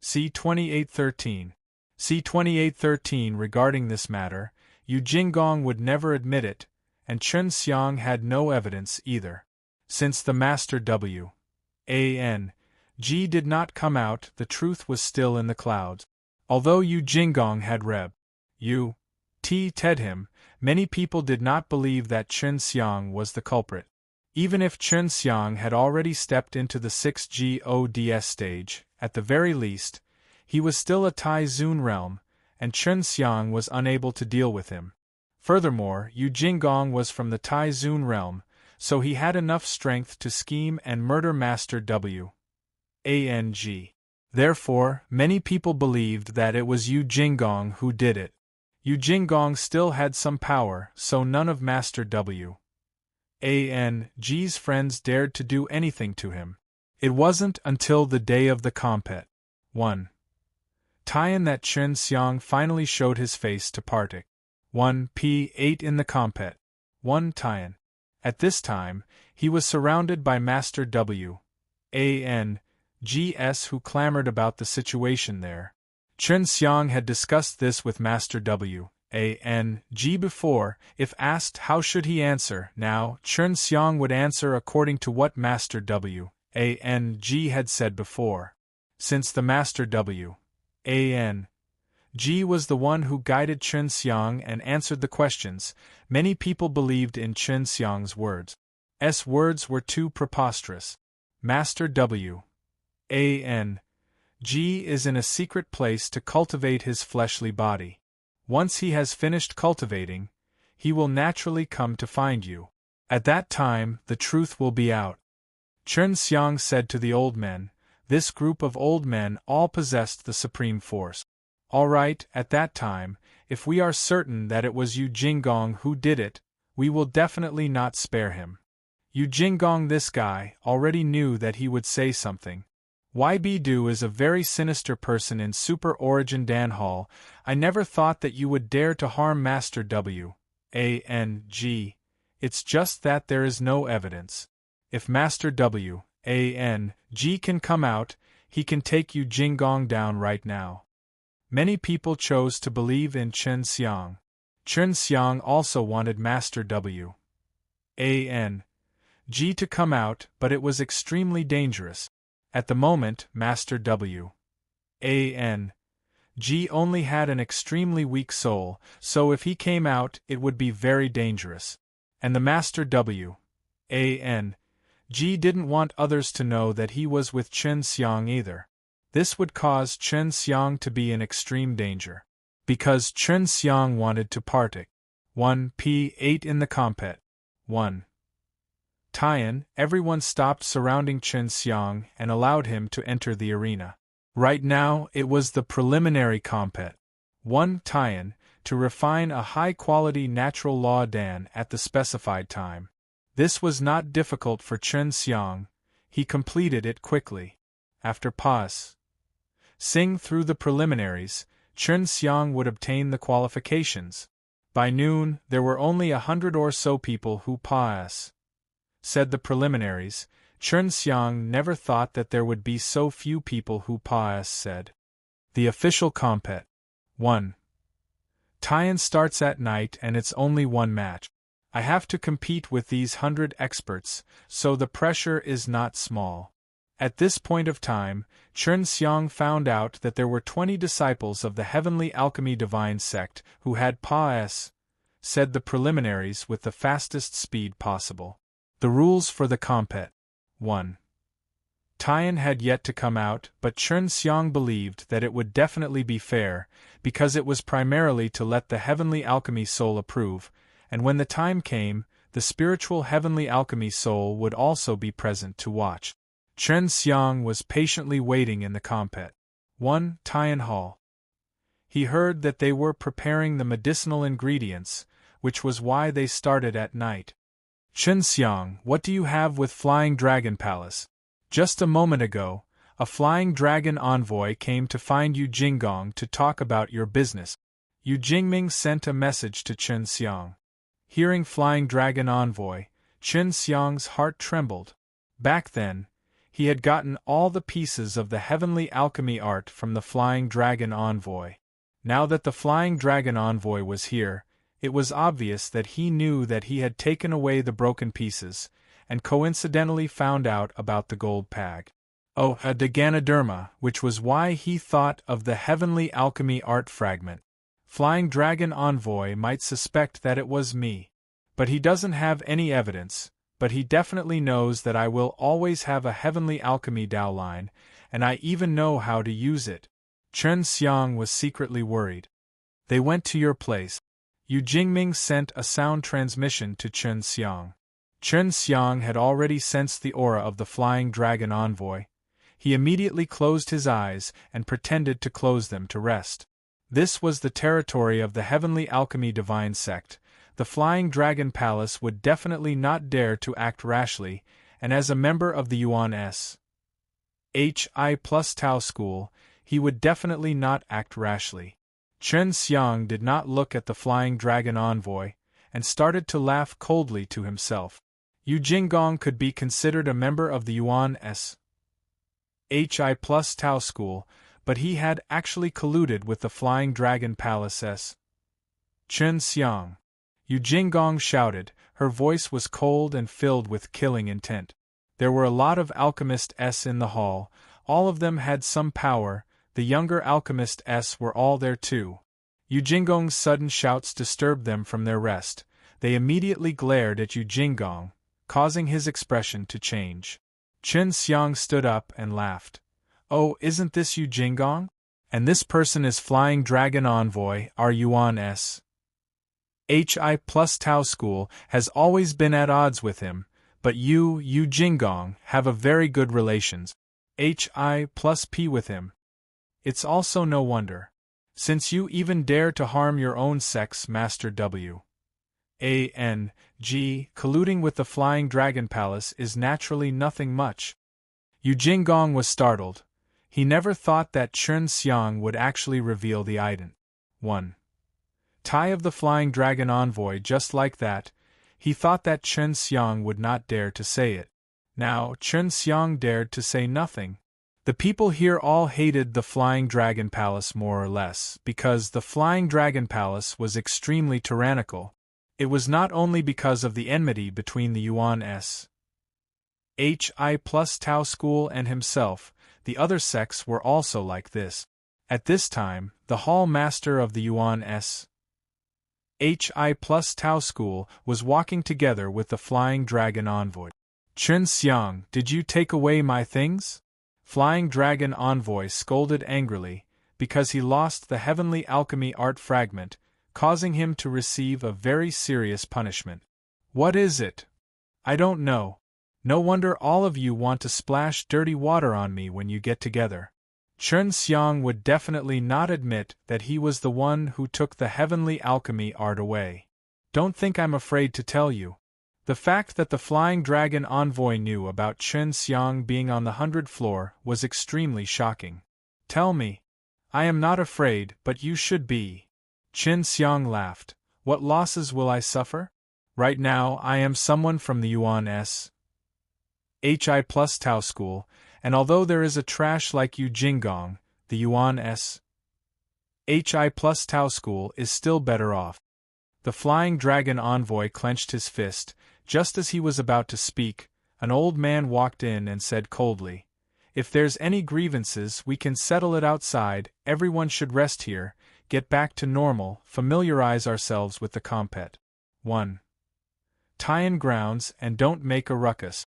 See 2813. See 2813. Regarding this matter, Yu Jinggong would never admit it, and Chen Xiang had no evidence either. Since the Master W.A.N.G. did not come out, the truth was still in the clouds. Although Yu Jinggong had Ted him, many people did not believe that Chen Xiang was the culprit. Even if Chen Xiang had already stepped into the 6 GODS stage, at the very least, he was still a Tai Zun realm, and Chen Xiang was unable to deal with him. Furthermore, Yu Jinggong was from the Tai Zun realm, so he had enough strength to scheme and murder Master W.A.N.G. Therefore, many people believed that it was Yu Jinggong who did it. Yu Jinggong still had some power, so none of Master W.A.N.G's friends dared to do anything to him. It wasn't until the day of the compet. 1. Tian that Chen Xiang finally showed his face to Partik. 1p8 in the compet. 1 Tian. At this time, he was surrounded by Master W.A.N.G.S. who clamored about the situation there. Chen Xiang had discussed this with Master W.A.N.G. before. If asked how should he answer now, Chen Xiang would answer according to what Master W.A.N.G. had said before. Since the Master W.A.N.G. was the one who guided Chen Xiang and answered the questions, many people believed in Chen Xiang's words. Words were too preposterous. Master W.A.N.G. is in a secret place to cultivate his fleshly body. Once he has finished cultivating, he will naturally come to find you. At that time, the truth will be out. Chen Xiang said to the old men. This group of old men all possessed the supreme force. All right, at that time, if we are certain that it was Yu Jinggong who did it, we will definitely not spare him. Yu Jinggong, this guy, already knew that he would say something. YB-Do is a very sinister person in Super Origin Dan Hall. I never thought that you would dare to harm Master W.A.N.G. It's just that there is no evidence. If Master W.A.N.G. can come out, he can take Yu Jinggong down right now. Many people chose to believe in Chen Xiang. Chen Xiang also wanted Master W.A.N.G. to come out, but it was extremely dangerous. At the moment, Master W.A.N.G. only had an extremely weak soul, so if he came out, it would be very dangerous. And the Master W.A.N.G. didn't want others to know that he was with Chen Xiang either. This would cause Chen Xiang to be in extreme danger. Because Chen Xiang wanted to Partik. 1p8 in the compet. 1. Tian, everyone stopped surrounding Chen Xiang and allowed him to enter the arena. Right now, it was the preliminary compet. 1 Tian, to refine a high-quality natural law Dan at the specified time. This was not difficult for Chen Xiang. He completed it quickly. After pause. Sing through the preliminaries, Chen Xiang would obtain the qualifications. By noon, there were only 100 or so people who said the preliminaries. Chen Xiang never thought that there would be so few people who said. The official compet. 1. Tian starts at night and it's only one match. I have to compete with these 100 experts, so the pressure is not small. At this point of time, Chen Xiang found out that there were 20 disciples of the Heavenly Alchemy Divine Sect who had said the preliminaries with the fastest speed possible. The rules for the compet. 1. Tian had yet to come out, but Chen Xiang believed that it would definitely be fair, because it was primarily to let the Heavenly Alchemy Soul approve, and when the time came, the spiritual Heavenly Alchemy Soul would also be present to watch. Chen Xiang was patiently waiting in the compet. 1 Tian Hall. He heard that they were preparing the medicinal ingredients, which was why they started at night. Chen Xiang, what do you have with Flying Dragon Palace? Just a moment ago, a Flying Dragon envoy came to find Yu Jinggong to talk about your business. Yu Jingming sent a message to Chen Xiang. Hearing Flying Dragon envoy, Chen Xiang's heart trembled. Back then, He had gotten all the pieces of the heavenly alchemy art from the Flying Dragon Envoy. Now that the Flying Dragon Envoy was here, it was obvious that he knew that he had taken away the broken pieces, and coincidentally found out about the gold pag. Oh, a Ganoderma, which was why he thought of the heavenly alchemy art fragment. Flying Dragon Envoy might suspect that it was me. But he doesn't have any evidence, but he definitely knows that I will always have a heavenly alchemy dowline, and I even know how to use it. Chen Xiang was secretly worried. They went to your place. Yu Jingming sent a sound transmission to Chen Xiang. Chen Xiang had already sensed the aura of the Flying Dragon Envoy. He immediately closed his eyes and pretended to close them to rest. This was the territory of the Heavenly Alchemy Divine Sect. The Flying Dragon Palace would definitely not dare to act rashly, and as a member of the Yuan S.H.I. plus Tao School, he would definitely not act rashly. Chen Xiang did not look at the Flying Dragon Envoy, and started to laugh coldly to himself. Yu Jinggong could be considered a member of the Yuan S.H.I. plus Tao School, but he had actually colluded with the Flying Dragon Palace S. Chen Xiang. Yu Jinggong shouted, her voice was cold and filled with killing intent. There were a lot of alchemists in the hall, all of them had some power, the younger alchemists were all there too. Yu Jinggong's sudden shouts disturbed them from their rest. They immediately glared at Yu Jinggong, causing his expression to change. Chen Xiang stood up and laughed. Oh, isn't this Yu Jinggong? And this person is Flying Dragon Envoy, our Yuan S.H.I. plus Tao School has always been at odds with him, but Yu Jinggong have a very good relations. H.I. plus P with him. It's also no wonder. Since you even dare to harm your own sex, Master W. A.N.G., colluding with the Flying Dragon Palace is naturally nothing much. Yu Jinggong was startled. He never thought that Chen Xiang would actually reveal the ident. 1. Tie of the Flying Dragon Envoy just like that. He thought that Chen Xiang would not dare to say it. Now, Chen Xiang dared to say nothing. The people here all hated the Flying Dragon Palace more or less, because the Flying Dragon Palace was extremely tyrannical. It was not only because of the enmity between the Yuan S.H.I. plus Tao School and himself, the other sects were also like this. At this time, the Hall Master of the Yuan S.H.I. plus Tao School was walking together with the Flying Dragon Envoy. Chen Xiang, did you take away my things? Flying Dragon Envoy scolded angrily, because he lost the heavenly alchemy art fragment, causing him to receive a very serious punishment. What is it? I don't know. No wonder all of you want to splash dirty water on me when you get together. Chen Xiang would definitely not admit that he was the one who took the heavenly alchemy art away. Don't think I'm afraid to tell you. The fact that the Flying Dragon Envoy knew about Chen Xiang being on the 100th floor was extremely shocking. Tell me. I am not afraid, but you should be. Chen Xiang laughed. What losses will I suffer? Right now I am someone from the Yuan S.H.I. plus Tao School, and although there is a trash like Yu Jinggong, the Yuan S.H.I. plus Tao School is still better off. The Flying Dragon Envoy clenched his fist. Just as he was about to speak, an old man walked in and said coldly, If there's any grievances we can settle it outside, everyone should rest here, get back to normal, familiarize ourselves with the compet. 1. Tie in grounds and don't make a ruckus.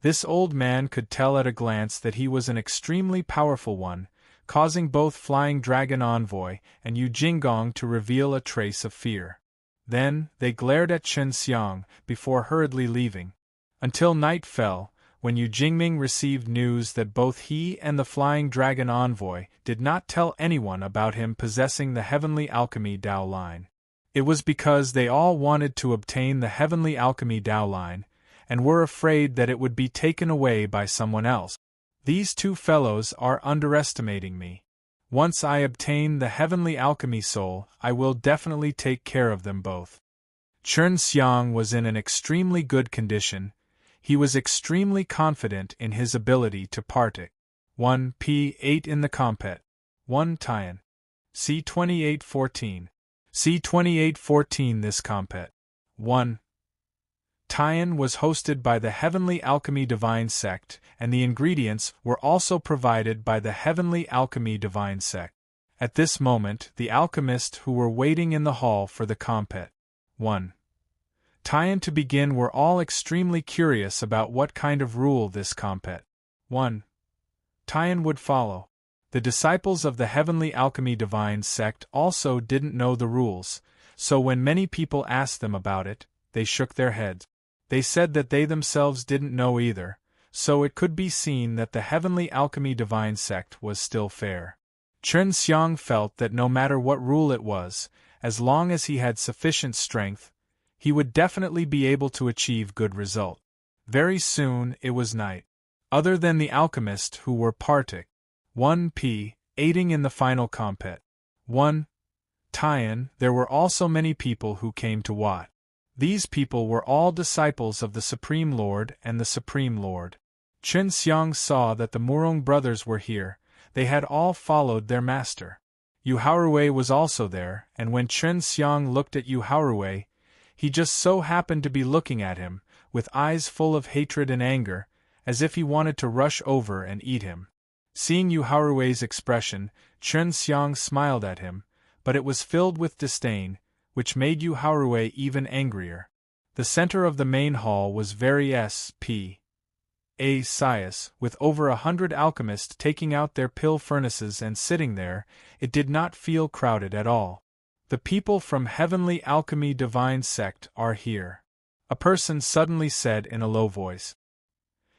This old man could tell at a glance that he was an extremely powerful one, causing both Flying Dragon Envoy and Yu Jinggong to reveal a trace of fear. Then, they glared at Chen Xiang, before hurriedly leaving. Until night fell, when Yu Jingming received news that both he and the Flying Dragon Envoy did not tell anyone about him possessing the Heavenly Alchemy Dao line. It was because they all wanted to obtain the Heavenly Alchemy Dao line, and were afraid that it would be taken away by someone else. These two fellows are underestimating me. Once I obtain the Heavenly Alchemy Soul, I will definitely take care of them both. Chen Xiang was in an extremely good condition. He was extremely confident in his ability to partake. 1 p8 in the compet. 1 Tian. C2814. C2814 This compet. 1 Tian was hosted by the Heavenly Alchemy Divine Sect, and the ingredients were also provided by the Heavenly Alchemy Divine Sect. At this moment, the alchemists who were waiting in the hall for the compet. 1 Tian to begin were all extremely curious about what kind of rule this compet. 1 Tian would follow. The disciples of the Heavenly Alchemy Divine Sect also didn't know the rules, so when many people asked them about it, they shook their heads. They said that they themselves didn't know either, so it could be seen that the Heavenly Alchemy Divine Sect was still fair. Chen Xiang felt that no matter what rule it was, as long as he had sufficient strength, he would definitely be able to achieve good result. Very soon it was night. Other than the alchemists who were partic. 1 p. aiding in the final compet. 1 Tian, there were also many people who came to Wat. These people were all disciples of the Supreme Lord and the Supreme Lord. Chen Xiang saw that the Murong brothers were here. They had all followed their master. Yu Haorui was also there, and when Chen Xiang looked at Yu Haorui, he just so happened to be looking at him, with eyes full of hatred and anger, as if he wanted to rush over and eat him. Seeing Yu Haorui's expression, Chen Xiang smiled at him, but it was filled with disdain, which made Yu Haorui even angrier. The center of the main hall was very sp. A Sias, with over 100 alchemists taking out their pill furnaces and sitting there. It did not feel crowded at all. The people from Heavenly Alchemy Divine Sect are here. A person suddenly said in a low voice.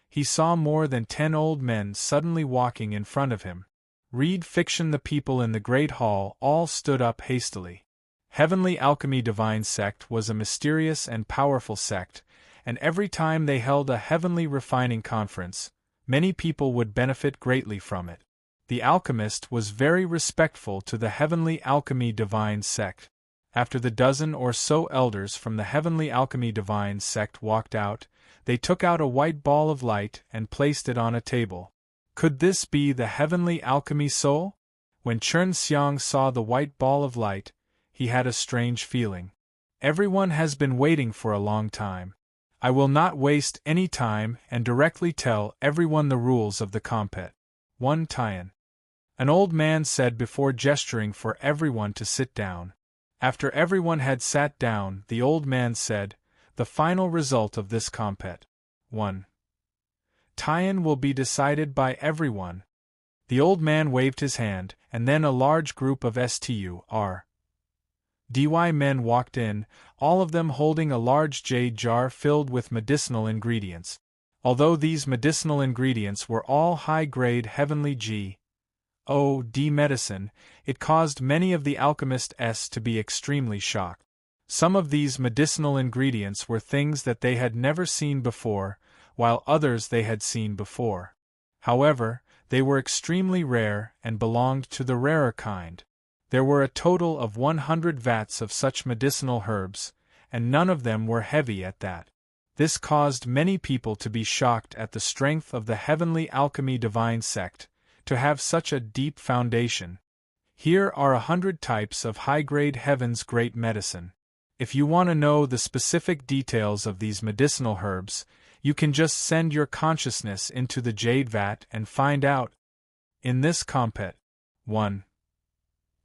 He saw more than 10 old men suddenly walking in front of him. Read fiction. The people in the great hall all stood up hastily. Heavenly Alchemy Divine Sect was a mysterious and powerful sect, and every time they held a heavenly refining conference, many people would benefit greatly from it. The alchemist was very respectful to the Heavenly Alchemy Divine Sect. After the dozen or so elders from the Heavenly Alchemy Divine Sect walked out, they took out a white ball of light and placed it on a table. Could this be the Heavenly Alchemy Soul? When Chen Xiang saw the white ball of light, he had a strange feeling. Everyone has been waiting for a long time. I will not waste any time and directly tell everyone the rules of the compet. 1 Tian. An old man said before gesturing for everyone to sit down. After everyone had sat down, the old man said, the final result of this compet. 1 Tian will be decided by everyone. The old man waved his hand, and then a large group of STUR. DY men walked in, all of them holding a large jade jar filled with medicinal ingredients. Although these medicinal ingredients were all high-grade heavenly G.O.D. medicine, it caused many of the alchemists to be extremely shocked. Some of these medicinal ingredients were things that they had never seen before, while others they had seen before. However, they were extremely rare and belonged to the rarer kind. There were a total of 100 vats of such medicinal herbs, and none of them were heavy at that. This caused many people to be shocked at the strength of the Heavenly Alchemy Divine Sect, to have such a deep foundation. Here are 100 types of high-grade Heaven's Great Medicine. If you want to know the specific details of these medicinal herbs, you can just send your consciousness into the jade vat and find out. In this compet. 1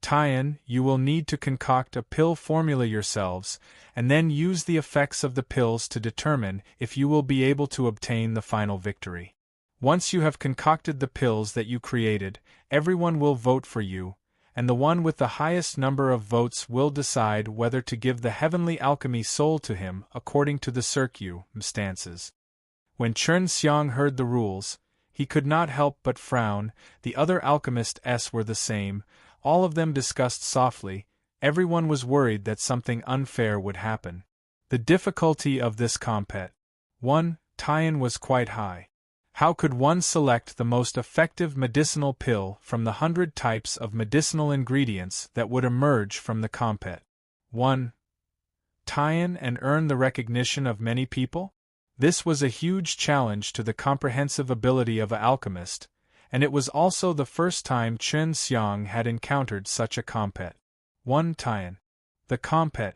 Tian, you will need to concoct a pill formula yourselves, and then use the effects of the pills to determine if you will be able to obtain the final victory. Once you have concocted the pills that you created, everyone will vote for you, and the one with the highest number of votes will decide whether to give the Heavenly Alchemy Soul to him according to the circumstances. When Chen Xiang heard the rules, he could not help but frown. The other alchemists were the same. All of them discussed softly. Everyone was worried that something unfair would happen. The difficulty of this compet. 1 Tian was quite high. How could one select the most effective medicinal pill from the 100 types of medicinal ingredients that would emerge from the compet? 1 Tian and earn the recognition of many people? This was a huge challenge to the comprehensive ability of an alchemist, and it was also the first time Chen Xiang had encountered such a compet. 1 Tian. The compet.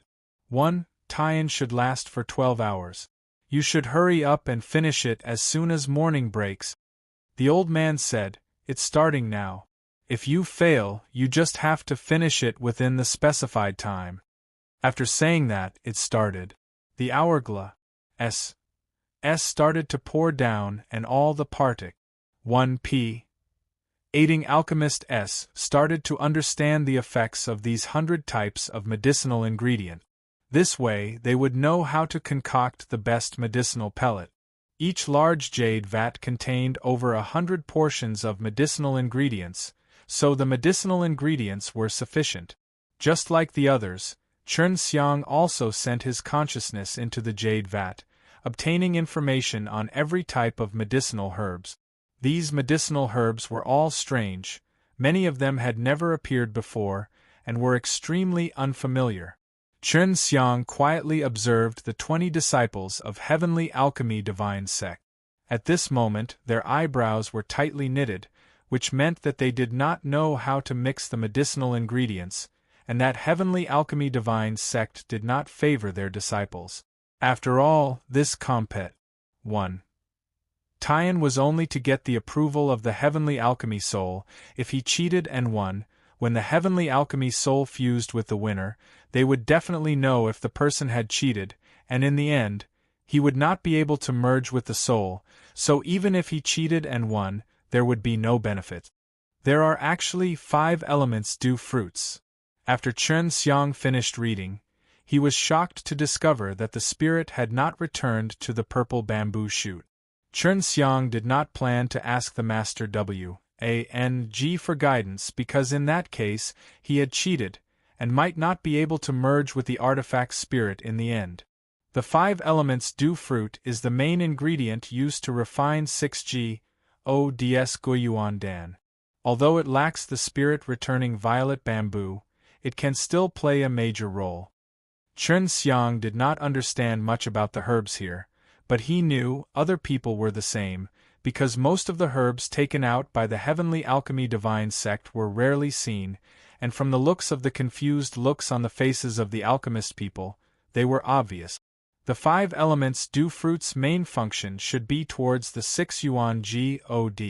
1 Tian should last for 12 hours. You should hurry up and finish it as soon as morning breaks. The old man said, It's starting now. If you fail, you just have to finish it within the specified time. After saying that, it started. The hourglass started to pour down, and all the partic. 1p. Aiding alchemist S started to understand the effects of these 100 types of medicinal ingredient. This way, they would know how to concoct the best medicinal pellet. Each large jade vat contained over 100 portions of medicinal ingredients, so the medicinal ingredients were sufficient. Just like the others, Chen Xiang also sent his consciousness into the jade vat, obtaining information on every type of medicinal herbs. These medicinal herbs were all strange, many of them had never appeared before, and were extremely unfamiliar. Chen Xiang quietly observed the 20 disciples of Heavenly Alchemy Divine Sect. At this moment, their eyebrows were tightly knitted, which meant that they did not know how to mix the medicinal ingredients, and that Heavenly Alchemy Divine Sect did not favor their disciples. After all, this compet. 1 Tian was only to get the approval of the Heavenly Alchemy Soul. If he cheated and won, when the Heavenly Alchemy Soul fused with the winner, they would definitely know if the person had cheated, and in the end, he would not be able to merge with the soul, so even if he cheated and won, there would be no benefit. There are actually 5 elements due fruits. After Chen Xiang finished reading, he was shocked to discover that the spirit had not returned to the purple bamboo shoot. Chen Xiang did not plan to ask the Master Wang for guidance because in that case he had cheated, and might not be able to merge with the artifact spirit in the end. The 5 elements due fruit is the main ingredient used to refine 6G ODS Guiyuan Dan. Although it lacks the spirit returning violet bamboo, it can still play a major role. Chen Xiang did not understand much about the herbs here, but he knew other people were the same, because most of the herbs taken out by the Heavenly Alchemy Divine Sect were rarely seen, and from the looks of the confused looks on the faces of the alchemist people, they were obvious. The 5 elements due fruit's main function should be towards the 6 yuan God.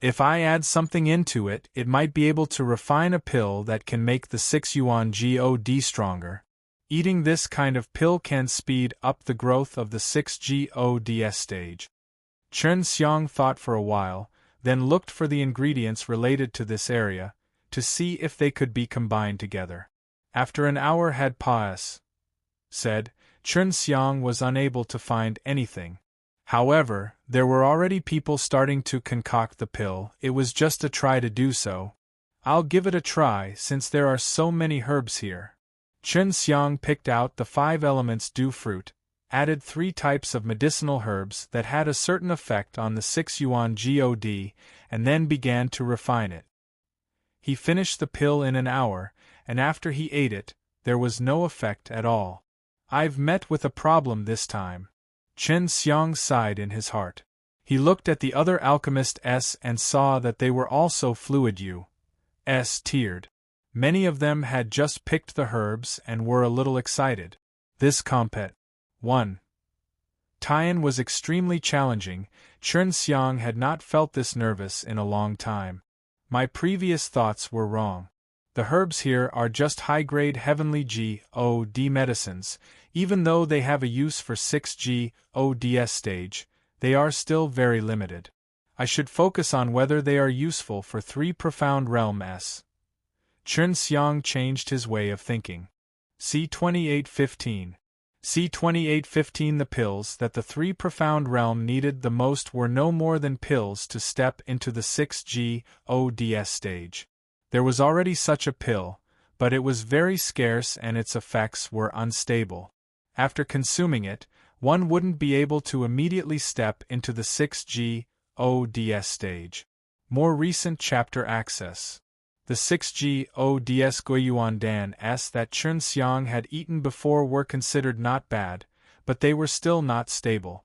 If I add something into it, it might be able to refine a pill that can make the 6 yuan God stronger. Eating this kind of pill can speed up the growth of the 6 GODS stage. Chen Xiang thought for a while, then looked for the ingredients related to this area, to see if they could be combined together. After an hour had passed, Chen Xiang was unable to find anything. However, there were already people starting to concoct the pill. It was just a try to do so. I'll give it a try since there are so many herbs here. Chen Xiang picked out the 5 elements due fruit, added 3 types of medicinal herbs that had a certain effect on the 6 yuan God, and then began to refine it. He finished the pill in an hour, and after he ate it, there was no effect at all. I've met with a problem this time. Chen Xiang sighed in his heart. He looked at the other alchemists and saw that they were also fluid tiered. Many of them had just picked the herbs and were a little excited. This compet. 1 Tian was extremely challenging. Chen Xiang had not felt this nervous in a long time. My previous thoughts were wrong. The herbs here are just high-grade heavenly God medicines. Even though they have a use for 6G ODS stage, they are still very limited. I should focus on whether they are useful for 3 profound realms. Chen Xiang changed his way of thinking. C2815. C2815 The pills that the 3 profound realm needed the most were no more than pills to step into the 6G ODS stage. There was already such a pill, but it was very scarce and its effects were unstable. After consuming it, one wouldn't be able to immediately step into the 6G ODS stage. More recent chapter access. The 6G ODS Guiyuan Dan that Chen Xiang had eaten before were considered not bad, but they were still not stable.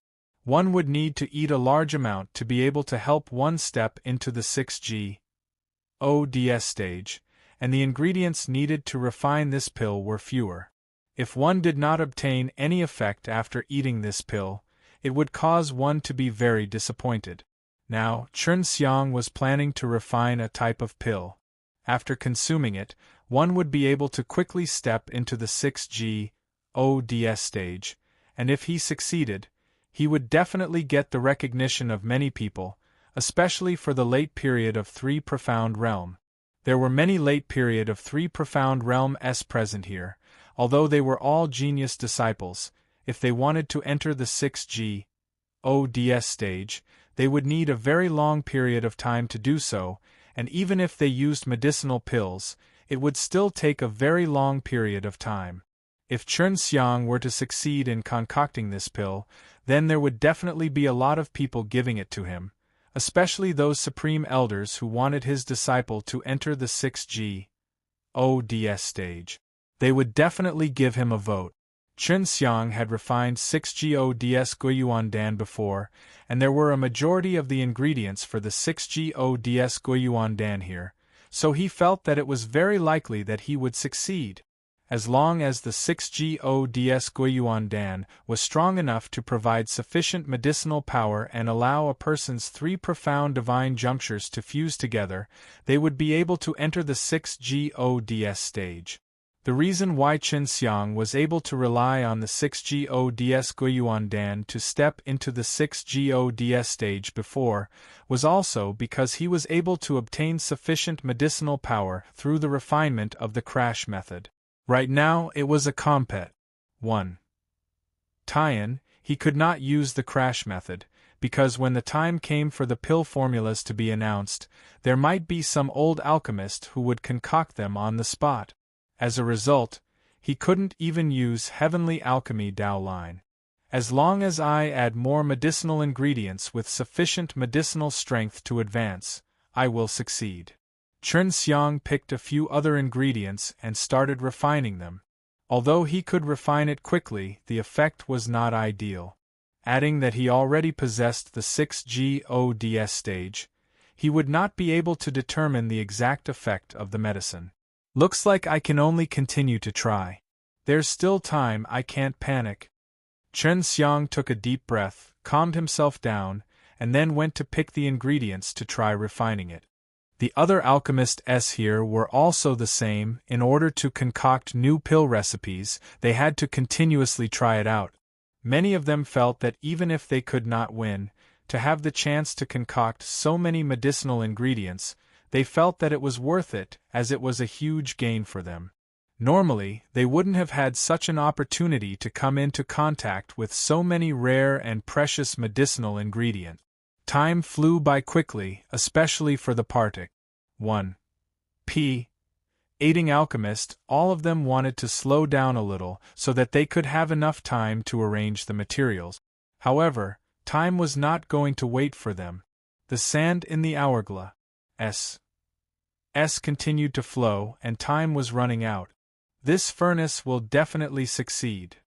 One would need to eat a large amount to be able to help one step into the 6G/ODS stage, and the ingredients needed to refine this pill were fewer. If one did not obtain any effect after eating this pill, it would cause one to be very disappointed. Now, Chen Xiang was planning to refine a type of pill. After consuming it, one would be able to quickly step into the 6G/ODS stage, and if he succeeded, he would definitely get the recognition of many people, especially for the late period of 3 Profound Realm. There were many late period of 3 Profound Realms present here, although they were all genius disciples. If they wanted to enter the 6G/ODS stage, they would need a very long period of time to do so, and even if they used medicinal pills, it would still take a very long period of time. If Chen Xiang were to succeed in concocting this pill, then there would definitely be a lot of people giving it to him, especially those supreme elders who wanted his disciple to enter the 6G/ODS stage. They would definitely give him a vote. Chen Xiang had refined 6G/ODS Guiyuan before, and there were a majority of the ingredients for the 6G/ODS Guiyuan here, so he felt that it was very likely that he would succeed. As long as the 6G/ODS Guiyuan was strong enough to provide sufficient medicinal power and allow a person's 3 profound divine junctures to fuse together, they would be able to enter the 6G/ODS stage. The reason why Chen Xiang was able to rely on the 6G/ODS Guiyuan to step into the 6G/ODS stage before was also because he was able to obtain sufficient medicinal power through the refinement of the crash method. Right now it was a compet. 1. Tie-in, he could not use the crash method, because when the time came for the pill formulas to be announced, there might be some old alchemist who would concoct them on the spot. As a result, he couldn't even use Heavenly Alchemy Dao line. As long as I add more medicinal ingredients with sufficient medicinal strength to advance, I will succeed. Chen Xiang picked a few other ingredients and started refining them. Although he could refine it quickly, the effect was not ideal. Adding that he already possessed the 6G/ODS stage, he would not be able to determine the exact effect of the medicine. Looks like I can only continue to try. There's still time, I can't panic. Chen Xiang took a deep breath, calmed himself down, and then went to pick the ingredients to try refining it. The other alchemists here were also the same. In order to concoct new pill recipes, they had to continuously try it out. Many of them felt that even if they could not win, to have the chance to concoct so many medicinal ingredients, they felt that it was worth it, as it was a huge gain for them. Normally, they wouldn't have had such an opportunity to come into contact with so many rare and precious medicinal ingredients. Time flew by quickly, especially for the Partic. 1. Aiding alchemist, all of them wanted to slow down a little so that they could have enough time to arrange the materials. However, time was not going to wait for them. The sand in the hourglass continued to flow, and time was running out. This furnace will definitely succeed.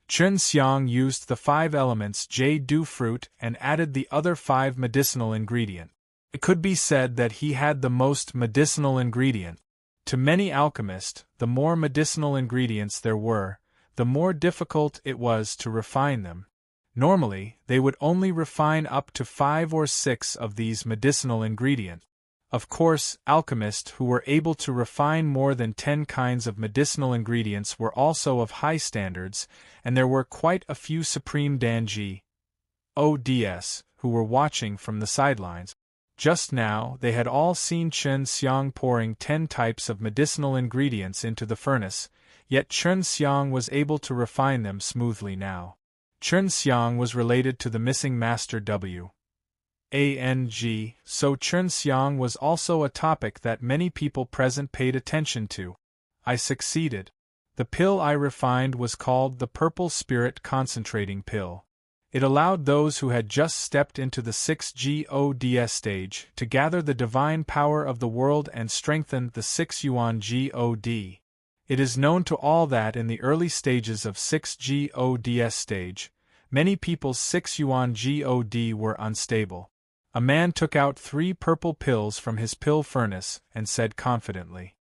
Chen Xiang used the 5 elements jade fruit and added the other 5 medicinal ingredients. It could be said that he had the most medicinal ingredient. To many alchemists, the more medicinal ingredients there were, the more difficult it was to refine them. Normally, they would only refine up to 5 or 6 of these medicinal ingredients. Of course, alchemists who were able to refine more than 10 kinds of medicinal ingredients were also of high standards, and there were quite a few Supreme Danji ODS who were watching from the sidelines. Just now, they had all seen Chen Xiang pouring 10 types of medicinal ingredients into the furnace, yet Chen Xiang was able to refine them smoothly now. Chen Xiang was related to the missing Master W. ANG, so Chen Xiang was also a topic that many people present paid attention to. I succeeded. The pill I refined was called the Purple Spirit Concentrating Pill. It allowed those who had just stepped into the 6G/ODS stage to gather the divine power of the world and strengthen the 6 Yuan God. It is known to all that in the early stages of 6G/ODS stage, Many people's 6 yuan god were unstable. A man took out 3 purple pills from his pill furnace and said confidently,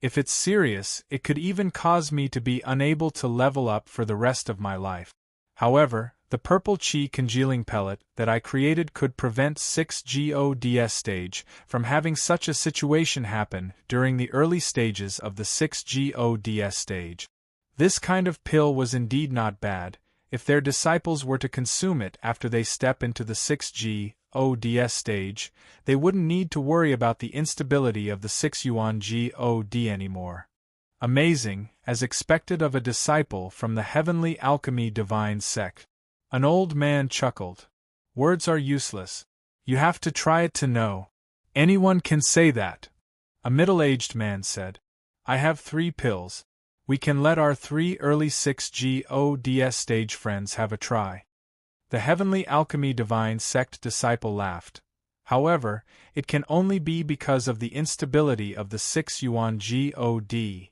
"If it's serious, it could even cause me to be unable to level up for the rest of my life. However, the purple chi congealing pellet that I created could prevent 6 gods stage from having such a situation happen during the early stages of the 6 gods stage." This kind of pill was indeed not bad. If their disciples were to consume it after they step into the 6 gods stage, they wouldn't need to worry about the instability of the 6 yuan god anymore. Amazing, as expected of a disciple from the Heavenly Alchemy Divine Sect. An old man chuckled. Words are useless. You have to try it to know. Anyone can say that. A middle-aged man said, "I have 3 pills. We can let our 3 early 6 gods stage friends have a try." The Heavenly Alchemy Divine Sect disciple laughed. However, it can only be because of the instability of the 6 yuan god.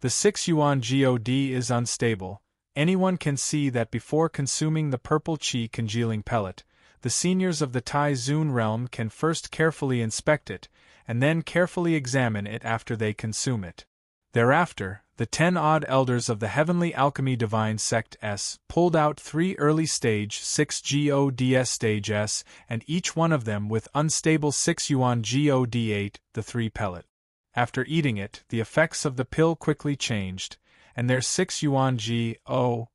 The 6 yuan god is unstable. Anyone can see that before consuming the purple chi congealing pellet, the seniors of the Tai Zun realm can first carefully inspect it, and then carefully examine it after they consume it. Thereafter, the 10-odd elders of the Heavenly Alchemy Divine Sect S pulled out 3 early stage 6 gods stage S, and each one of them with unstable 6 yuan god 8, the 3 pellet. After eating it, the effects of the pill quickly changed, and their 6 yuan god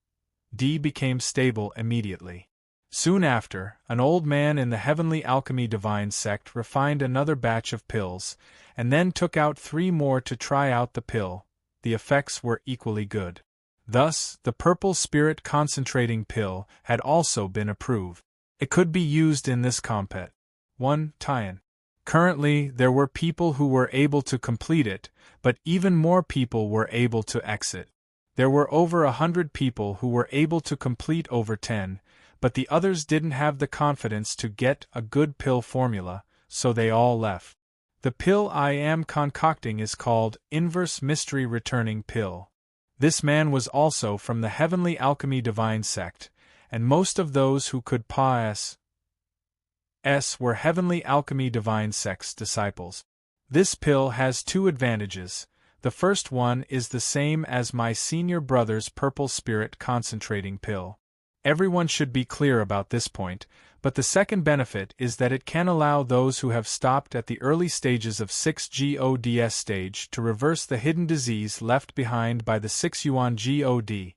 became stable immediately. Soon after, an old man in the Heavenly Alchemy Divine Sect refined another batch of pills, and then took out 3 more to try out the pill. The effects were equally good. Thus, the purple spirit concentrating pill had also been approved. It could be used in this compet. 1. Tian. Currently, there were people who were able to complete it, but even more people were able to exit. There were over 100 people who were able to complete over 10, but the others didn't have the confidence to get a good pill formula, so they all left. The pill I am concocting is called Inverse Mystery Returning Pill. This man was also from the Heavenly Alchemy Divine Sect, and most of those who could pass were Heavenly Alchemy Divine Sect's disciples. This pill has 2 advantages. The first one is the same as my senior brother's purple spirit concentrating pill. Everyone should be clear about this point, but the second benefit is that it can allow those who have stopped at the early stages of 6 gods stage to reverse the hidden disease left behind by the 6 yuan god.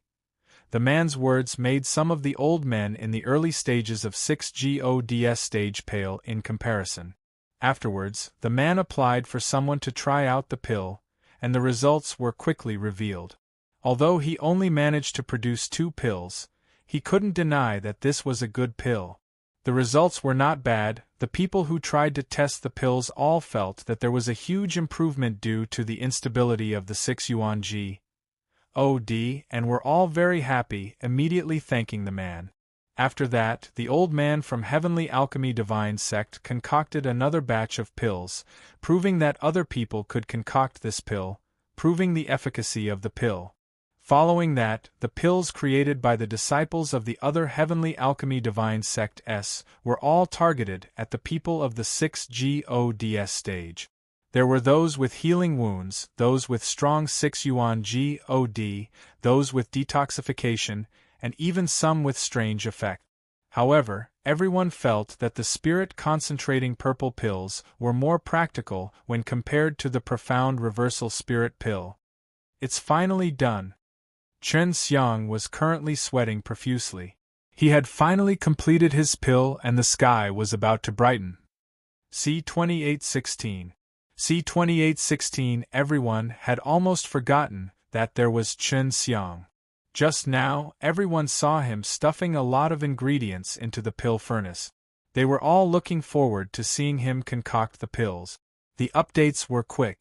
The man's words made some of the old men in the early stages of 6 gods stage pale in comparison. Afterwards, the man applied for someone to try out the pill, and the results were quickly revealed. Although he only managed to produce 2 pills, he couldn't deny that this was a good pill. The results were not bad. The people who tried to test the pills all felt that there was a huge improvement due to the instability of the 6 yuan god, and were all very happy, immediately thanking the man. After that, the old man from Heavenly Alchemy Divine Sect concocted another batch of pills, proving that other people could concoct this pill, proving the efficacy of the pill. Following that, the pills created by the disciples of the other Heavenly Alchemy Divine Sect S were all targeted at the people of the 6 gods stage. There were those with healing wounds, those with strong 6 yuan god, those with detoxification, and even some with strange effect. However, everyone felt that the spirit concentrating purple pills were more practical when compared to the profound reversal spirit pill. It's finally done. Chen Xiang was currently sweating profusely. He had finally completed his pill and the sky was about to brighten. C2816. C2816. Everyone had almost forgotten that there was Chen Xiang. Just now, everyone saw him stuffing a lot of ingredients into the pill furnace. They were all looking forward to seeing him concoct the pills. The updates were quick.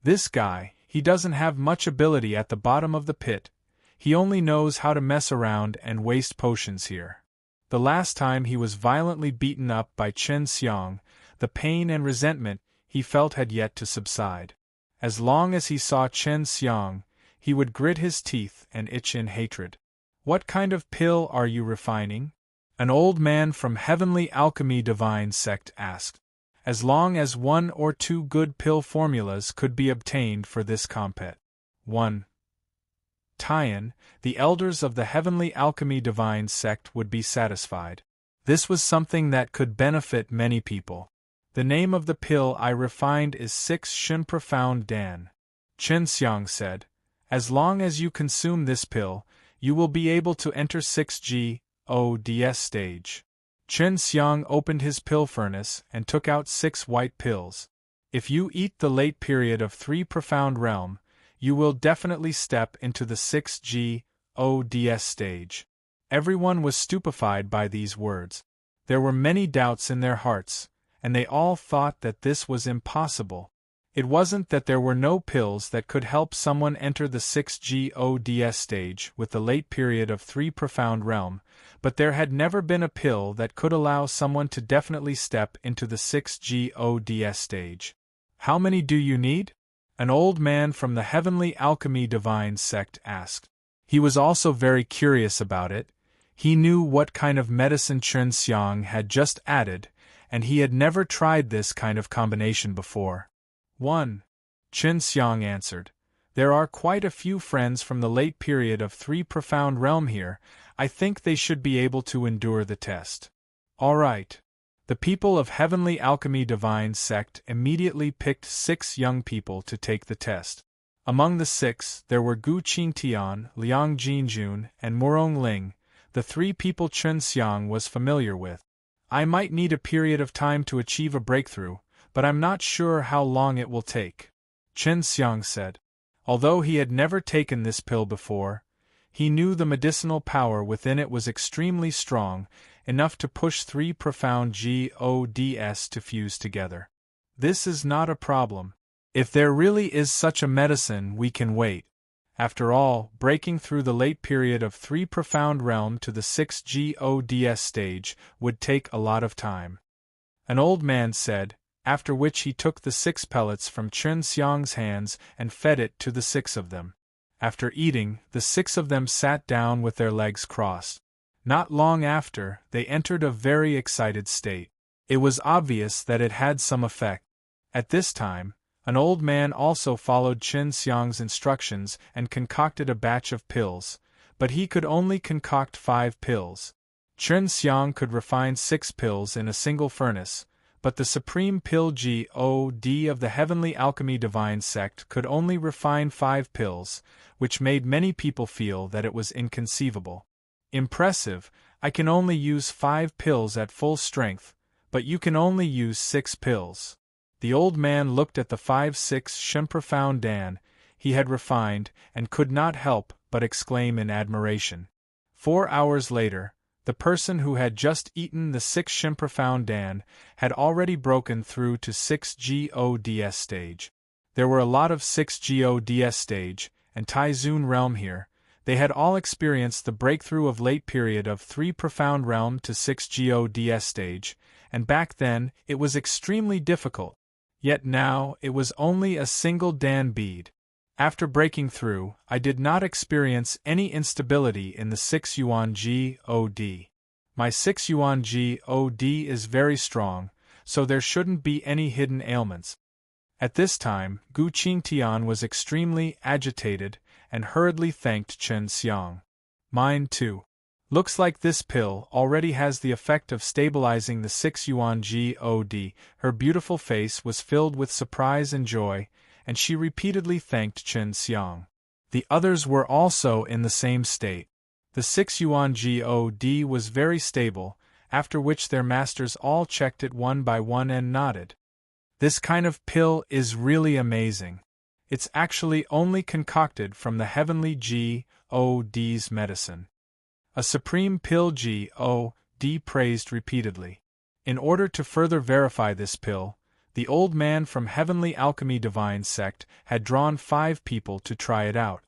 This guy, he doesn't have much ability at the bottom of the pit. He only knows how to mess around and waste potions here. The last time he was violently beaten up by Chen Xiang, the pain and resentment he felt had yet to subside. As long as he saw Chen Xiang, he would grit his teeth and itch in hatred. What kind of pill are you refining? An old man from Heavenly Alchemy Divine Sect asked. As long as 1 or 2 good pill formulas could be obtained for this compet. 1. Tie-in, the elders of the Heavenly Alchemy Divine Sect would be satisfied. This was something that could benefit many people. The name of the pill I refined is 6 Shin Profound Dan. Chen Xiang said, as long as you consume this pill, you will be able to enter 6G ODS stage. Chen Xiang opened his pill furnace and took out 6 white pills. If you eat the late period of 3 profound realm, you will definitely step into the 6G ODS stage. Everyone was stupefied by these words. There were many doubts in their hearts, and they all thought that this was impossible. It wasn't that there were no pills that could help someone enter the 6G ODS stage with the late period of 3 profound realm, but there had never been a pill that could allow someone to definitely step into the 6G ODS stage. How many do you need? An old man from the Heavenly Alchemy Divine Sect asked. He was also very curious about it. He knew what kind of medicine Chen Xiang had just added, and he had never tried this kind of combination before. 1. Chen Xiang answered. There are quite a few friends from the late period of 3 profound realm here. I think they should be able to endure the test. All right. The people of Heavenly Alchemy Divine Sect immediately picked 6 young people to take the test. Among the 6, there were Gu Qingtian, Liang Jinjun, and Murong Ling, the 3 people Chen Xiang was familiar with. I might need a period of time to achieve a breakthrough, but I'm not sure how long it will take, Chen Xiang said. Although he had never taken this pill before, he knew the medicinal power within it was extremely strong, enough to push 3 profound GODs to fuse together. This is not a problem. If there really is such a medicine, we can wait. After all, breaking through the late period of 3 profound realm to the 6 GODS stage would take a lot of time. An old man said, after which he took the 6 pellets from Chen Xiang's hands and fed it to the 6 of them. After eating, the 6 of them sat down with their legs crossed. Not long after, they entered a very excited state. It was obvious that it had some effect. At this time, an old man also followed Chen Xiang's instructions and concocted a batch of pills, but he could only concoct 5 pills. Chen Xiang could refine 6 pills in a single furnace, but the Supreme Pill God of the Heavenly Alchemy Divine Sect could only refine 5 pills, which made many people feel that it was inconceivable. Impressive, I can only use 5 pills at full strength, but you can only use 6 pills. The old man looked at the 5-6 Shen Profound Dan he had refined and could not help but exclaim in admiration. 4 hours later, the person who had just eaten the 6 Shen Profound Dan had already broken through to 6 GODS stage. There were a lot of 6 GODS stage and Taizun realm here. They had all experienced the breakthrough of late period of 3 profound realm to 6 GODS stage, and back then it was extremely difficult. Yet now it was only a single Dan bead. After breaking through, I did not experience any instability in the 6 Yuan God. My 6 Yuan God is very strong, so there shouldn't be any hidden ailments. At this time, Gu Qingtian was extremely agitated and hurriedly thanked Chen Xiang. Mine too. Looks like this pill already has the effect of stabilizing the 6 Yuan God. Her beautiful face was filled with surprise and joy, and she repeatedly thanked Chen Xiang. The others were also in the same state. The 6 Yuan God was very stable, after which their masters all checked it one by one and nodded. This kind of pill is really amazing. It's actually only concocted from the Heavenly GOD's medicine. A Supreme Pill God praised repeatedly. In order to further verify this pill, the old man from Heavenly Alchemy Divine Sect had drawn 5 people to try it out.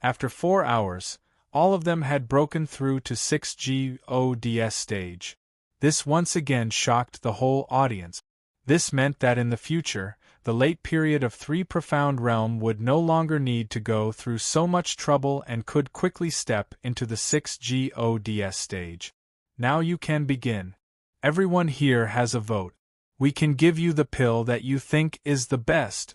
After 4 hours, all of them had broken through to 6 GODS stage. This once again shocked the whole audience. This meant that in the future, the late period of 3 profound realm would no longer need to go through so much trouble and could quickly step into the 6 GODS stage. Now you can begin. Everyone here has a vote. We can give you the pill that you think is the best,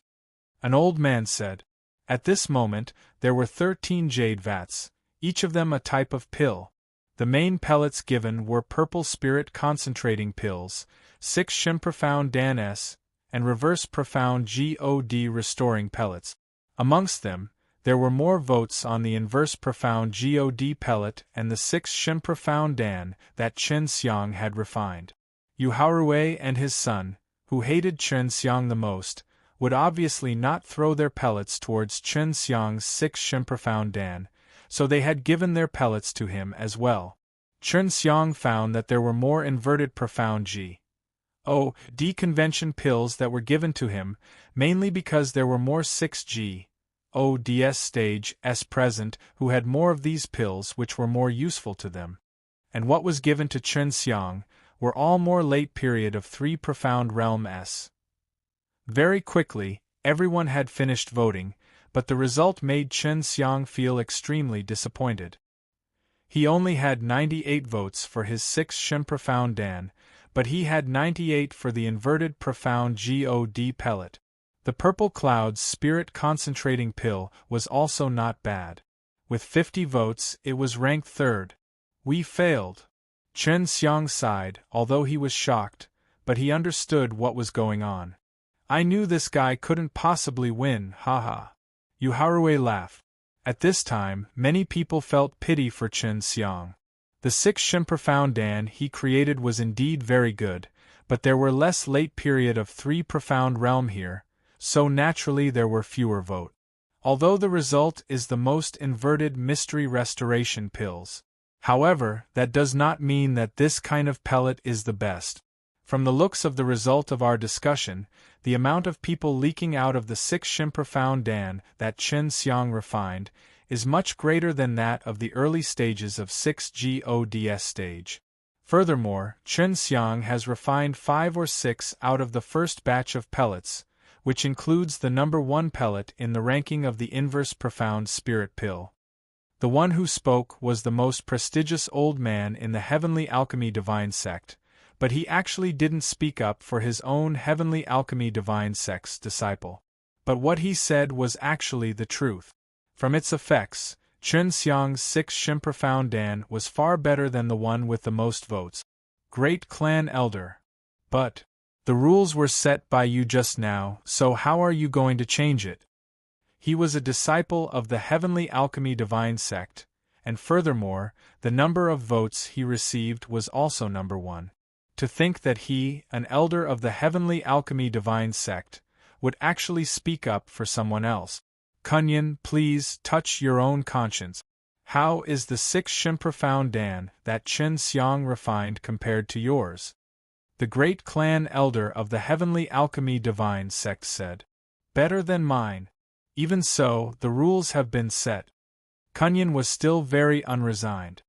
an old man said. At this moment, there were 13 jade vats, each of them a type of pill. The main pellets given were purple spirit concentrating pills, 6 Shin Profound Dan S, and reverse profound God restoring pellets. Amongst them, there were more votes on the inverse profound God pellet and the 6 Shin Profound Dan that Chen Xiang had refined. Yu Haorui and his son, who hated Chen Xiang the most, would obviously not throw their pellets towards Chen Xiang's 6 Shin Profound Dan, so they had given their pellets to him as well. Chen Xiang found that there were more inverted profound GOD convention pills that were given to him, mainly because there were more 6G ODS stage S present who had more of these pills which were more useful to them. And what was given to Chen Xiang were all more late period of 3 profound realm S. Very quickly, everyone had finished voting, but the result made Chen Xiang feel extremely disappointed. He only had 98 votes for his 6 Shin Profound Dan, but he had 98 for the inverted profound God pellet. The purple cloud's spirit concentrating pill was also not bad. With 50 votes, it was ranked third. We failed. Chen Xiang sighed, although he was shocked, but he understood what was going on. I knew this guy couldn't possibly win, haha. Yu Haorui laughed. At this time, many people felt pity for Chen Xiang. The 6 Shin Profound Dan he created was indeed very good, but there were less late period of 3 profound realm here, so naturally there were fewer vote. Although the result is the most inverted mystery restoration pills. However, that does not mean that this kind of pellet is the best. From the looks of the result of our discussion, the amount of people leaking out of the 6 Shin Profound Dan that Chen Xiang refined is much greater than that of the early stages of 6 GODS stage. Furthermore, Chen Xiang has refined 5 or 6 out of the first batch of pellets, which includes the number 1 pellet in the ranking of the inverse profound spirit pill. The one who spoke was the most prestigious old man in the Heavenly Alchemy Divine sect, but he actually didn't speak up for his own Heavenly Alchemy Divine sect's disciple. But what he said was actually the truth. From its effects, Chen Xiang's 6 Shin Profound Dan was far better than the one with the most votes. Great Clan Elder. But the rules were set by you just now, so how are you going to change it? He was a disciple of the Heavenly Alchemy Divine sect, and furthermore, the number of votes he received was also number 1. To think that he, an elder of the Heavenly Alchemy Divine sect, would actually speak up for someone else. Kunyan, please touch your own conscience. How is the 6 Shin Profound Dan that Chen Xiang refined compared to yours? The great clan elder of the Heavenly Alchemy Divine sect said. Better than mine. Even so, the rules have been set. Kunyan was still very unresigned.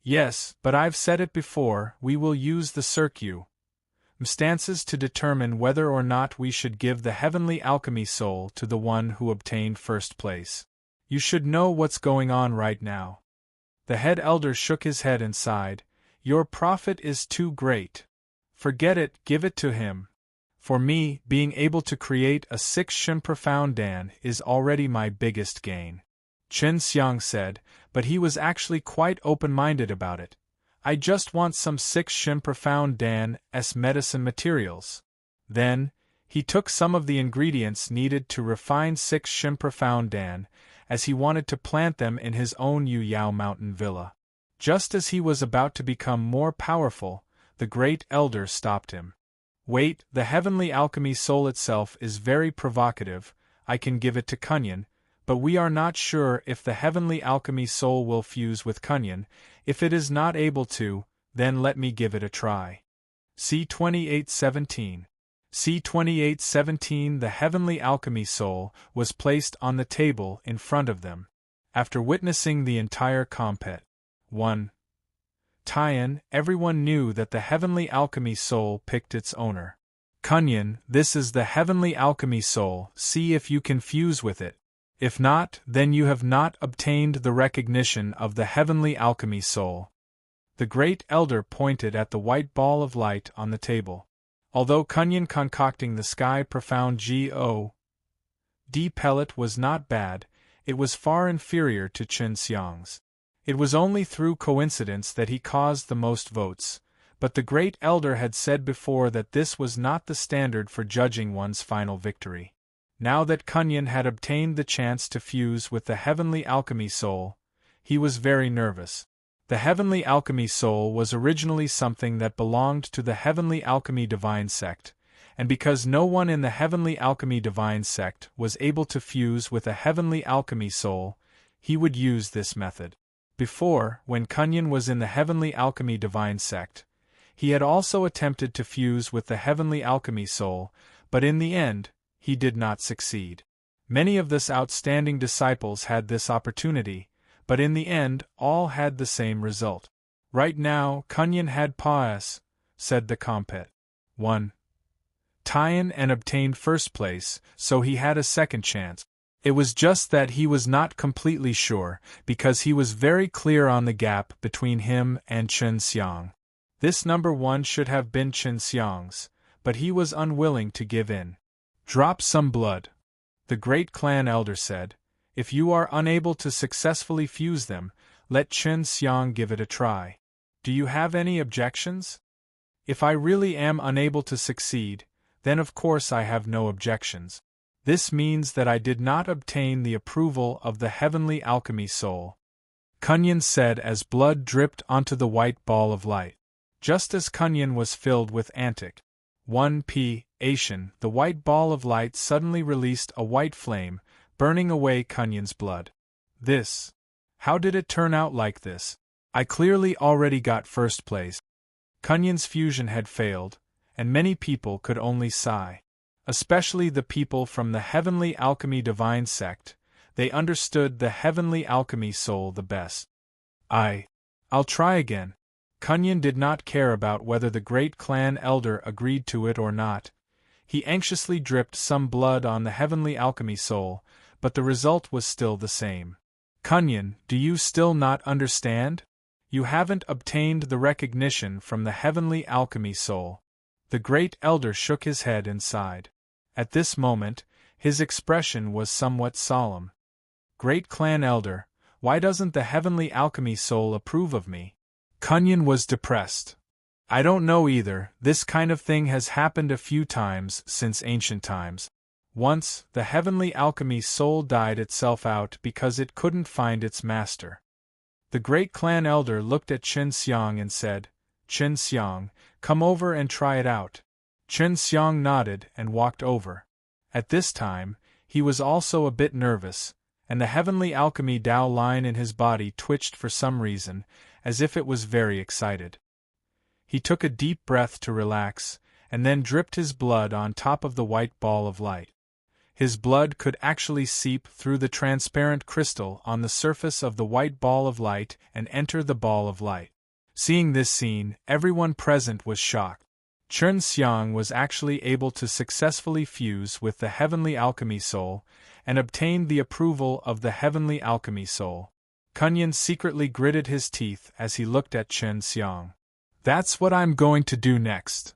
Yes, but I've said it before, we will use the circumstances to determine whether or not we should give the Heavenly Alchemy Soul to the one who obtained first place. You should know what's going on right now. The head elder shook his head and sighed. Your profit is too great. Forget it, give it to him. For me, being able to create a 6 Shin Profound Dan is already my biggest gain. Chen Xiang said, but he was actually quite open-minded about it. I just want some 6 Shin Profound Dan's medicine materials. Then, he took some of the ingredients needed to refine 6 Shin Profound Dan, as he wanted to plant them in his own Yu Yao mountain villa. Just as he was about to become more powerful, the great elder stopped him. Wait, the Heavenly Alchemy Soul itself is very provocative, I can give it to Kunyan, but we are not sure if the Heavenly Alchemy Soul will fuse with Kunyan. If it is not able to, then let me give it a try. C2817. C2817. The Heavenly Alchemy Soul was placed on the table in front of them. After witnessing the entire compet. 1. Tian, everyone knew that the Heavenly Alchemy Soul picked its owner. Kunyan, this is the heavenly alchemy soul, see if you can fuse with it. If not, then you have not obtained the recognition of the heavenly alchemy soul. The great elder pointed at the white ball of light on the table. Although Kunyan concocting the sky profound G.O.D. pellet was not bad, it was far inferior to Chen Xiang's. It was only through coincidence that he caused the most votes, but the great elder had said before that this was not the standard for judging one's final victory. Now that Kunyan had obtained the chance to fuse with the heavenly alchemy soul, he was very nervous. The heavenly alchemy soul was originally something that belonged to the heavenly alchemy divine sect, and because no one in the heavenly alchemy divine sect was able to fuse with a heavenly alchemy soul, he would use this method. Before, when Kunyan was in the heavenly alchemy divine sect, he had also attempted to fuse with the heavenly alchemy soul, but in the end, he did not succeed. Many of this outstanding disciples had this opportunity, but in the end, all had the same result. Right now, Kunyan had pass, said the compet. 1. Tian and obtained first place, so he had a second chance. It was just that he was not completely sure, because he was very clear on the gap between him and Chen Xiang. This number 1 should have been Chen Xiang's, but he was unwilling to give in. Drop some blood, the great clan elder said. If you are unable to successfully fuse them, let Chen Xiang give it a try. Do you have any objections? If I really am unable to succeed, then of course I have no objections. This means that I did not obtain the approval of the heavenly alchemy soul, Kunyan said as blood dripped onto the white ball of light. Just as Kunyan was filled with anticipation, the white ball of light suddenly released a white flame, burning away Kunyan's blood. This. How did it turn out like this? I clearly already got first place. Kunyan's fusion had failed, and many people could only sigh. Especially the people from the heavenly alchemy divine sect, they understood the heavenly alchemy soul the best. I'll try again. Kunyan did not care about whether the great clan elder agreed to it or not. He anxiously dripped some blood on the heavenly alchemy soul, but the result was still the same. Kunyan, do you still not understand? You haven't obtained the recognition from the heavenly alchemy soul. The great elder shook his head and sighed. At this moment, his expression was somewhat solemn. Great clan elder, why doesn't the heavenly alchemy soul approve of me? Kunyan was depressed. I don't know either, this kind of thing has happened a few times since ancient times. Once, the heavenly alchemy soul died itself out because it couldn't find its master. The great clan elder looked at Chen Xiang and said, Chen Xiang, come over and try it out. Chen Xiang nodded and walked over. At this time, he was also a bit nervous, and the heavenly alchemy Dao line in his body twitched for some reason, as if it was very excited. He took a deep breath to relax, and then dripped his blood on top of the white ball of light. His blood could actually seep through the transparent crystal on the surface of the white ball of light and enter the ball of light. Seeing this scene, everyone present was shocked. Chen Xiang was actually able to successfully fuse with the heavenly alchemy soul, and obtained the approval of the heavenly alchemy soul. Kunyan secretly gritted his teeth as he looked at Chen Xiang. That's what I'm going to do next.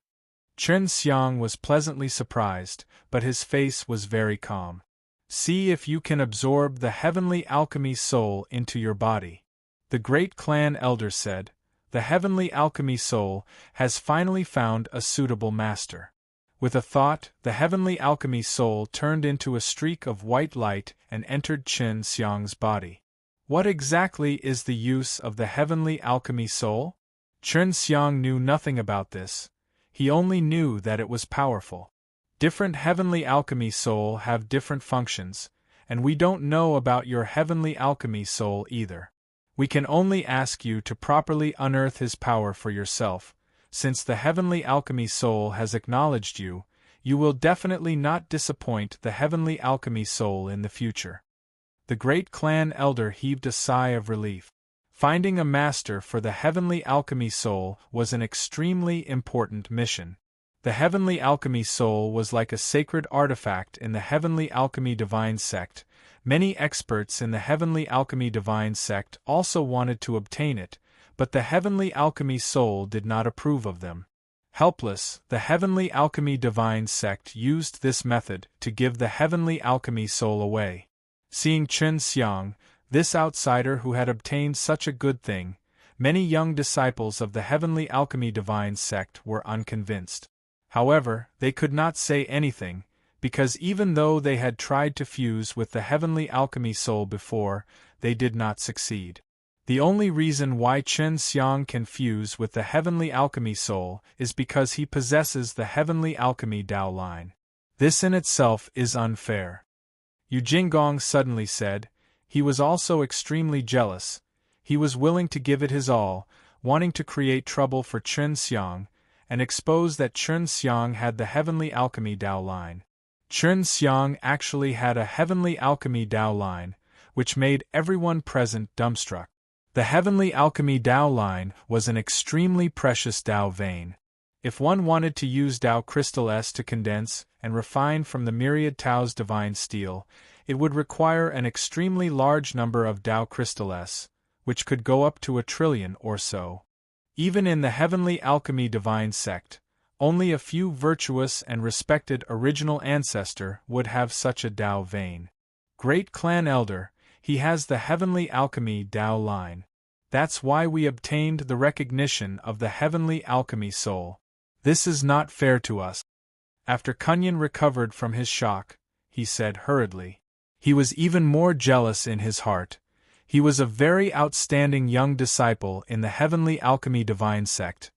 Chen Xiang was pleasantly surprised, but his face was very calm. See if you can absorb the heavenly alchemy soul into your body. The great clan elder said, the heavenly alchemy soul has finally found a suitable master. With a thought, the heavenly alchemy soul turned into a streak of white light and entered Chen Xiang's body. What exactly is the use of the heavenly alchemy soul? Chen Xiang knew nothing about this. He only knew that it was powerful. Different heavenly alchemy soul have different functions, and we don't know about your heavenly alchemy soul either. We can only ask you to properly unearth his power for yourself. Since the heavenly alchemy soul has acknowledged you, you will definitely not disappoint the heavenly alchemy soul in the future. The great clan elder heaved a sigh of relief. Finding a master for the heavenly alchemy soul was an extremely important mission. The Heavenly Alchemy Soul was like a sacred artifact in the Heavenly Alchemy Divine Sect. Many experts in the Heavenly Alchemy Divine Sect also wanted to obtain it, but the Heavenly Alchemy Soul did not approve of them. Helpless, the Heavenly Alchemy Divine Sect used this method to give the Heavenly Alchemy Soul away. Seeing Chen Xiang, this outsider who had obtained such a good thing, many young disciples of the Heavenly Alchemy Divine Sect were unconvinced. However, they could not say anything, because even though they had tried to fuse with the Heavenly Alchemy Soul before, they did not succeed. The only reason why Chen Xiang can fuse with the Heavenly Alchemy Soul is because he possesses the Heavenly Alchemy Dao line. This in itself is unfair. Yu Jinggong suddenly said. He was also extremely jealous. He was willing to give it his all, wanting to create trouble for Chen Xiang, and expose that Chen Xiang had the Heavenly Alchemy Dao line. Chen Xiang actually had a Heavenly Alchemy Dao line, which made everyone present dumbstruck. The Heavenly Alchemy Dao line was an extremely precious Dao vein. If one wanted to use Dao Crystal S to condense and refine from the myriad Tao's divine steel, it would require an extremely large number of Dao Crystal S, which could go up to 1 trillion or so. Even in the Heavenly Alchemy Divine Sect, only a few virtuous and respected original ancestor would have such a Dao vein. Great Clan Elder, he has the Heavenly Alchemy Dao line. That's why we obtained the recognition of the Heavenly Alchemy Soul. This is not fair to us. After Kunyan recovered from his shock, he said hurriedly. He was even more jealous in his heart. He was a very outstanding young disciple in the Heavenly Alchemy Divine Sect.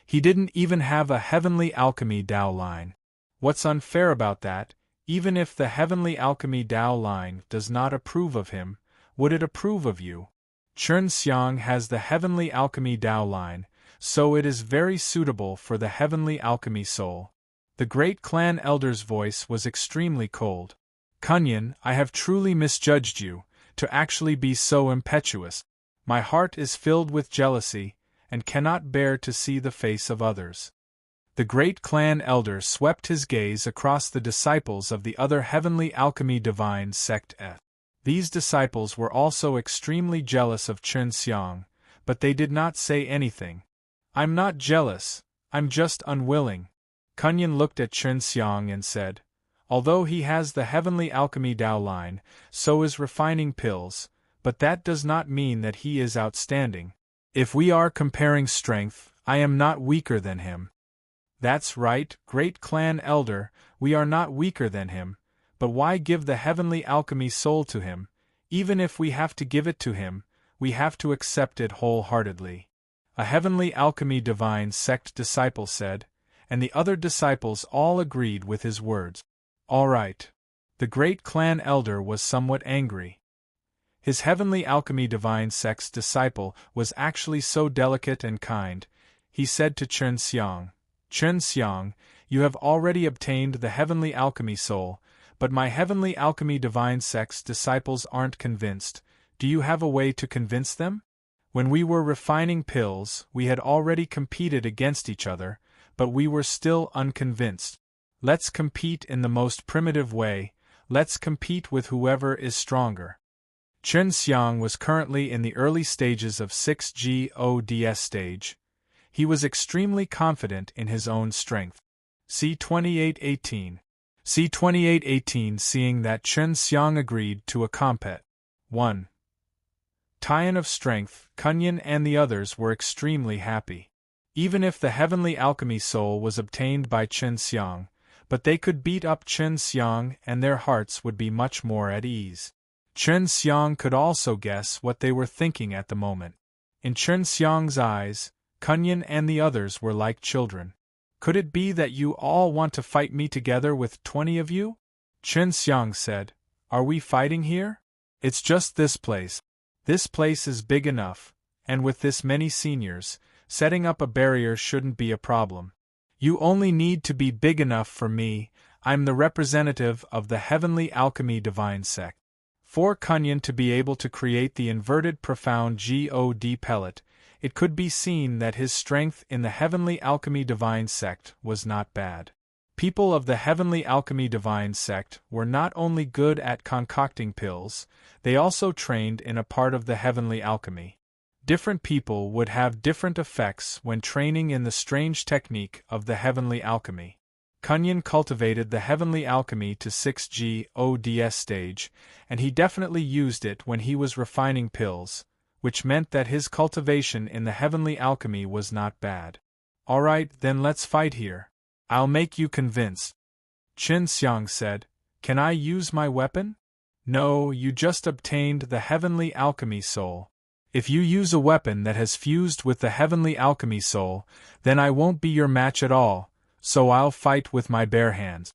He didn't even have a Heavenly Alchemy Dao line. What's unfair about that? Even if the Heavenly Alchemy Dao line does not approve of him, would it approve of you? Chen Xiang has the Heavenly Alchemy Dao line, so it is very suitable for the Heavenly Alchemy Soul. The great clan elder's voice was extremely cold. Kunyan, I have truly misjudged you, to actually be so impetuous. My heart is filled with jealousy, and cannot bear to see the face of others. The great clan elder swept his gaze across the disciples of the other Heavenly Alchemy Divine Sect. These disciples were also extremely jealous of Chen Xiang, but they did not say anything. I'm not jealous, I'm just unwilling. Kunyan looked at Chen Xiang and said, although he has the Heavenly Alchemy Dao line, so is refining pills, but that does not mean that he is outstanding. If we are comparing strength, I am not weaker than him. That's right, great clan elder, we are not weaker than him, but why give the Heavenly Alchemy Soul to him? Even if we have to give it to him, we have to accept it wholeheartedly. A Heavenly Alchemy Divine Sect disciple said, and the other disciples all agreed with his words. All right. The great clan elder was somewhat angry. His Heavenly Alchemy Divine Sect's disciple was actually so delicate and kind. He said to Chen Xiang, Chen Xiang, you have already obtained the Heavenly Alchemy Soul, but my Heavenly Alchemy Divine Sect's disciples aren't convinced. Do you have a way to convince them? When we were refining pills, we had already competed against each other, but we were still unconvinced. Let's compete in the most primitive way, let's compete with whoever is stronger. Chen Xiang was currently in the early stages of 6G-ODS stage. He was extremely confident in his own strength. C2818. C2818. Seeing that Chen Xiang agreed to a compet. 1. Tian of strength, Kunyan and the others were extremely happy. Even if the Heavenly Alchemy Soul was obtained by Chen Xiang, but they could beat up Chen Xiang and their hearts would be much more at ease. Chen Xiang could also guess what they were thinking at the moment. In Chen Xiang's eyes, Kunyan and the others were like children. Could it be that you all want to fight me together with 20 of you? Chen Xiang said, are we fighting here? It's just this place. This place is big enough, and with this many seniors, setting up a barrier shouldn't be a problem. You only need to be big enough for me. I'm the representative of the Heavenly Alchemy Divine Sect. For Kunyan to be able to create the inverted profound God pellet, it could be seen that his strength in the Heavenly Alchemy Divine sect was not bad. People of the Heavenly Alchemy Divine sect were not only good at concocting pills, they also trained in a part of the Heavenly Alchemy. Different people would have different effects when training in the strange technique of the Heavenly Alchemy. Kunyan cultivated the Heavenly Alchemy to 6G ODS stage, and he definitely used it when he was refining pills, which meant that his cultivation in the Heavenly Alchemy was not bad. Alright, then let's fight here. I'll make you convinced. Qin Xiang said. Can I use my weapon? No, you just obtained the Heavenly Alchemy Soul. If you use a weapon that has fused with the Heavenly Alchemy Soul, then I won't be your match at all, so I'll fight with my bare hands.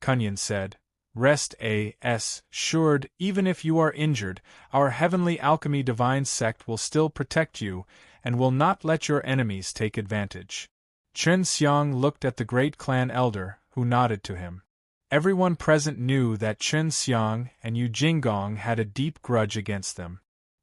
Kunyan said. Rest assured, even if you are injured, our Heavenly Alchemy Divine sect will still protect you, and will not let your enemies take advantage. Qin Xiang looked at the great clan elder, who nodded to him. Everyone present knew that Qin Xiang and Yu Jinggong had a deep grudge against them.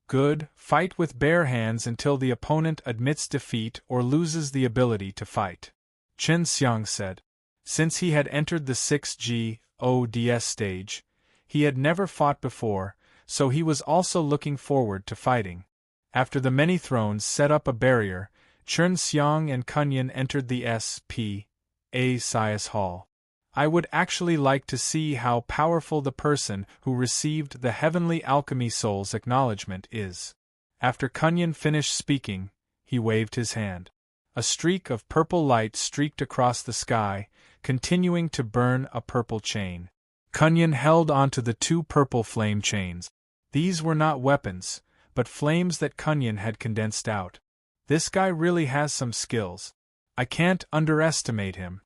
Good, fight with bare hands until the opponent admits defeat or loses the ability to fight. Qin Xiang said. Since he had entered the 6G ODS stage, he had never fought before, so he was also looking forward to fighting. After the many thrones set up a barrier, Qin Xiang and Kunyan entered the S.P.A. Sias Hall. I would actually like to see how powerful the person who received the Heavenly Alchemy Soul's acknowledgement is. After Kunyan finished speaking, he waved his hand. A streak of purple light streaked across the sky, continuing to burn a purple chain. Kunyan held onto the two purple flame chains. These were not weapons, but flames that Kunyan had condensed out. This guy really has some skills. I can't underestimate him.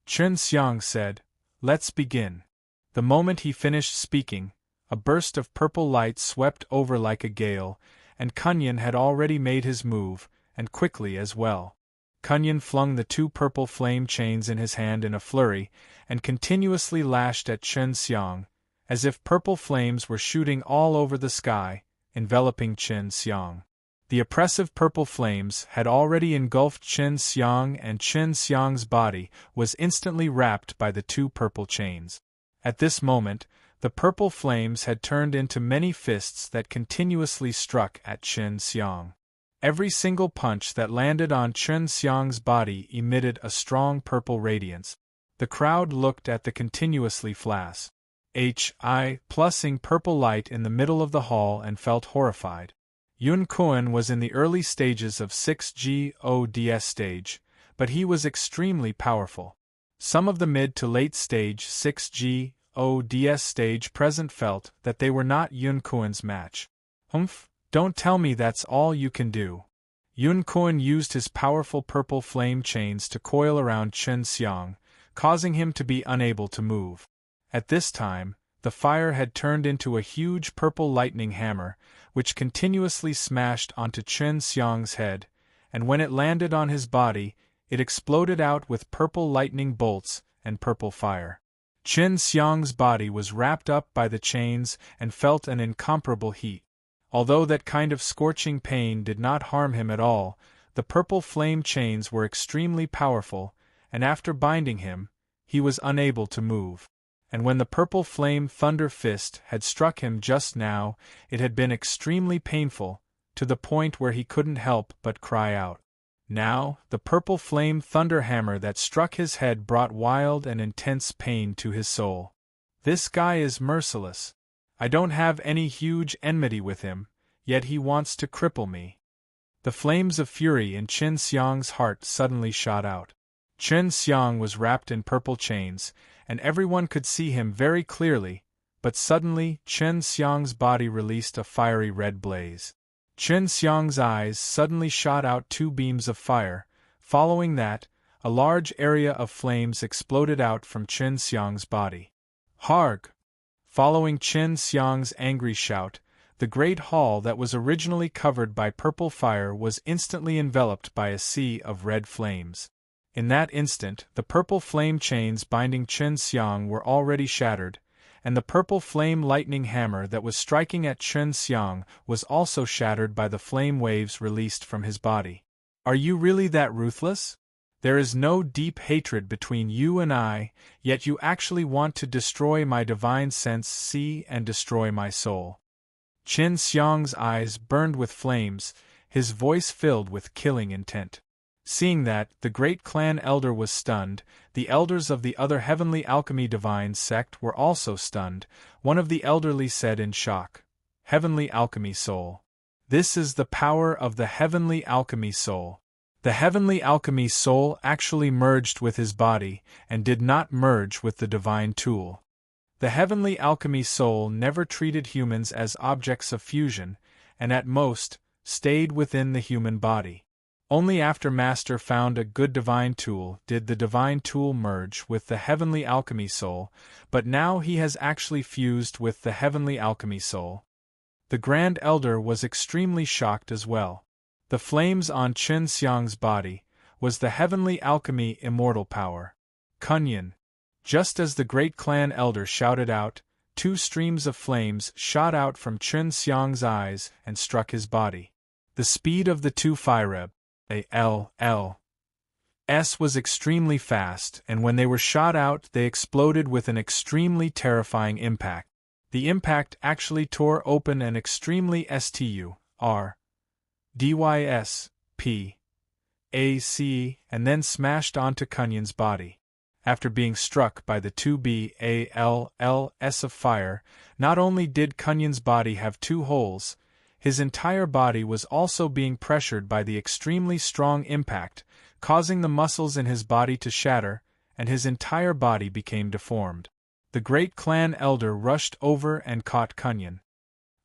Qin Xiang said, Let's begin. The moment he finished speaking, a burst of purple light swept over like a gale, and Kunyan had already made his move, and quickly as well. Kunyan flung the two purple flame chains in his hand in a flurry, and continuously lashed at Qin Xiang, as if purple flames were shooting all over the sky, enveloping Qin Xiang. The oppressive purple flames had already engulfed Qin Xiang, and Qin Xiang's body was instantly wrapped by the two purple chains. At this moment, the purple flames had turned into many fists that continuously struck at Qin Xiang. Every single punch that landed on Qin Xiang's body emitted a strong purple radiance. The crowd looked at the continuously plusing purple light in the middle of the hall and felt horrified. Yun Kuan was in the early stages of 6G ODS stage, but he was extremely powerful. Some of the mid to late stage 6G ODS stage present felt that they were not Yun Kuan's match. Don't tell me that's all you can do. Yun Kuan used his powerful purple flame chains to coil around Qin Xiang, causing him to be unable to move. At this time, the fire had turned into a huge purple lightning hammer, which continuously smashed onto Qin Xiang's head, and when it landed on his body, it exploded out with purple lightning bolts and purple fire. Qin Xiang's body was wrapped up by the chains and felt an incomparable heat. Although that kind of scorching pain did not harm him at all, the purple flame chains were extremely powerful, and after binding him, he was unable to move. And when the purple flame thunder fist had struck him just now, it had been extremely painful, to the point where he couldn't help but cry out. Now, the purple flame thunder hammer that struck his head brought wild and intense pain to his soul. This guy is merciless. I don't have any huge enmity with him, yet he wants to cripple me. The flames of fury in Qin Xiang's heart suddenly shot out. Qin Xiang was wrapped in purple chains, and everyone could see him very clearly, but suddenly Qin Xiang's body released a fiery red blaze. Qin Xiang's eyes suddenly shot out two beams of fire. Following that, a large area of flames exploded out from Qin Xiang's body. Harg! Following Qin Xiang's angry shout, the great hall that was originally covered by purple fire was instantly enveloped by a sea of red flames. In that instant, the purple flame chains binding Qin Xiang were already shattered, and the purple flame lightning hammer that was striking at Chen Xiang was also shattered by the flame waves released from his body. Are you really that ruthless? There is no deep hatred between you and I, yet you actually want to destroy my divine sense, see, and destroy my soul. Chen Xiang's eyes burned with flames, his voice filled with killing intent. Seeing that, the great clan elder was stunned, the elders of the other heavenly alchemy divine sect were also stunned. One of the elderly said in shock, "Heavenly alchemy soul. This is the power of the heavenly alchemy soul." The heavenly alchemy soul actually merged with his body, and did not merge with the divine tool. The heavenly alchemy soul never treated humans as objects of fusion, and at most, stayed within the human body. Only after Master found a good divine tool did the divine tool merge with the heavenly alchemy soul, but now he has actually fused with the heavenly alchemy soul. The Grand Elder was extremely shocked as well. The flames on Chen Xiang's body was the heavenly alchemy immortal power. Kunyan. Just as the great clan elder shouted out, 2 streams of flames shot out from Chen Xiang's eyes and struck his body. The speed of the 2 fireb, s was extremely fast, and when they were shot out they exploded with an extremely terrifying impact. The impact actually tore open an extremely DYSPAC and then smashed onto Kunyan's body. After being struck by the 2 BALLs of fire, not only did Kunyan's body have 2 holes, his entire body was also being pressured by the extremely strong impact, causing the muscles in his body to shatter, and his entire body became deformed. The great clan elder rushed over and caught Kunyan.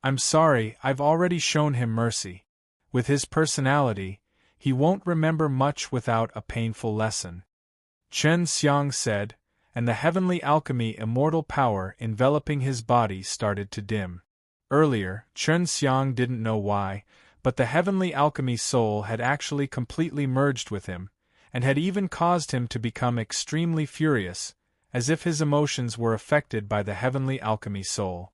"I'm sorry, I've already shown him mercy. With his personality, he won't remember much without a painful lesson," Chen Xiang said, and the heavenly alchemy immortal power enveloping his body started to dim. Earlier, Chen Xiang didn't know why, but the heavenly alchemy soul had actually completely merged with him, and had even caused him to become extremely furious, as if his emotions were affected by the heavenly alchemy soul.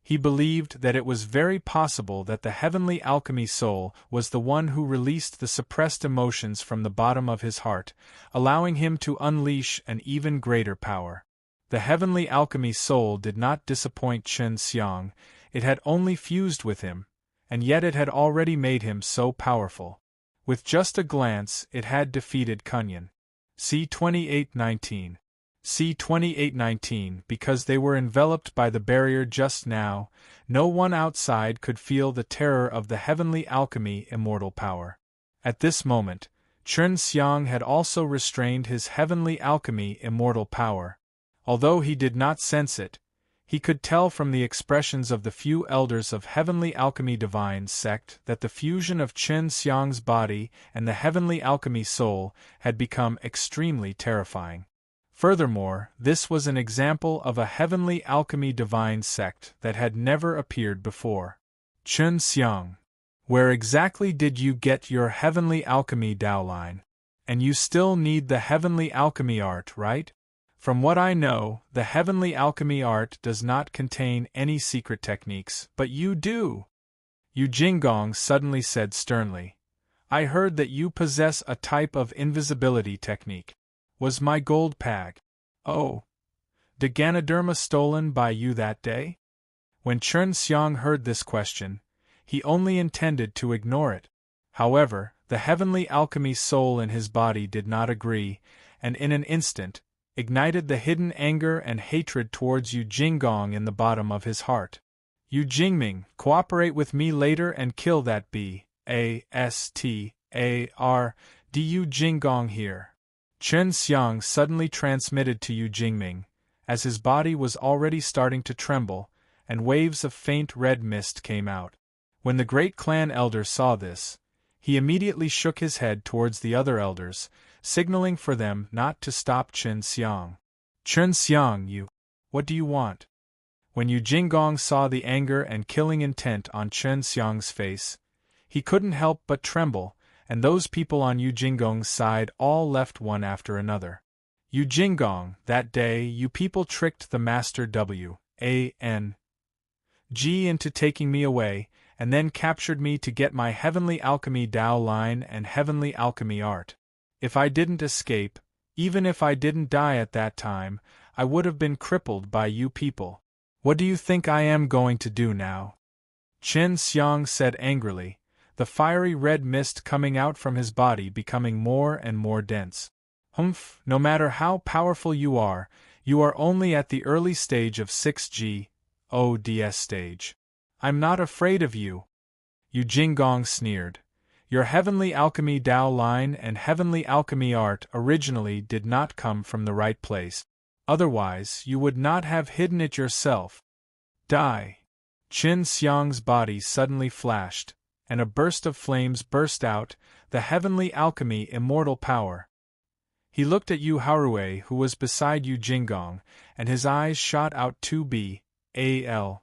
He believed that it was very possible that the heavenly alchemy soul was the one who released the suppressed emotions from the bottom of his heart, allowing him to unleash an even greater power. The heavenly alchemy soul did not disappoint Chen Xiang, it had only fused with him, and yet it had already made him so powerful. With just a glance it had defeated Kunyan. C2819. C2819. Because they were enveloped by the barrier just now, no one outside could feel the terror of the heavenly alchemy immortal power. At this moment, Chen Xiang had also restrained his heavenly alchemy immortal power. Although he did not sense it, he could tell from the expressions of the few elders of heavenly alchemy divine sect that the fusion of Chen Xiang's body and the heavenly alchemy soul had become extremely terrifying. Furthermore, this was an example of a heavenly alchemy divine sect that had never appeared before. Chen Xiang, where exactly did you get your heavenly alchemy Daoline? And you still need the heavenly alchemy art, right? From what I know, the heavenly alchemy art does not contain any secret techniques, but you do. Yu Jinggong suddenly said sternly. I heard that you possess a type of invisibility technique. Was my gold pag, the Ganoderma stolen by you that day? When Chen Xiang heard this question, he only intended to ignore it. However, the heavenly alchemy soul in his body did not agree, and in an instant, ignited the hidden anger and hatred towards Yu Jinggong in the bottom of his heart. Yu Jingming, cooperate with me later and kill that bastard Yu Jinggong here. Chen Xiang suddenly transmitted to Yu Jingming, as his body was already starting to tremble, and waves of faint red mist came out. When the great clan elder saw this, he immediately shook his head towards the other elders, signaling for them not to stop Chen Xiang. Chen Xiang, what do you want? When Yu Jinggong saw the anger and killing intent on Chen Xiang's face, he couldn't help but tremble, and those people on Yu Jinggong's side all left one after another. Yu Jinggong, that day you people tricked the Master Wan into taking me away, and then captured me to get my heavenly alchemy Dao line and heavenly alchemy art. If I didn't escape, even if I didn't die at that time, I would have been crippled by you people. What do you think I am going to do now? Chen Xiang said angrily, the fiery red mist coming out from his body becoming more and more dense. Humph, no matter how powerful you are only at the early stage of 6G, ODS stage. I'm not afraid of you. Yu Jinggong sneered. Your heavenly alchemy Dao line and heavenly alchemy art originally did not come from the right place. Otherwise, you would not have hidden it yourself. Die. Qin Xiang's body suddenly flashed, and a burst of flames burst out, the heavenly alchemy immortal power. He looked at Yu Haruei who was beside Yu Jinggong, and his eyes shot out 2 S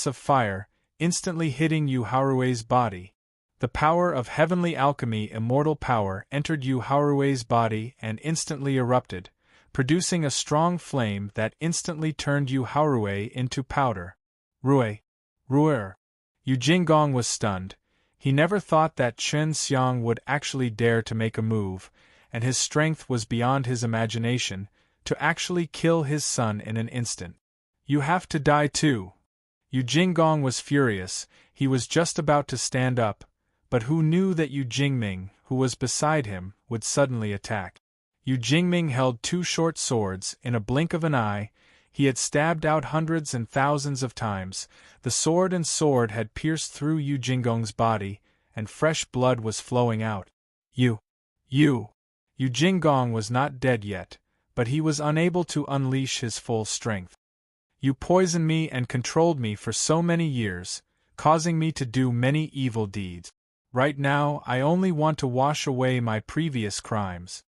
of fire, instantly hitting Yu Haruei's body. The power of heavenly alchemy immortal power entered Yu Haruei's body and instantly erupted, producing a strong flame that instantly turned Yu Haruei into powder. Ruer. Yu Jinggong was stunned. He never thought that Chen Xiang would actually dare to make a move, and his strength was beyond his imagination, to actually kill his son in an instant. You have to die too. Yu Jinggong was furious. He was just about to stand up, but who knew that Yu Jingming, who was beside him, would suddenly attack. Yu Jingming held 2 short swords. In a blink of an eye, he had stabbed out hundreds and thousands of times. The sword had pierced through Yu Jinggong's body, and fresh blood was flowing out. Yu Jinggong was not dead yet, but he was unable to unleash his full strength. You poisoned me and controlled me for so many years, causing me to do many evil deeds. Right now, I only want to wash away my previous crimes.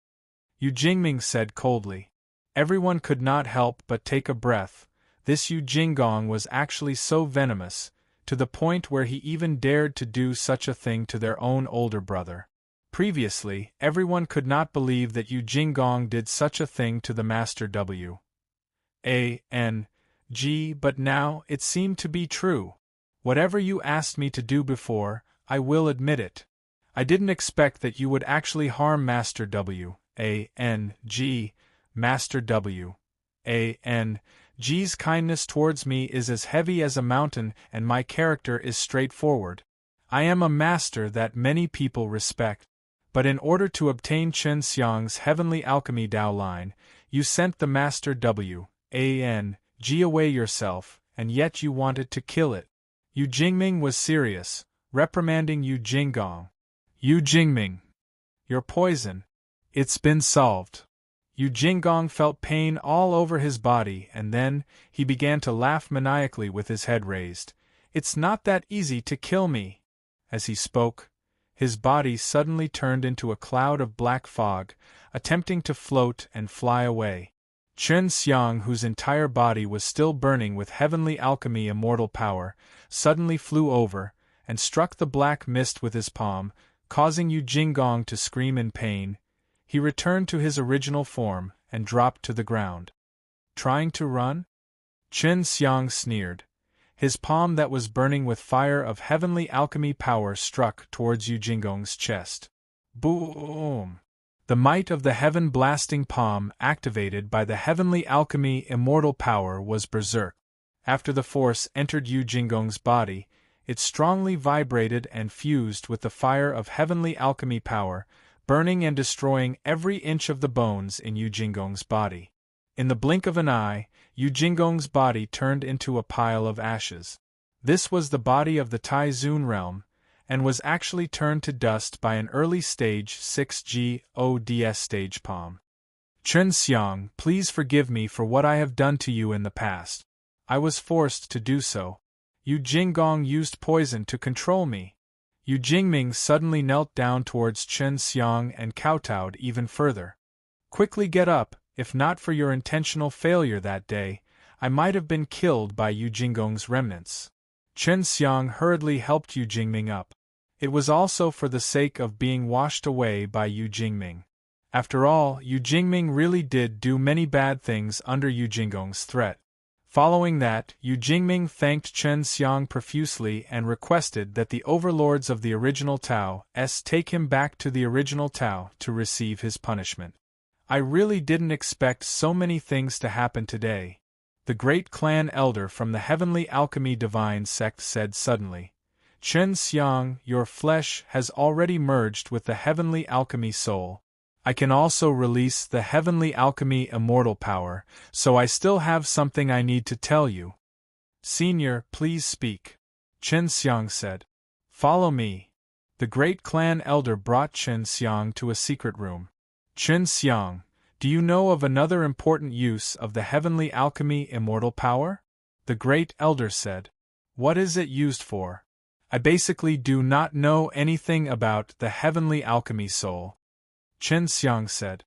Yu Jingming said coldly. Everyone could not help but take a breath. This Yu Jinggong was actually so venomous, to the point where he even dared to do such a thing to their own older brother. Previously, everyone could not believe that Yu Jinggong did such a thing to the Master Wan, but now it seemed to be true. Whatever you asked me to do before, I will admit it. I didn't expect that you would actually harm Master Wan. Master Wan.'s kindness towards me is as heavy as a mountain, and my character is straightforward. I am a master that many people respect. But in order to obtain Chen Xiang's heavenly alchemy Dao line, you sent the Master Wan away yourself, and yet you wanted to kill it. Yu Jingming was serious, reprimanding Yu Jinggong. Yu Jingming, your poison. It's been solved. Yu Jinggong felt pain all over his body, and then he began to laugh maniacally with his head raised. It's not that easy to kill me. As he spoke, his body suddenly turned into a cloud of black fog, attempting to float and fly away. Chen Xiang, whose entire body was still burning with heavenly alchemy immortal power, suddenly flew over, and struck the black mist with his palm, causing Yu Jinggong to scream in pain. He returned to his original form, and dropped to the ground. Trying to run? Chen Xiang sneered. His palm that was burning with fire of heavenly alchemy power struck towards Yu Jinggong's chest. Boom! The might of the heaven-blasting palm activated by the heavenly alchemy immortal power was berserk. After the force entered Yu Jinggong's body, it strongly vibrated and fused with the fire of heavenly alchemy power, burning and destroying every inch of the bones in Yu Jinggong's body. In the blink of an eye, Yu Jinggong's body turned into a pile of ashes. This was the body of the Tai Zun realm, and was actually turned to dust by an early stage 6G ODS stage palm. Chen Xiang, please forgive me for what I have done to you in the past. I was forced to do so. Yu Jinggong used poison to control me. Yu Jingming suddenly knelt down towards Chen Xiang and kowtowed even further. Quickly get up, if not for your intentional failure that day, I might have been killed by Yu Jinggong's remnants. Chen Xiang hurriedly helped Yu Jingming up. It was also for the sake of being washed away by Yu Jingming. After all, Yu Jingming really did do many bad things under Yu Jinggong's threat. Following that, Yu Jingming thanked Chen Xiang profusely and requested that the overlords of the original Tao's take him back to the original Tao to receive his punishment. I really didn't expect so many things to happen today, the great clan elder from the Heavenly Alchemy Divine sect said suddenly. Chen Xiang, your flesh has already merged with the Heavenly Alchemy soul. I can also release the Heavenly Alchemy immortal power, so I still have something I need to tell you. Senior, please speak. Chen Xiang said. Follow me. The great clan elder brought Chen Xiang to a secret room. Chen Xiang, do you know of another important use of the Heavenly Alchemy immortal power? The great elder said. What is it used for? I basically do not know anything about the Heavenly Alchemy soul. Chen Xiang said.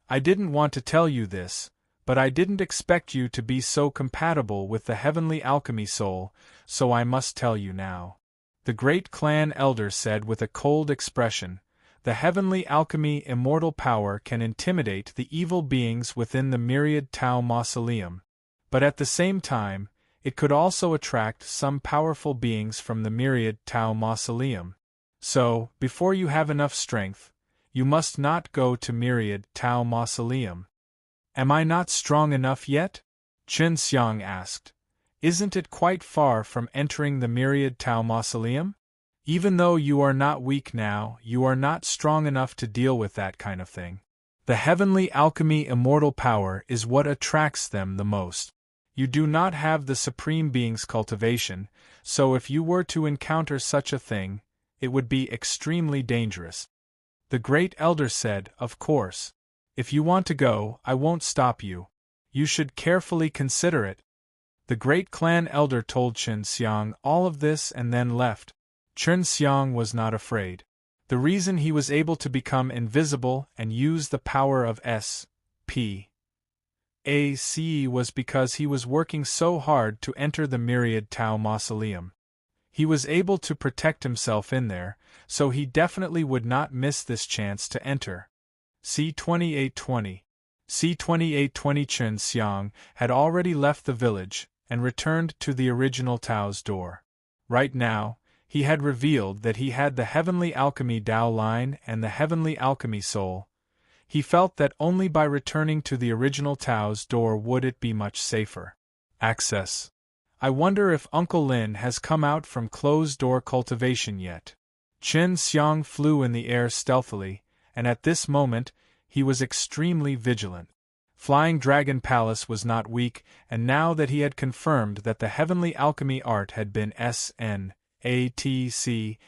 I didn't want to tell you this, but I didn't expect you to be so compatible with the Heavenly Alchemy soul, so I must tell you now. The great clan elder said with a cold expression, the Heavenly Alchemy immortal power can intimidate the evil beings within the myriad Tao mausoleum, but at the same time, it could also attract some powerful beings from the myriad Tao mausoleum. So, before you have enough strength, you must not go to myriad Tao mausoleum. Am I not strong enough yet? Chen Xiang asked. Isn't it quite far from entering the myriad Tao mausoleum? Even though you are not weak now, you are not strong enough to deal with that kind of thing. The Heavenly Alchemy immortal power is what attracts them the most. You do not have the Supreme Being's cultivation, so if you were to encounter such a thing, it would be extremely dangerous. The great elder said, of course. If you want to go, I won't stop you. You should carefully consider it. The great clan elder told Chen Xiang all of this and then left. Chen Xiang was not afraid. The reason he was able to become invisible and use the power of S.P. A.C. was because he was working so hard to enter the myriad Tao mausoleum. He was able to protect himself in there, so he definitely would not miss this chance to enter. C-2820. C-2820 Chen Xiang had already left the village and returned to the original Tao's door. Right now, he had revealed that he had the Heavenly Alchemy Dao line and the Heavenly Alchemy soul. He felt that only by returning to the original Tao's door would it be much safer. Access. I wonder if Uncle Lin has come out from closed-door cultivation yet. Chen Xiang flew in the air stealthily, and at this moment, he was extremely vigilant. Flying Dragon Palace was not weak, and now that he had confirmed that the Heavenly Alchemy art had been SNATC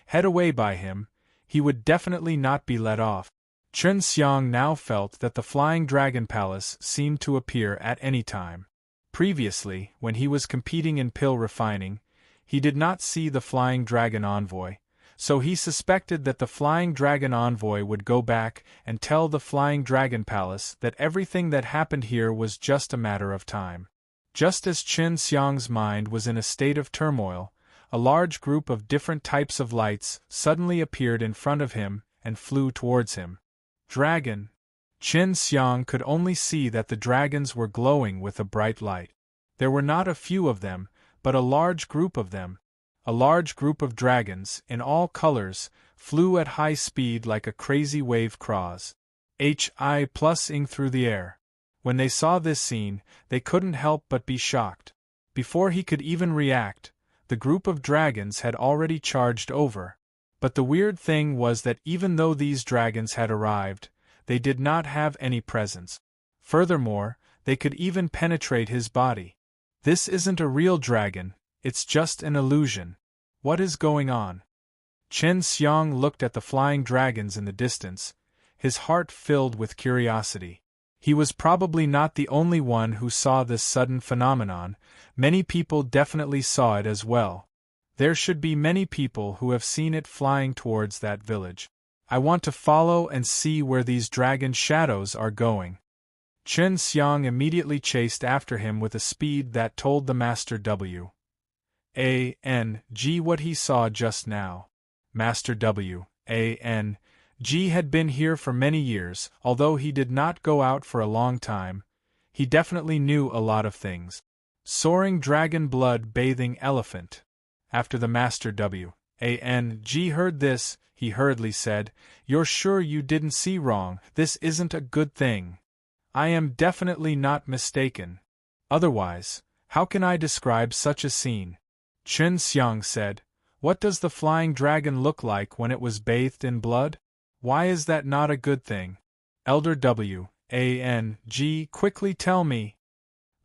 head away by him, he would definitely not be let off. Chen Xiang now felt that the Flying Dragon Palace seemed to appear at any time. Previously, when he was competing in pill refining, he did not see the Flying Dragon Envoy, so he suspected that the Flying Dragon Envoy would go back and tell the Flying Dragon Palace that everything that happened here was just a matter of time. Just as Chen Xiang's mind was in a state of turmoil, a large group of different types of lights suddenly appeared in front of him and flew towards him. Dragon. Chen Xiang could only see that the dragons were glowing with a bright light. There were not a few of them, but a large group of them. A large group of dragons, in all colors, flew at high speed like a crazy wave craws. Plusing through the air. When they saw this scene, they couldn't help but be shocked. Before he could even react, the group of dragons had already charged over. But the weird thing was that even though these dragons had arrived, they did not have any presence. Furthermore, they could even penetrate his body. This isn't a real dragon, it's just an illusion. What is going on? Chen Xiang looked at the flying dragons in the distance, his heart filled with curiosity. He was probably not the only one who saw this sudden phenomenon, many people definitely saw it as well. There should be many people who have seen it flying towards that village. I want to follow and see where these dragon shadows are going. Chen Xiang immediately chased after him with a speed that told the Master W. A.N.G. what he saw just now. Master W. A.N.G. G had been here for many years, although he did not go out for a long time. He definitely knew a lot of things. Soaring dragon blood bathing elephant. After the Master G heard this, he hurriedly said, "You're sure you didn't see wrong? This isn't a good thing. I am definitely not mistaken. Otherwise, how can I describe such a scene?" Chen Xiang said, "What does the flying dragon look like when it was bathed in blood? Why is that not a good thing? Elder G, quickly tell me."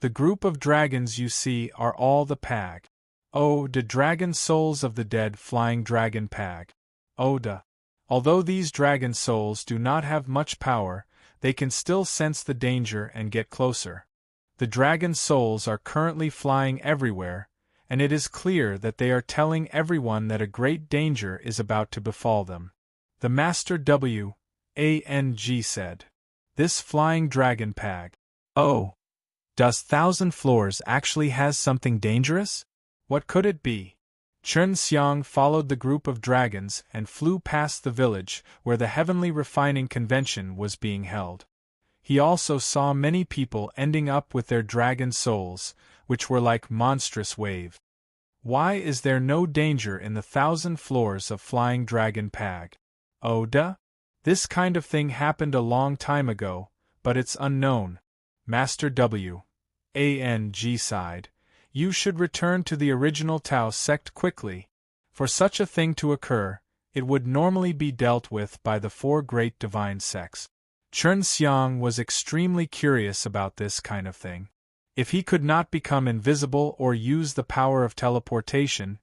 "The group of dragons you see are all the Pag. Oh, the dragon souls of the dead flying dragon Pag. Oda. Although these dragon souls do not have much power, they can still sense the danger and get closer. The dragon souls are currently flying everywhere, and it is clear that they are telling everyone that a great danger is about to befall them." The Master said. "This flying dragon Pag. Oh! Does Thousand Floors actually has something dangerous? What could it be?" Chen Xiang followed the group of dragons and flew past the village where the Heavenly Refining Convention was being held. He also saw many people ending up with their dragon souls, which were like monstrous waves. Why is there no danger in the 1,000 floors of Flying Dragon Pag? Oda? This kind of thing happened a long time ago, but it's unknown. Master sighed. "You should return to the original Tao sect quickly. For such a thing to occur, it would normally be dealt with by the 4 great divine sects." Chen Xiang was extremely curious about this kind of thing. If he could not become invisible or use the power of teleportation,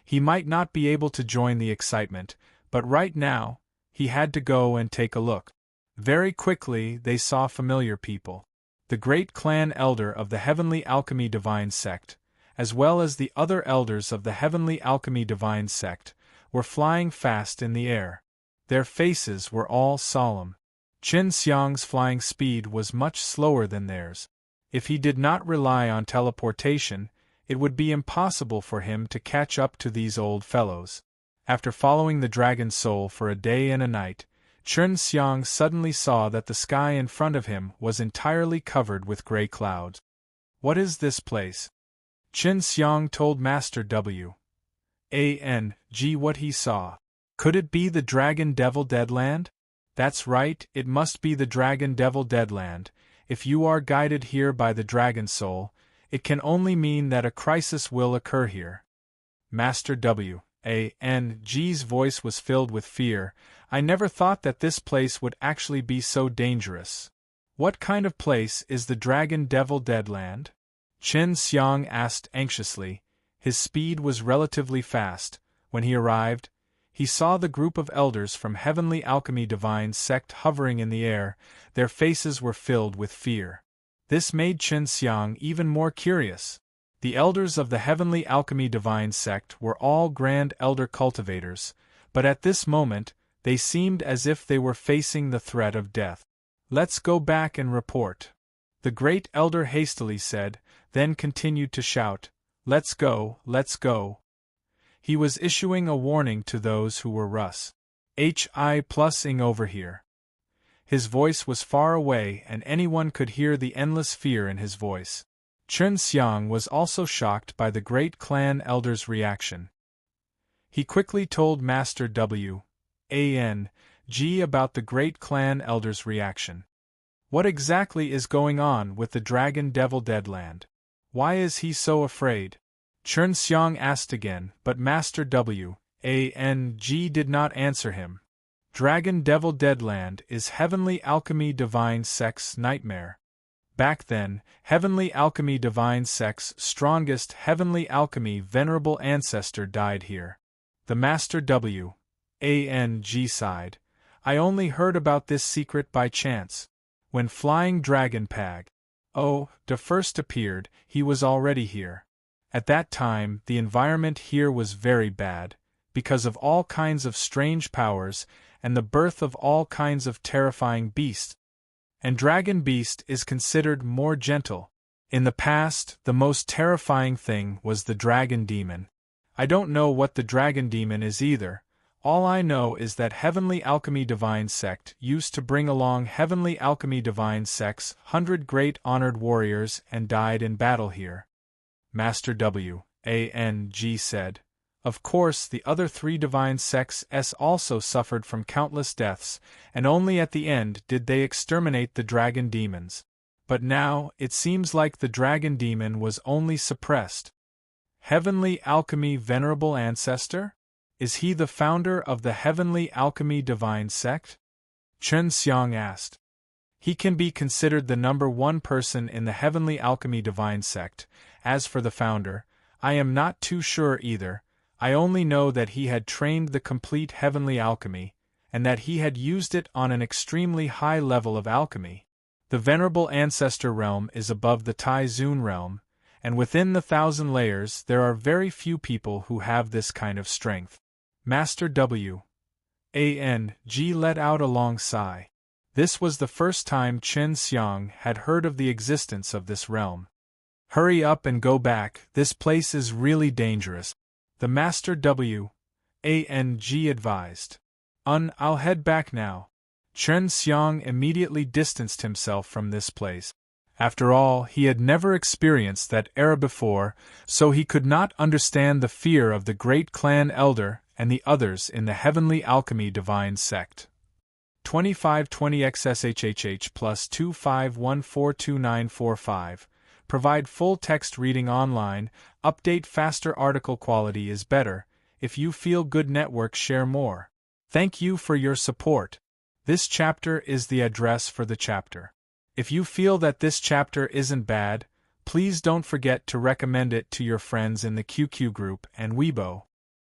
he might not be able to join the excitement, but right now, he had to go and take a look. Very quickly they saw familiar people. The great clan elder of the Heavenly Alchemy Divine Sect, as well as the other elders of the Heavenly Alchemy Divine Sect, were flying fast in the air. Their faces were all solemn. Chen Xiang's flying speed was much slower than theirs. If he did not rely on teleportation, it would be impossible for him to catch up to these old fellows. After following the dragon soul for a day and a night, Chen Xiang suddenly saw that the sky in front of him was entirely covered with gray clouds. "What is this place?" Chen Xiang told Master what he saw. Could it be the Dragon Devil Deadland? That's right, it must be the Dragon Devil Deadland. If you are guided here by the Dragon Soul, it can only mean that a crisis will occur here. Master G's voice was filled with fear. "I never thought that this place would actually be so dangerous." "What kind of place is the Dragon Devil Deadland?" Chen Xiang asked anxiously. His speed was relatively fast. When he arrived, he saw the group of elders from Heavenly Alchemy Divine Sect hovering in the air. Their faces were filled with fear. This made Chen Xiang even more curious. The elders of the Heavenly Alchemy Divine Sect were all Grand Elder cultivators, but at this moment, they seemed as if they were facing the threat of death. "Let's go back and report," the Great Elder hastily said, then continued to shout, let's go, let's go." He was issuing a warning to those who were ing over here. His voice was far away and anyone could hear the endless fear in his voice. Chen Xiang was also shocked by the great clan elder's reaction. He quickly told Master G about the great clan elder's reaction. "What exactly is going on with the Dragon Devil Deadland? Why is he so afraid?" Chen Xiang asked again, but Master G did not answer him. Dragon Devil Deadland is Heavenly Alchemy Divine Sect's nightmare. Back then, Heavenly Alchemy Divine Sect's strongest Heavenly Alchemy Venerable Ancestor died here. The Master G sighed. "I only heard about this secret by chance. When Flying Dragon Pag first appeared, he was already here. At that time, the environment here was very bad, because of all kinds of strange powers and the birth of all kinds of terrifying beasts. And Dragon Beast is considered more gentle. In the past, the most terrifying thing was the Dragon Demon. I don't know what the Dragon Demon is either, All I know is that Heavenly Alchemy Divine Sect used to bring along Heavenly Alchemy Divine Sect's 100 great honored warriors and died in battle here. Master W.A.N.G. said. Of course, the other 3 divine sects also suffered from countless deaths, and only at the end did they exterminate the dragon demons. But now, it seems like the dragon demon was only suppressed. Heavenly Alchemy Venerable Ancestor? Is he the founder of the Heavenly Alchemy Divine Sect? Chen Xiang asked. He can be considered the #1 person in the Heavenly Alchemy Divine Sect. As for the founder, I am not too sure either. I only know that he had trained the complete heavenly alchemy, and that he had used it on an extremely high level of alchemy. The Venerable Ancestor realm is above the Tai Zun realm, and within the 1,000 layers there are very few people who have this kind of strength. Master W.A.N.G. let out a long sigh. This was the first time Chen Xiang had heard of the existence of this realm. Hurry up and go back, this place is really dangerous, the Master W.A.N.G. advised. I'll head back now. Chen Xiang immediately distanced himself from this place. After all, he had never experienced that era before, so he could not understand the fear of the great clan elder and the others in the Heavenly Alchemy Divine Sect. 2520XSHHH plus 251429945. Provide full text reading online. Update faster. Article quality is better. If you feel good, network share more. Thank you for your support. This chapter is the address for the chapter. If you feel that this chapter isn't bad, please don't forget to recommend it to your friends in the QQ group and Weibo.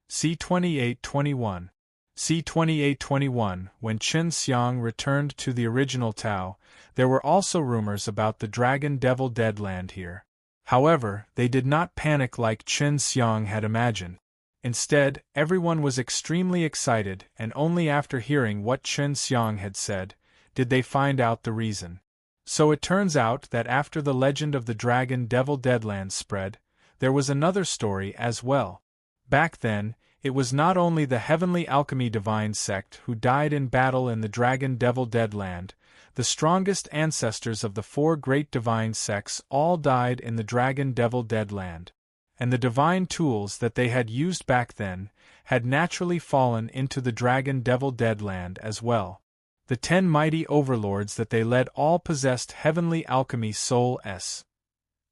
C2821. C2821. When Chen Xiang returned to the original Tao, there were also rumors about the Dragon Devil Deadland here. However, they did not panic like Chen Xiang had imagined. Instead, everyone was extremely excited, and only after hearing what Chen Xiang had said, did they find out the reason. So it turns out that after the legend of the Dragon Devil Deadland spread, there was another story as well. Back then, it was not only the Heavenly Alchemy Divine Sect who died in battle in the Dragon Devil Deadland, the strongest ancestors of the 4 great divine sects all died in the Dragon Devil Deadland. And the divine tools that they had used back then had naturally fallen into the Dragon Devil Deadland as well. The 10 mighty overlords that they led all possessed Heavenly Alchemy Soul S.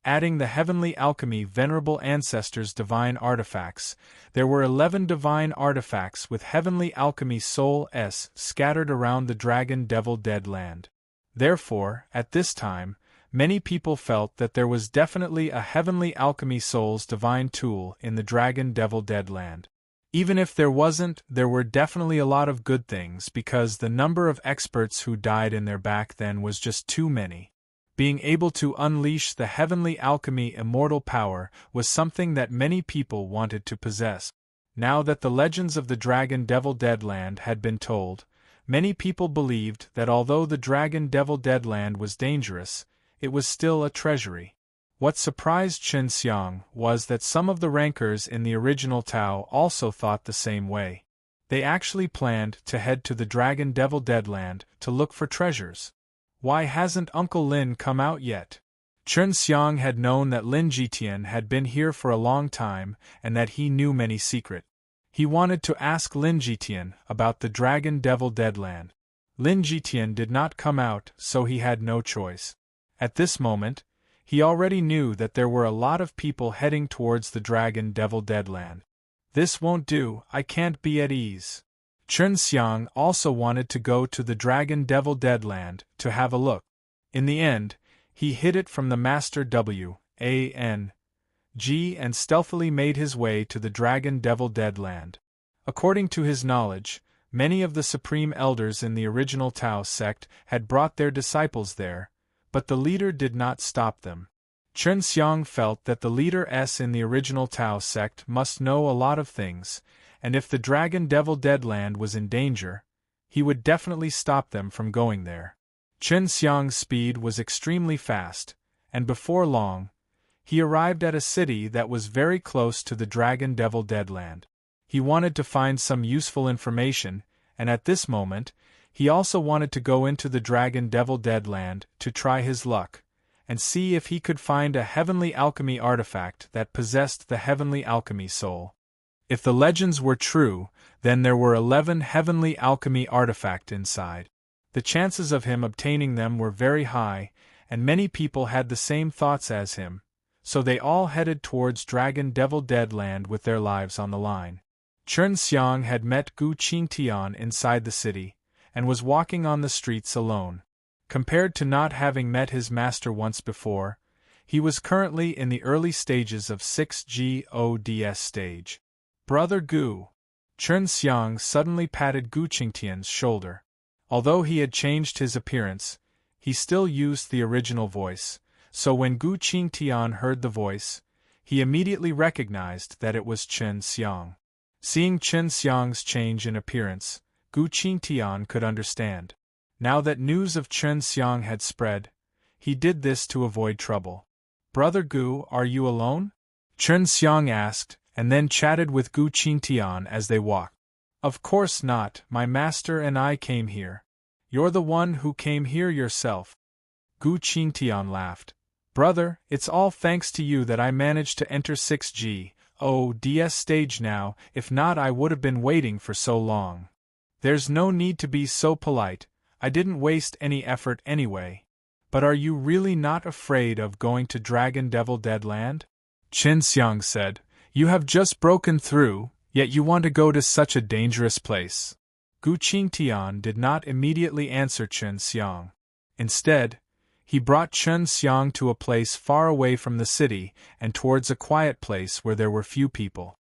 Adding the Heavenly Alchemy Venerable Ancestors divine artifacts, there were 11 divine artifacts with Heavenly Alchemy Soul S scattered around the Dragon Devil Deadland. Therefore, at this time, many people felt that there was definitely a Heavenly Alchemy Soul's divine tool in the Dragon Devil Deadland. Even if there wasn't, there were definitely a lot of good things because the number of experts who died in there back then was just too many. Being able to unleash the Heavenly Alchemy immortal power was something that many people wanted to possess. Now that the legends of the Dragon Devil Deadland had been told, many people believed that although the Dragon Devil Deadland was dangerous, it was still a treasury. What surprised Chen Xiang was that some of the rankers in the original Tao also thought the same way. They actually planned to head to the Dragon Devil Deadland to look for treasures. Why hasn't Uncle Lin come out yet? Chen Xiang had known that Lin Jitian had been here for a long time and that he knew many secrets. He wanted to ask Lin Jitian about the Dragon Devil Deadland. Lin Jitian did not come out, so he had no choice. At this moment, he already knew that there were a lot of people heading towards the Dragon Devil Deadland. This won't do, I can't be at ease. Chen Xiang also wanted to go to the Dragon Devil Deadland to have a look. In the end, he hid it from the Master W.A.N.G. and stealthily made his way to the Dragon Devil Deadland. According to his knowledge, many of the Supreme Elders in the original Tao sect had brought their disciples there, but the leader did not stop them. Chen Xiang felt that the leader in the original Tao sect must know a lot of things, and if the Dragon Devil Deadland was in danger, he would definitely stop them from going there. Chen Xiang's speed was extremely fast, and before long, he arrived at a city that was very close to the Dragon Devil Deadland. He wanted to find some useful information, and at this moment, he also wanted to go into the Dragon Devil Dead Land to try his luck, and see if he could find a heavenly alchemy artifact that possessed the heavenly alchemy soul. If the legends were true, then there were 11 heavenly alchemy artifacts inside. The chances of him obtaining them were very high, and many people had the same thoughts as him, so they all headed towards Dragon Devil Dead Land with their lives on the line. Chen Xiang had met Gu Qingtian inside the city, and was walking on the streets alone. Compared to not having met his master once before, he was currently in the early stages of 6GODS stage. Brother Gu. Chen Xiang suddenly patted Gu Qingtian's shoulder. Although he had changed his appearance, he still used the original voice, so when Gu Qingtian heard the voice, he immediately recognized that it was Chen Xiang. Seeing Chen Xiang's change in appearance, Gu Qingtian could understand. Now that news of Chen Xiang had spread, he did this to avoid trouble. Brother Gu, are you alone? Chen Xiang asked, and then chatted with Gu Qingtian as they walked. Of course not, my master and I came here. You're the one who came here yourself. Gu Qingtian laughed. Brother, it's all thanks to you that I managed to enter 6GODS stage now, if not I would have been waiting for so long. There's no need to be so polite, I didn't waste any effort anyway. But are you really not afraid of going to Dragon Devil Dead Land? Chen Xiang said, You have just broken through, yet you want to go to such a dangerous place. Gu Qingtian did not immediately answer Chen Xiang. Instead, he brought Chen Xiang to a place far away from the city and towards a quiet place where there were few people.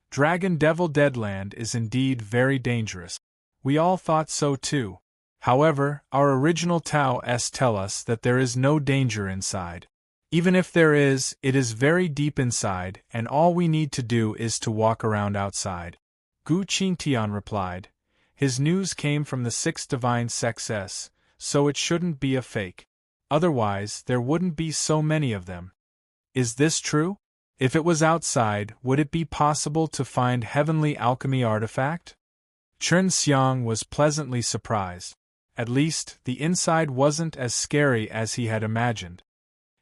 Dragon Devil Dead Land is indeed very dangerous. We all thought so too. However, our original Tao's tell us that there is no danger inside. Even if there is, it is very deep inside, and all we need to do is to walk around outside. Gu Qingtian replied. His news came from the 6 divine sexes, so it shouldn't be a fake. Otherwise, there wouldn't be so many of them. Is this true? If it was outside, would it be possible to find heavenly alchemy artifact? Chen Xiang was pleasantly surprised. At least, the inside wasn't as scary as he had imagined.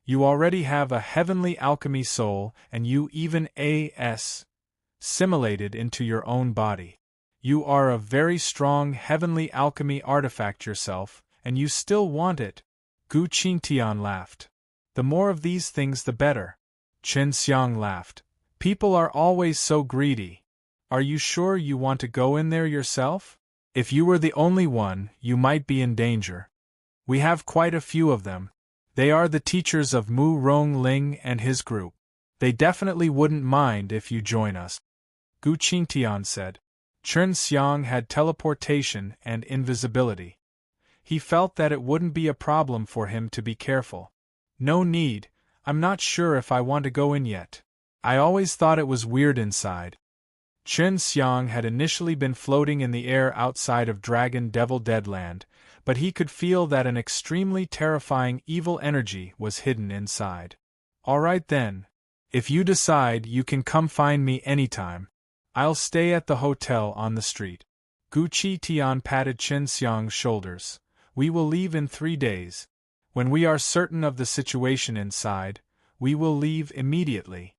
You already have a heavenly alchemy soul, and you even assimilated into your own body. You are a very strong heavenly alchemy artifact yourself, and you still want it. Gu Qingtian laughed. The more of these things the better. Chen Xiang laughed. People are always so greedy. Are you sure you want to go in there yourself? If you were the only one, you might be in danger. We have quite a few of them. They are the teachers of Mu Rongling and his group. They definitely wouldn't mind if you join us. Gu Qingtian said. Chen Xiang had teleportation and invisibility. He felt that it wouldn't be a problem for him to be careful. No need, I'm not sure if I want to go in yet. I always thought it was weird inside. Chen Xiang had initially been floating in the air outside of Dragon Devil Dead Land, but he could feel that an extremely terrifying evil energy was hidden inside. All right then. If you decide, you can come find me anytime. I'll stay at the hotel on the street. Gu Qingtian patted Chen Xiang's shoulders. We will leave in 3 days. When we are certain of the situation inside, we will leave immediately.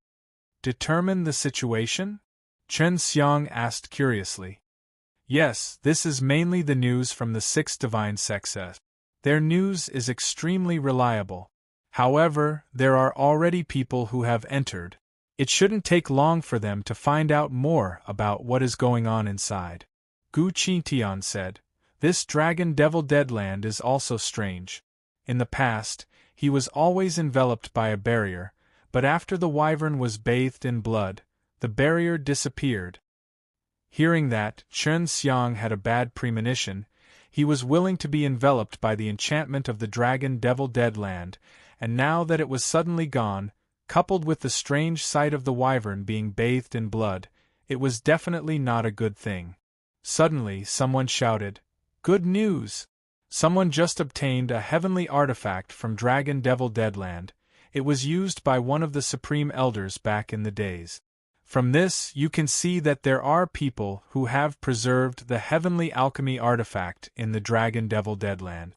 Determine the situation? Chen Xiang asked curiously. Yes, this is mainly the news from the 6 divine sexes. Their news is extremely reliable. However, there are already people who have entered. It shouldn't take long for them to find out more about what is going on inside. Gu Qingtian said. This Dragon Devil Dead Land is also strange. In the past, he was always enveloped by a barrier, but after the wyvern was bathed in blood, the barrier disappeared. Hearing that, Chen Xiang had a bad premonition. He was willing to be enveloped by the enchantment of the Dragon Devil Dead Land, and now that it was suddenly gone, coupled with the strange sight of the wyvern being bathed in blood, it was definitely not a good thing. Suddenly, someone shouted, Good news! Someone just obtained a heavenly artifact from Dragon Devil Dead Land. It was used by one of the Supreme Elders back in the days. From this, you can see that there are people who have preserved the heavenly alchemy artifact in the Dragon Devil Deadland.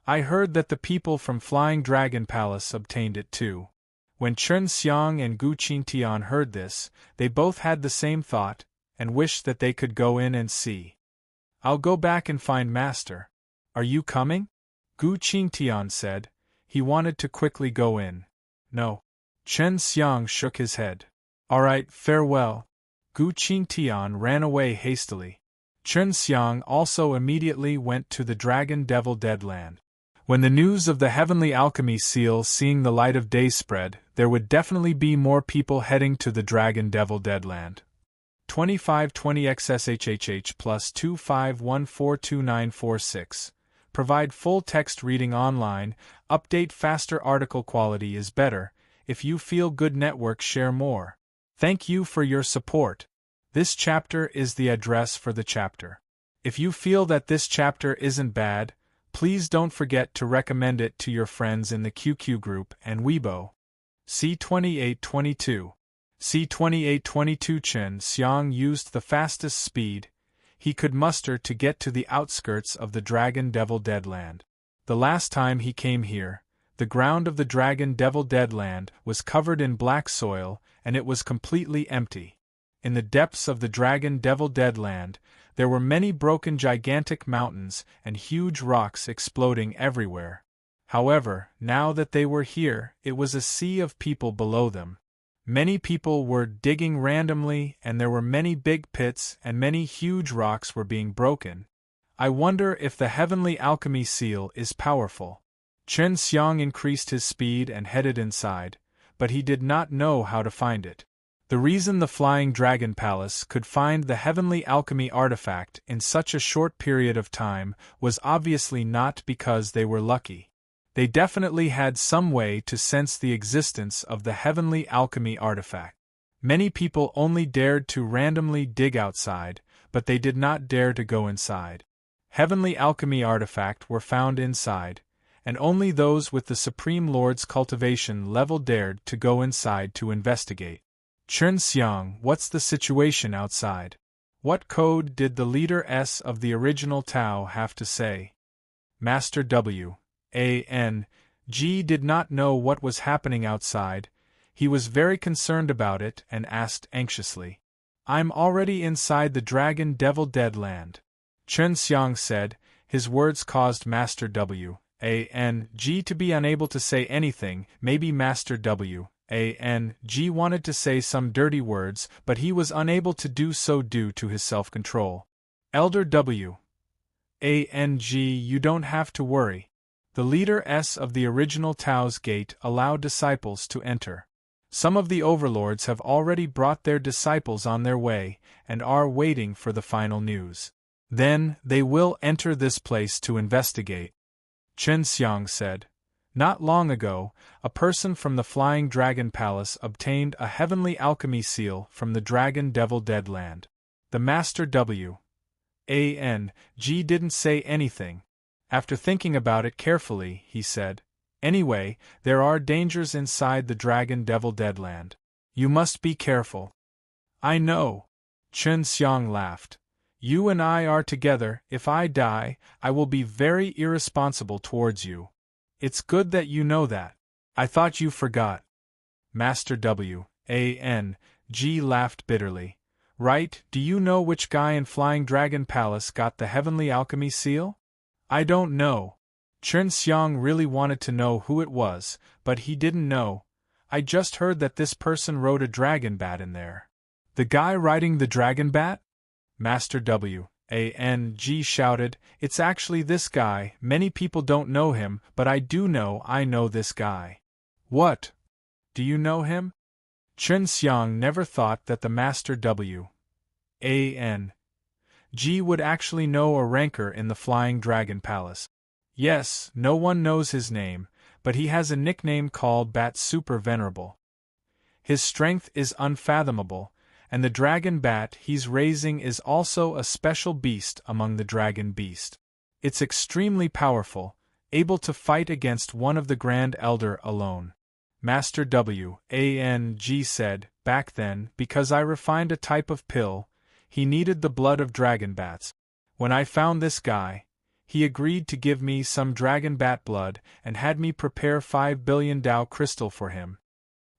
I heard that the people from Flying Dragon Palace obtained it too. When Chen Xiang and Gu Qingtian heard this, they both had the same thought, and wished that they could go in and see. I'll go back and find Master. Are you coming? Gu Qingtian said. He wanted to quickly go in. No. Chen Xiang shook his head. All right, farewell. Gu Qingtian ran away hastily. Chen Xiang also immediately went to the Dragon Devil Deadland. When the news of the Heavenly Alchemy Seal seeing the light of day spread, there would definitely be more people heading to the Dragon Devil Deadland. 2520XSHHH plus 25142946. Provide full text reading online. Update faster. Article quality is better. If you feel good, network share more. Thank you for your support. This chapter is the address for the chapter. If you feel that this chapter isn't bad, please don't forget to recommend it to your friends in the QQ group and Weibo. C2822. C2822 Chen Xiang used the fastest speed he could muster to get to the outskirts of the Dragon Devil Deadland. The last time he came here, the ground of the Dragon Devil Deadland was covered in black soil, and it was completely empty. In the depths of the Dragon Devil Deadland, there were many broken gigantic mountains and huge rocks exploding everywhere. However, now that they were here, it was a sea of people below them. Many people were digging randomly, and there were many big pits, and many huge rocks were being broken. I wonder if the Heavenly Alchemy Seal is powerful. Chen Xiang increased his speed and headed inside, but he did not know how to find it. The reason the Flying Dragon Palace could find the Heavenly Alchemy artifact in such a short period of time was obviously not because they were lucky. They definitely had some way to sense the existence of the Heavenly Alchemy artifact. Many people only dared to randomly dig outside, but they did not dare to go inside. Heavenly Alchemy artifact were found inside, and only those with the Supreme Lord's cultivation level dared to go inside to investigate. Chen Xiang, what's the situation outside? What code did the leader S of the original Tao have to say? Master W. A.N. G did not know what was happening outside. He was very concerned about it and asked anxiously. I'm already inside the Dragon Devil Deadland. Chen Xiang said. His words caused Master W. A.N. G to be unable to say anything. Maybe Master W. A.N. G wanted to say some dirty words, but he was unable to do so due to his self-control. Elder W. A.N. G, you don't have to worry. The leader S of the original Tao's gate allowed disciples to enter. Some of the overlords have already brought their disciples on their way, and are waiting for the final news. Then, they will enter this place to investigate. Chen Xiang said. Not long ago, a person from the Flying Dragon Palace obtained a Heavenly Alchemy Seal from the Dragon Devil Deadland. The Master W. A.N. G didn't say anything. After thinking about it carefully, he said, Anyway, there are dangers inside the Dragon Devil Deadland. You must be careful. I know. Chen Xiang laughed. You and I are together. If I die, I will be very irresponsible towards you. It's good that you know that. I thought you forgot. Master W. A.N. G laughed bitterly. Right, do you know which guy in Flying Dragon Palace got the Heavenly Alchemy Seal? I don't know. Chen Xiang really wanted to know who it was, but he didn't know. I just heard that this person rode a dragon bat in there. The guy riding the dragon bat? Master W. A.N. G shouted, It's actually this guy. Many people don't know him, but I know this guy. What? Do you know him? Chen Xiang never thought that the Master W. A.N. G would actually know a ranker in the Flying Dragon Palace. Yes, no one knows his name, but he has a nickname called Bat Super Venerable. His strength is unfathomable, and the dragon bat he's raising is also a special beast among the dragon beast. It's extremely powerful, able to fight against one of the Grand Elder alone. Master W. A.N. G said, back then, because I refined a type of pill, he needed the blood of dragon bats. When I found this guy, he agreed to give me some dragon bat blood and had me prepare 5 billion Dao crystal for him.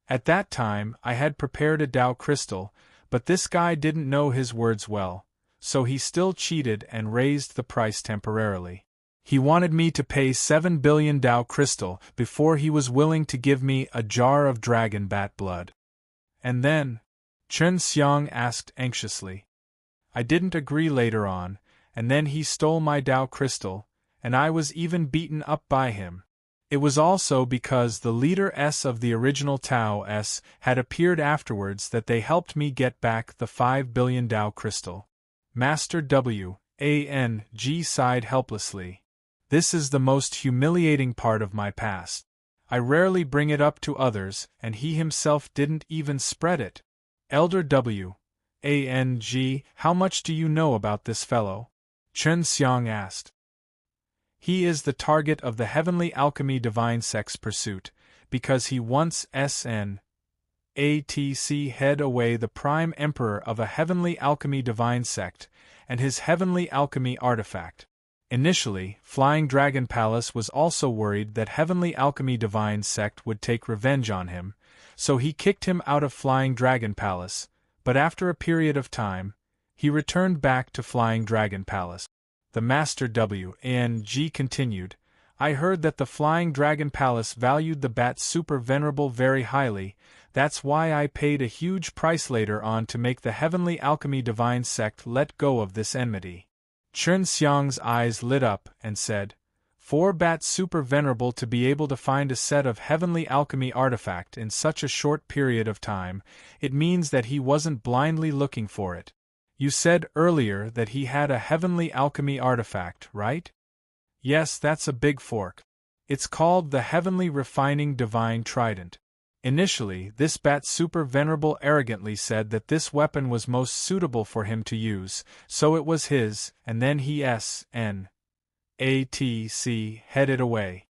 At that time, I had prepared a Dao crystal, but this guy didn't know his words well, so he still cheated and raised the price temporarily. He wanted me to pay 7 billion Dao crystal before he was willing to give me a jar of dragon bat blood. And then? Chen Xiang asked anxiously. I didn't agree later on, and then he stole my Dao crystal, and I was even beaten up by him. It was also because the leader S of the original Tao S had appeared afterwards that they helped me get back the 5 billion Dao crystal. Master W.A.N.G. sighed helplessly. This is the most humiliating part of my past. I rarely bring it up to others, and he himself didn't even spread it. Elder W.A.N.G., how much do you know about this fellow? Chen Xiang asked. He is the target of the Heavenly Alchemy Divine Sect's pursuit, because he once SN ATC head away the Prime Emperor of a Heavenly Alchemy Divine Sect, and his Heavenly Alchemy artifact. Initially, Flying Dragon Palace was also worried that Heavenly Alchemy Divine Sect would take revenge on him, so he kicked him out of Flying Dragon Palace, but after a period of time, he returned back to Flying Dragon Palace. The Master W.A.N.G. continued, I heard that the Flying Dragon Palace valued the Bat Super Venerable very highly, that's why I paid a huge price later on to make the Heavenly Alchemy Divine Sect let go of this enmity. Chen Xiang's eyes lit up and said, for Bat Super Venerable to be able to find a set of Heavenly Alchemy artifact in such a short period of time, it means that he wasn't blindly looking for it. You said earlier that he had a Heavenly Alchemy artifact, right? Yes, that's a big fork. It's called the Heavenly Refining Divine Trident. Initially, this Bat Super Venerable arrogantly said that this weapon was most suitable for him to use, so it was his, and then he SN ATC headed away.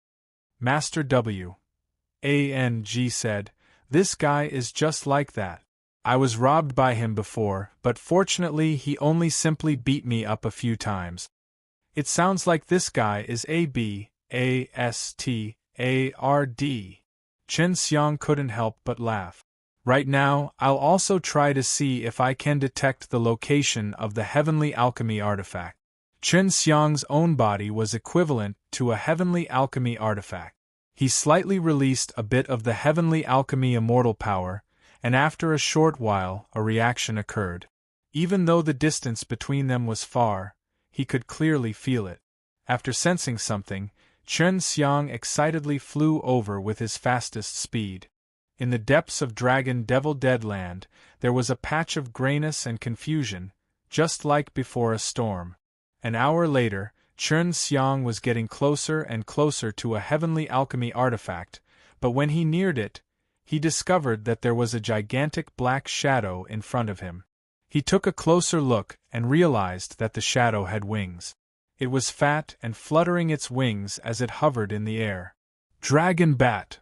Master W.A.N.G. said, this guy is just like that. I was robbed by him before, but fortunately he only simply beat me up a few times. It sounds like this guy is A-B-A-S-T-A-R-D. Chen Xiang couldn't help but laugh. Right now, I'll also try to see if I can detect the location of the Heavenly Alchemy artifact. Chen Xiang's own body was equivalent to a Heavenly Alchemy artifact. He slightly released a bit of the Heavenly Alchemy immortal power, and after a short while, a reaction occurred. Even though the distance between them was far, he could clearly feel it. After sensing something, Chen Xiang excitedly flew over with his fastest speed. In the depths of Dragon Devil Deadland, there was a patch of grayness and confusion, just like before a storm. An hour later, Chen Xiang was getting closer and closer to a Heavenly Alchemy artifact, but when he neared it, he discovered that there was a gigantic black shadow in front of him. He took a closer look and realized that the shadow had wings. It was fat and fluttering its wings as it hovered in the air. Dragon Bat!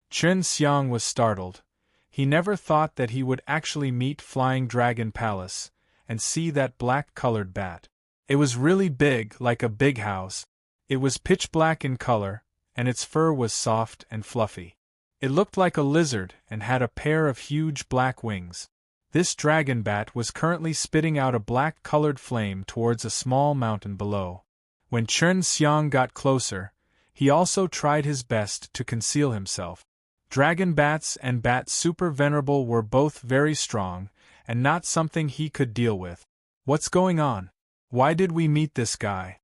Chen Xiang was startled. He never thought that he would actually meet Flying Dragon Palace and see that black-colored bat. It was really big, like a big house. It was pitch black in color, and its fur was soft and fluffy. It looked like a lizard and had a pair of huge black wings. This dragon bat was currently spitting out a black-colored flame towards a small mountain below. When Chen Xiang got closer, he also tried his best to conceal himself. Dragon bats and Bat Super Venerable were both very strong, and not something he could deal with. What's going on? Why did we meet this guy?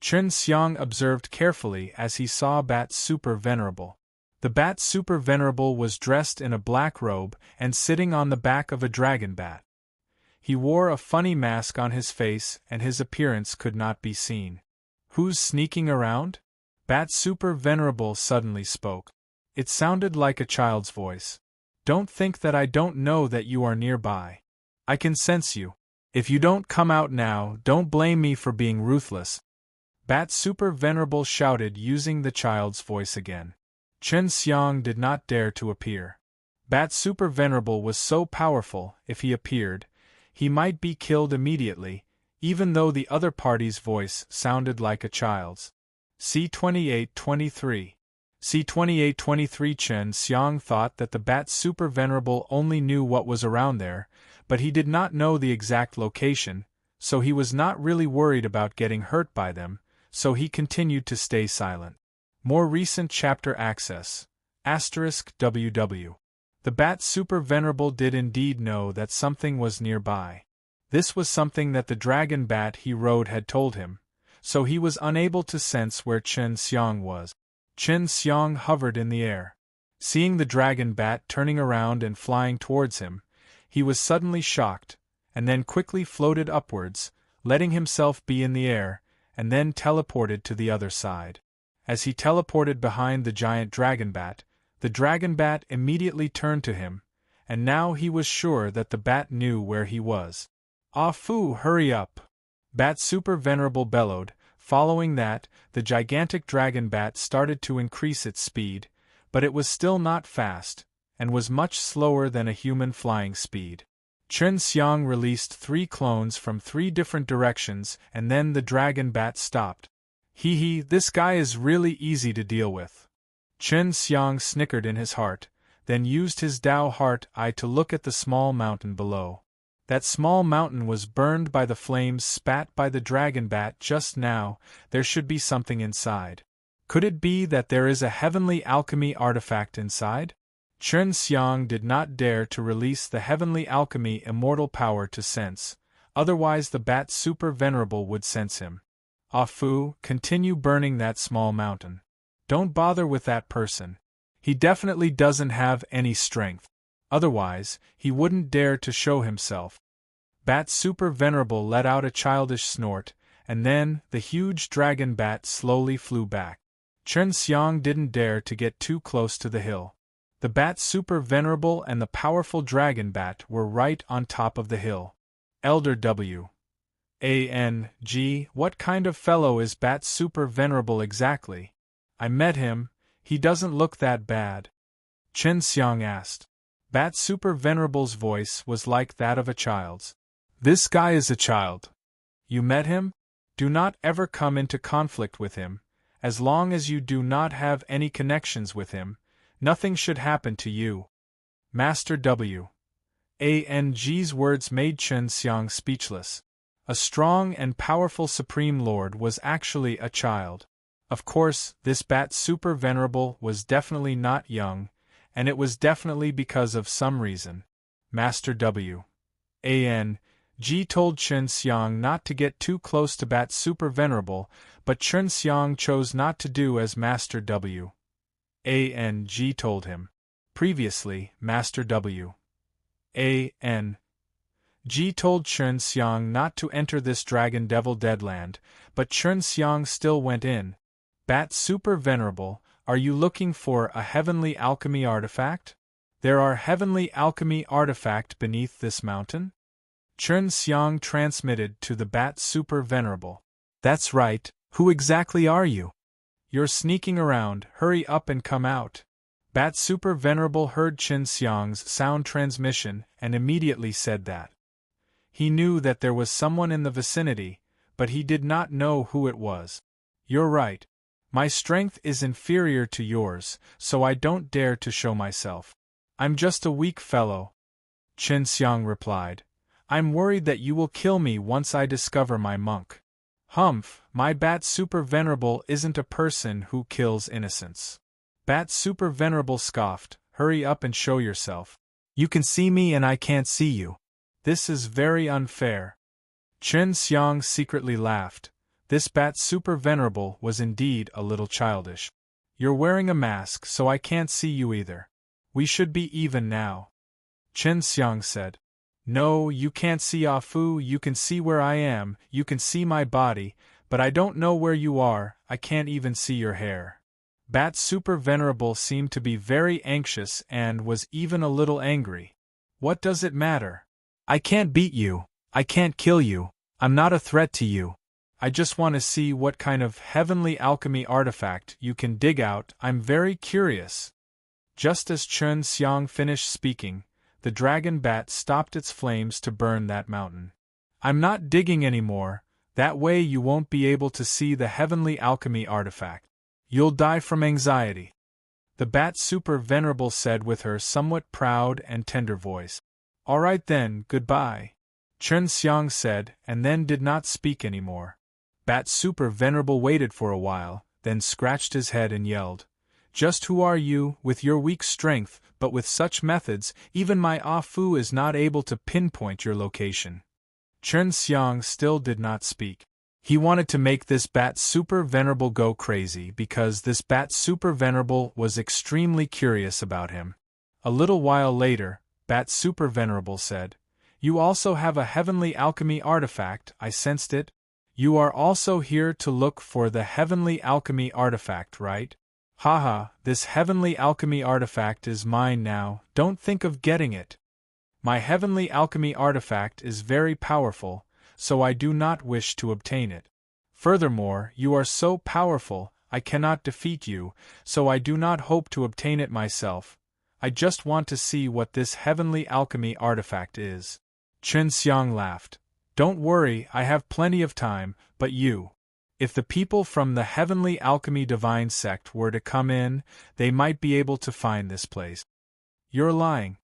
Chen Xiang observed carefully as he saw Bat Super Venerable. The Bat Super Venerable was dressed in a black robe and sitting on the back of a dragon bat. He wore a funny mask on his face and his appearance could not be seen. Who's sneaking around? Bat Super Venerable suddenly spoke. It sounded like a child's voice. Don't think that I don't know that you are nearby. I can sense you. If you don't come out now, don't blame me for being ruthless. Bat Super Venerable shouted using the child's voice again. Chen Xiang did not dare to appear. Bat Super Venerable was so powerful, if he appeared, he might be killed immediately, even though the other party's voice sounded like a child's. C2823. C2823 Chen Xiang thought that the Bat Super Venerable only knew what was around there, but he did not know the exact location, so he was not really worried about getting hurt by them, so he continued to stay silent. More recent chapter access. *WW. The Bat Super Venerable did indeed know that something was nearby. This was something that the dragon bat he rode had told him, so he was unable to sense where Chen Xiang was. Chen Xiang hovered in the air. Seeing the dragon bat turning around and flying towards him, he was suddenly shocked, and then quickly floated upwards, letting himself be in the air, and then teleported to the other side. As he teleported behind the giant dragon bat, the dragon bat immediately turned to him, and now he was sure that the bat knew where he was. "Ah Fu, hurry up!" Bat Super Venerable bellowed. Following that, the gigantic dragon bat started to increase its speed, but it was still not fast, and was much slower than a human flying speed. Chen Xiang released 3 clones from 3 different directions, and then the dragon bat stopped. Hee, this guy is really easy to deal with. Chen Xiang snickered in his heart, then used his Dao Heart Eye to look at the small mountain below. That small mountain was burned by the flames spat by the dragon bat just now. There should be something inside. Could it be that there is a heavenly alchemy artifact inside? Chen Xiang did not dare to release the heavenly alchemy immortal power to sense, otherwise the Bat Super Venerable would sense him. Ah Fu, continue burning that small mountain. Don't bother with that person. He definitely doesn't have any strength. Otherwise, he wouldn't dare to show himself. Bat Super Venerable let out a childish snort, and then the huge dragon bat slowly flew back. Chen Xiang didn't dare to get too close to the hill. The Bat Super Venerable and the powerful dragon bat were right on top of the hill. Elder W. A.N.G. What kind of fellow is Bat Super Venerable exactly? I met him, he doesn't look that bad. Chen Xiang asked. Bat Super Venerable's voice was like that of a child's. This guy is a child. You met him? Do not ever come into conflict with him. As long as you do not have any connections with him, nothing should happen to you. Master W. A.N.G.'s words made Chen Xiang speechless. A strong and powerful Supreme Lord was actually a child. Of course, this Bat Super Venerable was definitely not young, and it was definitely because of some reason. Master W. A.N.G. told Chen Xiang not to get too close to Bat Super Venerable, but Chen Xiang chose not to do as Master W. A.N.G. told him. Previously, Master W. A.N.G. told Chen Xiang not to enter this Dragon Devil Deadland, but Chen Xiang still went in. Bat Super Venerable, are you looking for a heavenly alchemy artifact? There are heavenly alchemy artifact beneath this mountain? Chen Xiang transmitted to the Bat Super Venerable. That's right, who exactly are you? You're sneaking around, hurry up and come out. Bat Super Venerable heard Chen Xiang's sound transmission and immediately said that. He knew that there was someone in the vicinity, but he did not know who it was. You're right. My strength is inferior to yours, so I don't dare to show myself. I'm just a weak fellow. Chen Xiang replied. I'm worried that you will kill me once I discover my monk. Humph, my Bat Super Venerable isn't a person who kills innocents. Bat Super Venerable scoffed, hurry up and show yourself. You can see me and I can't see you. This is very unfair. Chen Xiang secretly laughed. This Bat Super Venerable was indeed a little childish. You're wearing a mask, so I can't see you either. We should be even now. Chen Xiang said. No, you can't see Ah Fu, you can see where I am, you can see my body, but I don't know where you are, I can't even see your hair. Bat Super Venerable seemed to be very anxious and was even a little angry. What does it matter? I can't beat you, I can't kill you, I'm not a threat to you. I just want to see what kind of heavenly alchemy artifact you can dig out, I'm very curious. Just as Chen Xiang finished speaking, the dragon bat stopped its flames to burn that mountain. I'm not digging anymore, that way you won't be able to see the heavenly alchemy artifact. You'll die from anxiety. The bat super venerable said with her somewhat proud and tender voice. All right then, goodbye, Chen Xiang said, and then did not speak anymore. Bat super venerable waited for a while, then scratched his head and yelled, Just who are you, with your weak strength, but with such methods, even my Fu is not able to pinpoint your location. Chen Xiang still did not speak. He wanted to make this bat super venerable go crazy because this bat super venerable was extremely curious about him. A little while later, Bat super venerable said, You also have a heavenly alchemy artifact, I sensed it. You are also here to look for the heavenly alchemy artifact, right? Haha, this heavenly alchemy artifact is mine now, don't think of getting it. My heavenly alchemy artifact is very powerful, so I do not wish to obtain it. Furthermore, you are so powerful, I cannot defeat you, so I do not hope to obtain it myself. I just want to see what this heavenly alchemy artifact is. Chen Xiang laughed. Don't worry, I have plenty of time, but you. If the people from the heavenly alchemy divine sect were to come in, they might be able to find this place. You're lying.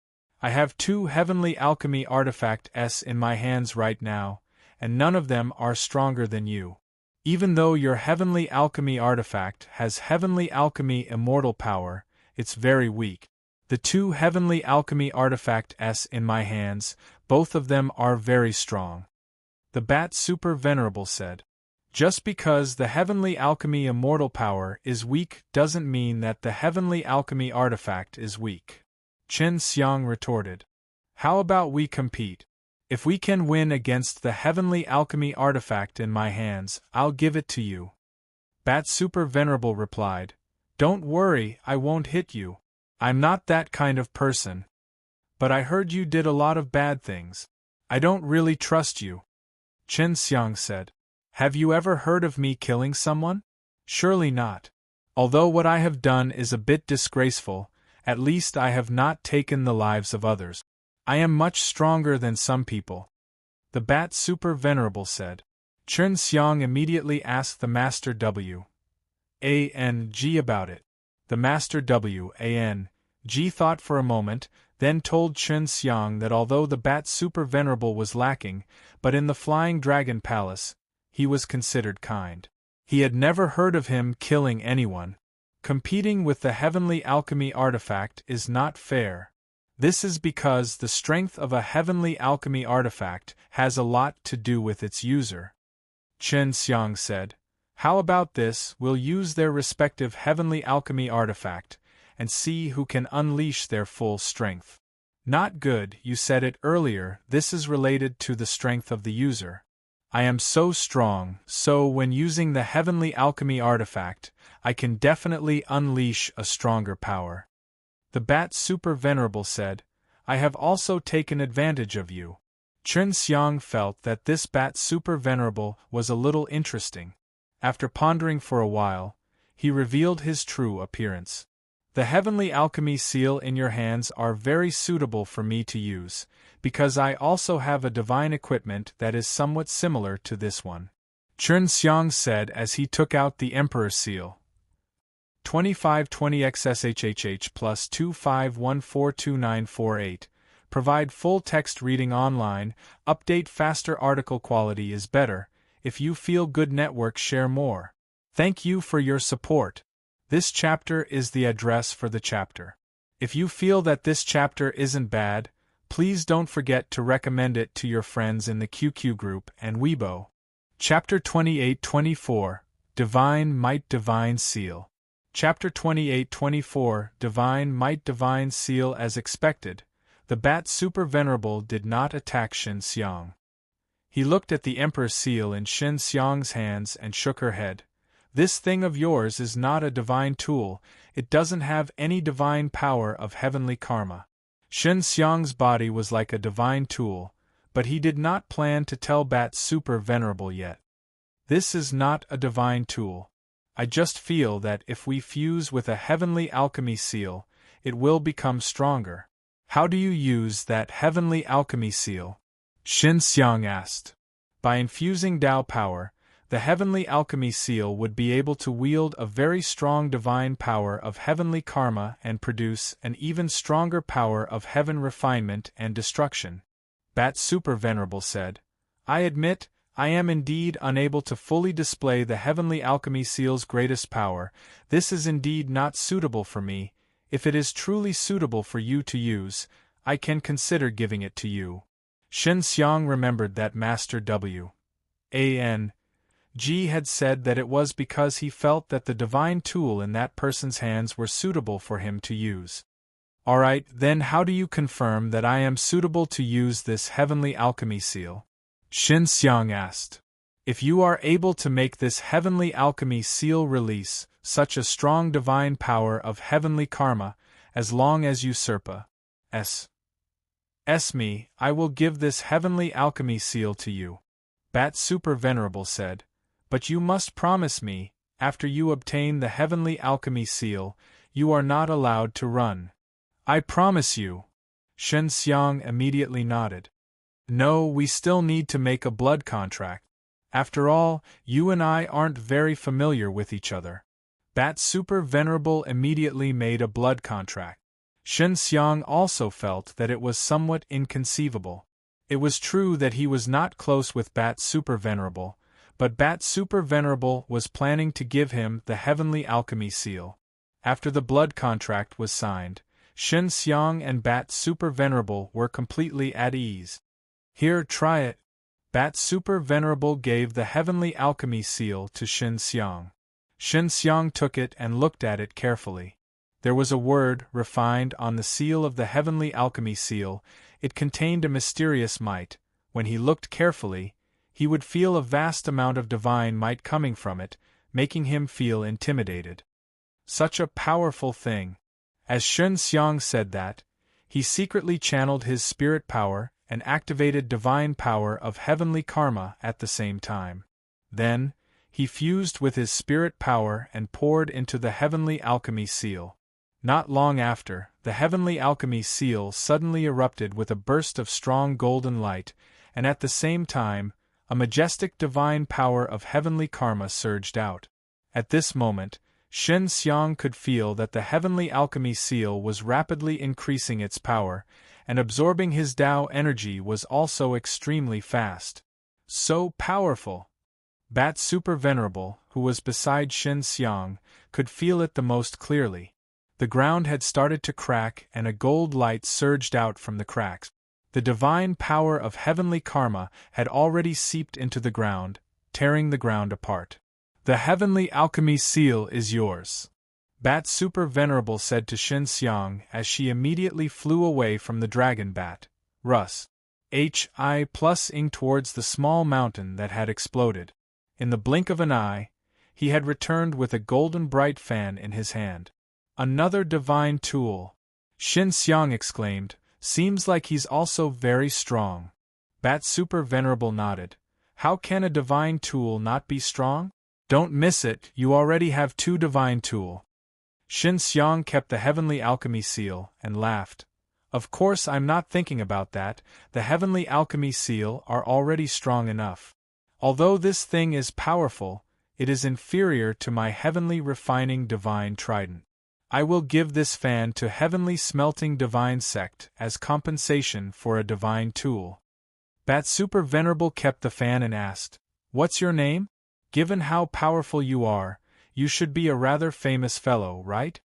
I have 2 heavenly alchemy artifacts in my hands right now, and none of them are stronger than you. Even though your heavenly alchemy artifact has heavenly alchemy immortal power, it's very weak. The 2 heavenly alchemy artifacts in my hands, both of them are very strong. The bat super venerable said. Just because the heavenly alchemy immortal power is weak doesn't mean that the heavenly alchemy artifact is weak. Chen Xiang retorted. How about we compete? If we can win against the heavenly alchemy artifact in my hands, I'll give it to you. Bat super venerable replied. Don't worry, I won't hit you. I'm not that kind of person. But I heard you did a lot of bad things. I don't really trust you. Chen Xiang said. Have you ever heard of me killing someone? Surely not. Although what I have done is a bit disgraceful, at least I have not taken the lives of others. I am much stronger than some people. The bat super venerable said. Chen Xiang immediately asked the Master W. A.N.G. about it. The Master W. A.N.G. thought for a moment, then told Chen Xiang that although the bat super venerable was lacking, but in the Flying Dragon Palace, he was considered kind. He had never heard of him killing anyone. Competing with the heavenly alchemy artifact is not fair. This is because the strength of a heavenly alchemy artifact has a lot to do with its user. Chen Xiang said, How about this, we'll use their respective heavenly alchemy artifact, and see who can unleash their full strength. Not good, you said it earlier, this is related to the strength of the user. I am so strong, so when using the heavenly alchemy artifact, I can definitely unleash a stronger power. The bat super venerable said, I have also taken advantage of you. Chen Xiang felt that this bat super venerable was a little interesting. After pondering for a while, he revealed his true appearance. The heavenly alchemy seal in your hands are very suitable for me to use, because I also have a divine equipment that is somewhat similar to this one. Chen Xiang said as he took out the Emperor seal. 2520XSHHH plus 25142948. Provide full text reading online, update faster article quality is better, if you feel good network share more. Thank you for your support. This chapter is the address for the chapter. If you feel that this chapter isn't bad, please don't forget to recommend it to your friends in the QQ group and Weibo. Chapter 28-24, Divine Might Divine Seal. Chapter 28-24, Divine Might Divine Seal. As expected, the bat super venerable did not attack Shen Xiang. He looked at the Emperor seal in Shen Xiang's hands and shook her head. This thing of yours is not a divine tool, it doesn't have any divine power of heavenly karma. Shen Xiang's body was like a divine tool, but he did not plan to tell Bat Super Venerable yet. This is not a divine tool. I just feel that if we fuse with a heavenly alchemy seal, it will become stronger. How do you use that heavenly alchemy seal? Shin Xiang asked. By infusing Tao power, the heavenly alchemy seal would be able to wield a very strong divine power of heavenly karma and produce an even stronger power of heaven refinement and destruction. Bat Super Venerable said, I admit, I am indeed unable to fully display the heavenly alchemy seal's greatest power. This is indeed not suitable for me. If it is truly suitable for you to use, I can consider giving it to you. Shin Xiang remembered that Master W.A.N. G had said that it was because he felt that the divine tool in that person's hands were suitable for him to use. Alright, then how do you confirm that I am suitable to use this heavenly alchemy seal? Shin Xiang asked. If you are able to make this heavenly alchemy seal release such a strong divine power of heavenly karma, as long as you me, I will give this heavenly alchemy seal to you. Bat Super Venerable said. But you must promise me, after you obtain the heavenly alchemy seal, you are not allowed to run. I promise you. Shin Xiang immediately nodded. No, we still need to make a blood contract. After all, you and I aren't very familiar with each other. Bat Super Venerable immediately made a blood contract. Shin Xiang also felt that it was somewhat inconceivable. It was true that he was not close with Bat Super Venerable, but Bat Super Venerable was planning to give him the heavenly alchemy seal. After the blood contract was signed, Shin Xiang and Bat Super Venerable were completely at ease. Here, try it. Bat Super Venerable gave the heavenly alchemy seal to Shin Xiang. Shin Xiang took it and looked at it carefully. There was a word refined on the seal of the heavenly alchemy seal. It contained a mysterious might. When he looked carefully, he would feel a vast amount of divine might coming from it, making him feel intimidated. Such a powerful thing. As Shin Xiang said that, he secretly channeled his spirit power and activated divine power of heavenly karma at the same time. Then, he fused with his spirit power and poured into the heavenly alchemy seal. Not long after, the heavenly alchemy seal suddenly erupted with a burst of strong golden light, and at the same time, a majestic divine power of heavenly karma surged out. At this moment, Shin Xiang could feel that the heavenly alchemy seal was rapidly increasing its power, and absorbing his Tao energy was also extremely fast. So powerful! Bat Super Venerable, who was beside Shin Xiang, could feel it the most clearly. The ground had started to crack and a gold light surged out from the cracks. The divine power of heavenly karma had already seeped into the ground, tearing the ground apart. The heavenly alchemy seal is yours. Bat Super Venerable said to Shin Xiang as she immediately flew away from the dragon bat, ing towards the small mountain that had exploded. In the blink of an eye, he had returned with a golden bright fan in his hand. Another divine tool! Shin Xiang exclaimed. Seems like he's also very strong. Bat Super Venerable nodded. How can a divine tool not be strong? Don't miss it, you already have 2 divine tool. Shin Xiang kept the heavenly alchemy seal and laughed. Of course I'm not thinking about that, the heavenly alchemy seal are already strong enough. Although this thing is powerful, it is inferior to my heavenly refining divine trident. I will give this fan to Heavenly Smelting Divine Sect as compensation for a divine tool. Bat Super Venerable kept the fan and asked, What's your name? Given how powerful you are, you should be a rather famous fellow, right?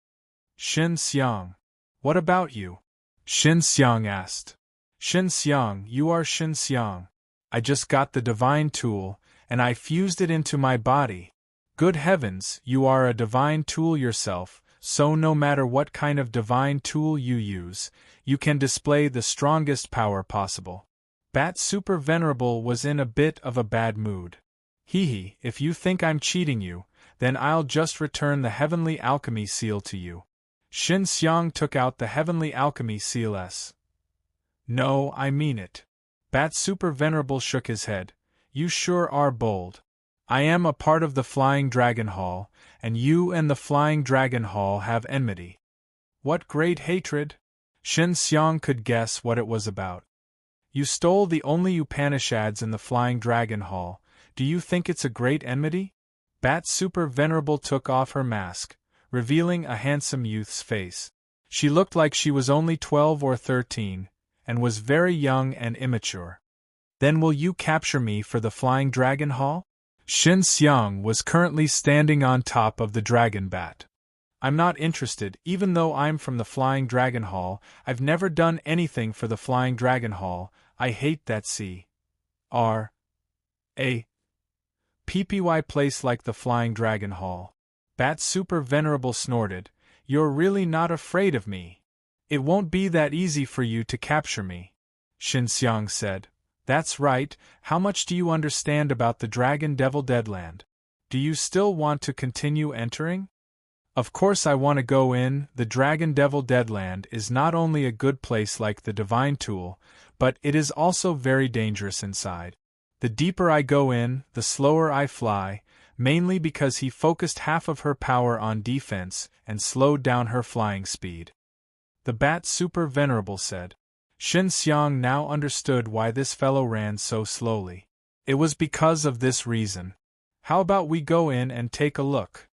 Shin Xiang. What about you? Shin Xiang asked. Shin Xiang, you are Shin Xiang. I just got the divine tool, and I fused it into my body. Good heavens, you are a divine tool yourself. So no matter what kind of divine tool you use, you can display the strongest power possible. Bat Super Venerable was in a bit of a bad mood. Hee, if you think I'm cheating you, then I'll just return the heavenly alchemy seal to you. Shin Xiang took out the heavenly alchemy seal. No, I mean it. Bat Super Venerable shook his head. You sure are bold. I am a part of the Flying Dragon Hall, and you and the Flying Dragon Hall have enmity. What great hatred? Shin Xiang could guess what it was about. You stole the only Upanishads in the Flying Dragon Hall. Do you think it's a great enmity? Bat Super Venerable took off her mask, revealing a handsome youth's face. She looked like she was only 12 or 13, and was very young and immature. Then will you capture me for the Flying Dragon Hall? Shin Xiang was currently standing on top of the dragon bat. I'm not interested, even though I'm from the Flying Dragon Hall. I've never done anything for the Flying Dragon Hall. I hate that PPY place like the Flying Dragon Hall. Bat Super Venerable snorted. You're really not afraid of me. It won't be that easy for you to capture me. Shin Xiang said. That's right. How much do you understand about the Dragon Devil Deadland? Do you still want to continue entering? Of course I want to go in. The Dragon Devil Deadland is not only a good place like the Divine Tool, but it is also very dangerous inside. The deeper I go in, the slower I fly, mainly because he focused half of her power on defense and slowed down her flying speed. The Bat Super Venerable said. Shin Xiang now understood why this fellow ran so slowly. It was because of this reason. How about we go in and take a look?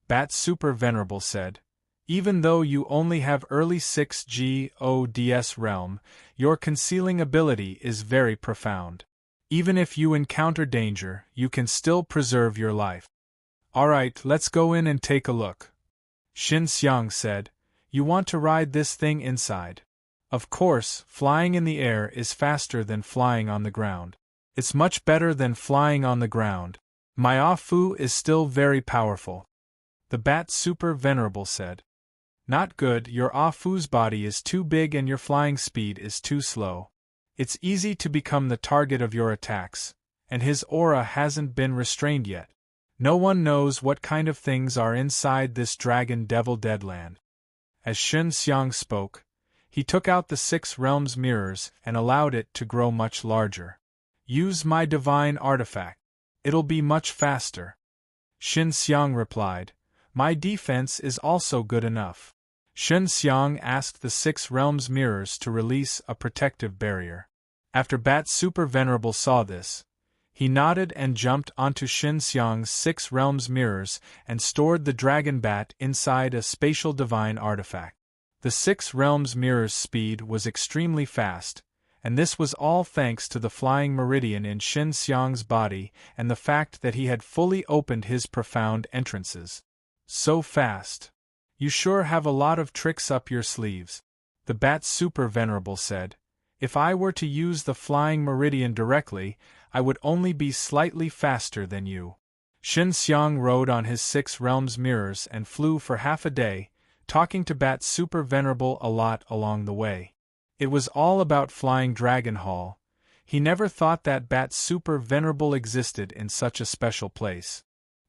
Bat Super Venerable said. Even though you only have early 6G ODS realm, your concealing ability is very profound. Even if you encounter danger, you can still preserve your life. Alright, let's go in and take a look. Shin Xiang said. You want to ride this thing inside? Of course, flying in the air is faster than flying on the ground. It's much better than flying on the ground. My Fu is still very powerful. The Bat Super Venerable said. Not good, your Fu's body is too big and your flying speed is too slow. It's easy to become the target of your attacks, and his aura hasn't been restrained yet. No one knows what kind of things are inside this Dragon Devil Deadland. As Shin Xiang spoke, he took out the 6 realms mirrors and allowed it to grow much larger. Use my divine artifact. It'll be much faster. Shin Xiang replied. My defense is also good enough. Shin Xiang asked the 6 realms mirrors to release a protective barrier. After Bat Super Venerable saw this, he nodded and jumped onto Shin Xiang's 6 realms mirrors and stored the dragon bat inside a spatial divine artifact. The 6 realms mirrors' speed was extremely fast, and this was all thanks to the flying meridian in Shin Xiang's body and the fact that he had fully opened his profound entrances. So fast. You sure have a lot of tricks up your sleeves. The Bat Super Venerable said. If I were to use the flying meridian directly, I would only be slightly faster than you. Shin Xiang rode on his 6 realms mirrors and flew for half a day, talking to Bat Super Venerable a lot along the way. It was all about Flying Dragon Hall. He never thought that Bat Super Venerable existed in such a special place.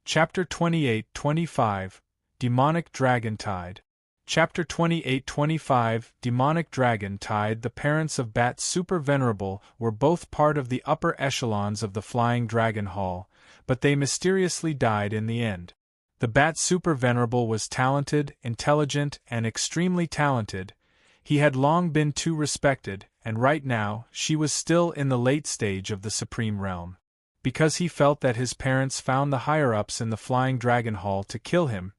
Chapter 28-25 Demonic Dragon Tide. Chapter 28-25 Demonic Dragon Tide. The parents of Bat Super Venerable were both part of the upper echelons of the Flying Dragon Hall, but they mysteriously died in the end. The Bat Super Venerable was talented, intelligent, and extremely talented. He had long been too respected, and right now, she was still in the late stage of the Supreme Realm. Because he felt that his parents found the higher-ups in the Flying Dragon Hall to kill him,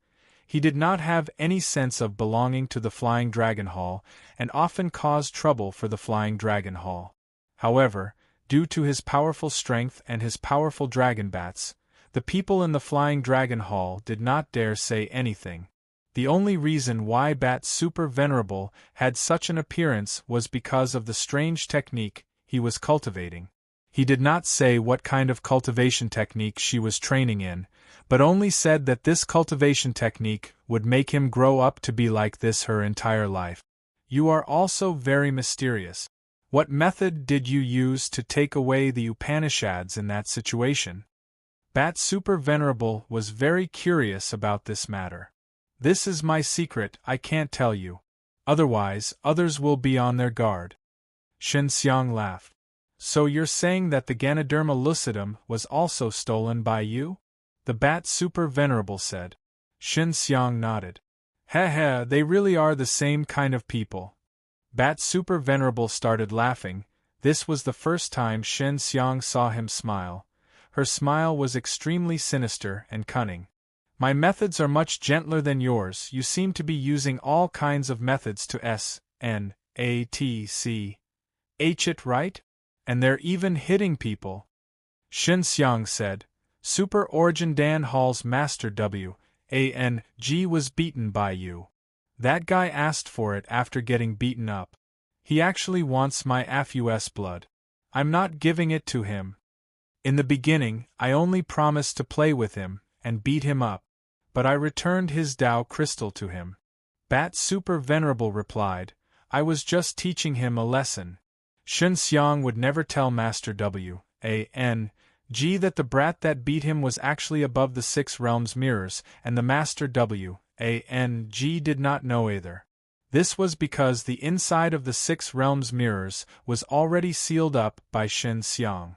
he did not have any sense of belonging to the Flying Dragon Hall and often caused trouble for the Flying Dragon Hall. However, due to his powerful strength and his powerful dragon bats, the people in the Flying Dragon Hall did not dare say anything. The only reason why Bat Super Venerable had such an appearance was because of the strange technique he was cultivating. He did not say what kind of cultivation technique she was training in, but only said that this cultivation technique would make him grow up to be like this her entire life. You are also very mysterious. What method did you use to take away the Upanishads in that situation? Bat Super Venerable was very curious about this matter. This is my secret, I can't tell you. Otherwise, others will be on their guard. Shin Xiang laughed. So you're saying that the Ganoderma lucidum was also stolen by you? The Bat Super Venerable said. Shin Xiang nodded. Heh, they really are the same kind of people. Bat Super Venerable started laughing. This was the first time Shen Xiang saw him smile. Her smile was extremely sinister and cunning. My methods are much gentler than yours. You seem to be using all kinds of methods to S-N-A-T-C-H it, right? And they're even hitting people. Shen Xiang said. Super Origin Dan Hall's Master W.A.N.G. was beaten by you. That guy asked for it after getting beaten up. He actually wants my FUS blood. I'm not giving it to him. In the beginning, I only promised to play with him and beat him up, but I returned his Tao crystal to him. Bat Super Venerable replied, I was just teaching him a lesson. Shen Xiang would never tell Master W.A.N.G. that the brat that beat him was actually above the 6 realms mirrors, and the Master W.A.N.G. did not know either. This was because the inside of the 6 realms mirrors was already sealed up by Shen Xiang.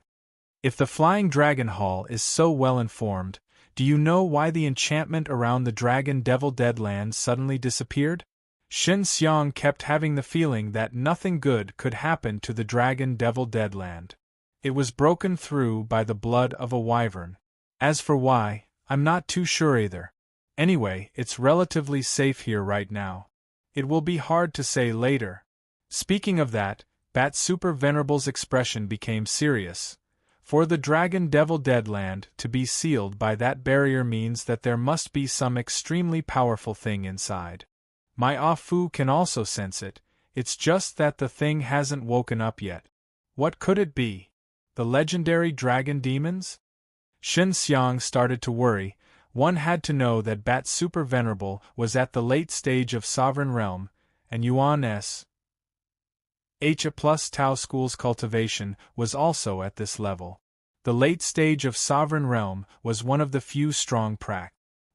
If the Flying Dragon Hall is so well informed, do you know why the enchantment around the Dragon Devil Deadland suddenly disappeared? Shen Xiang kept having the feeling that nothing good could happen to the Dragon Devil Deadland. It was broken through by the blood of a wyvern. As for why, I'm not too sure either. Anyway, it's relatively safe here right now. It will be hard to say later. Speaking of that, Bat Super Venerable's expression became serious. For the Dragon Devil Deadland to be sealed by that barrier means that there must be some extremely powerful thing inside. My Afu can also sense it, it's just that the thing hasn't woken up yet. What could it be? The legendary dragon demons? Shen Xiang started to worry. One had to know that Bat Super Venerable was at the late stage of Sovereign Realm, and Yuan S. H. plus Tao School's cultivation was also at this level. The late stage of Sovereign Realm was one of the few strong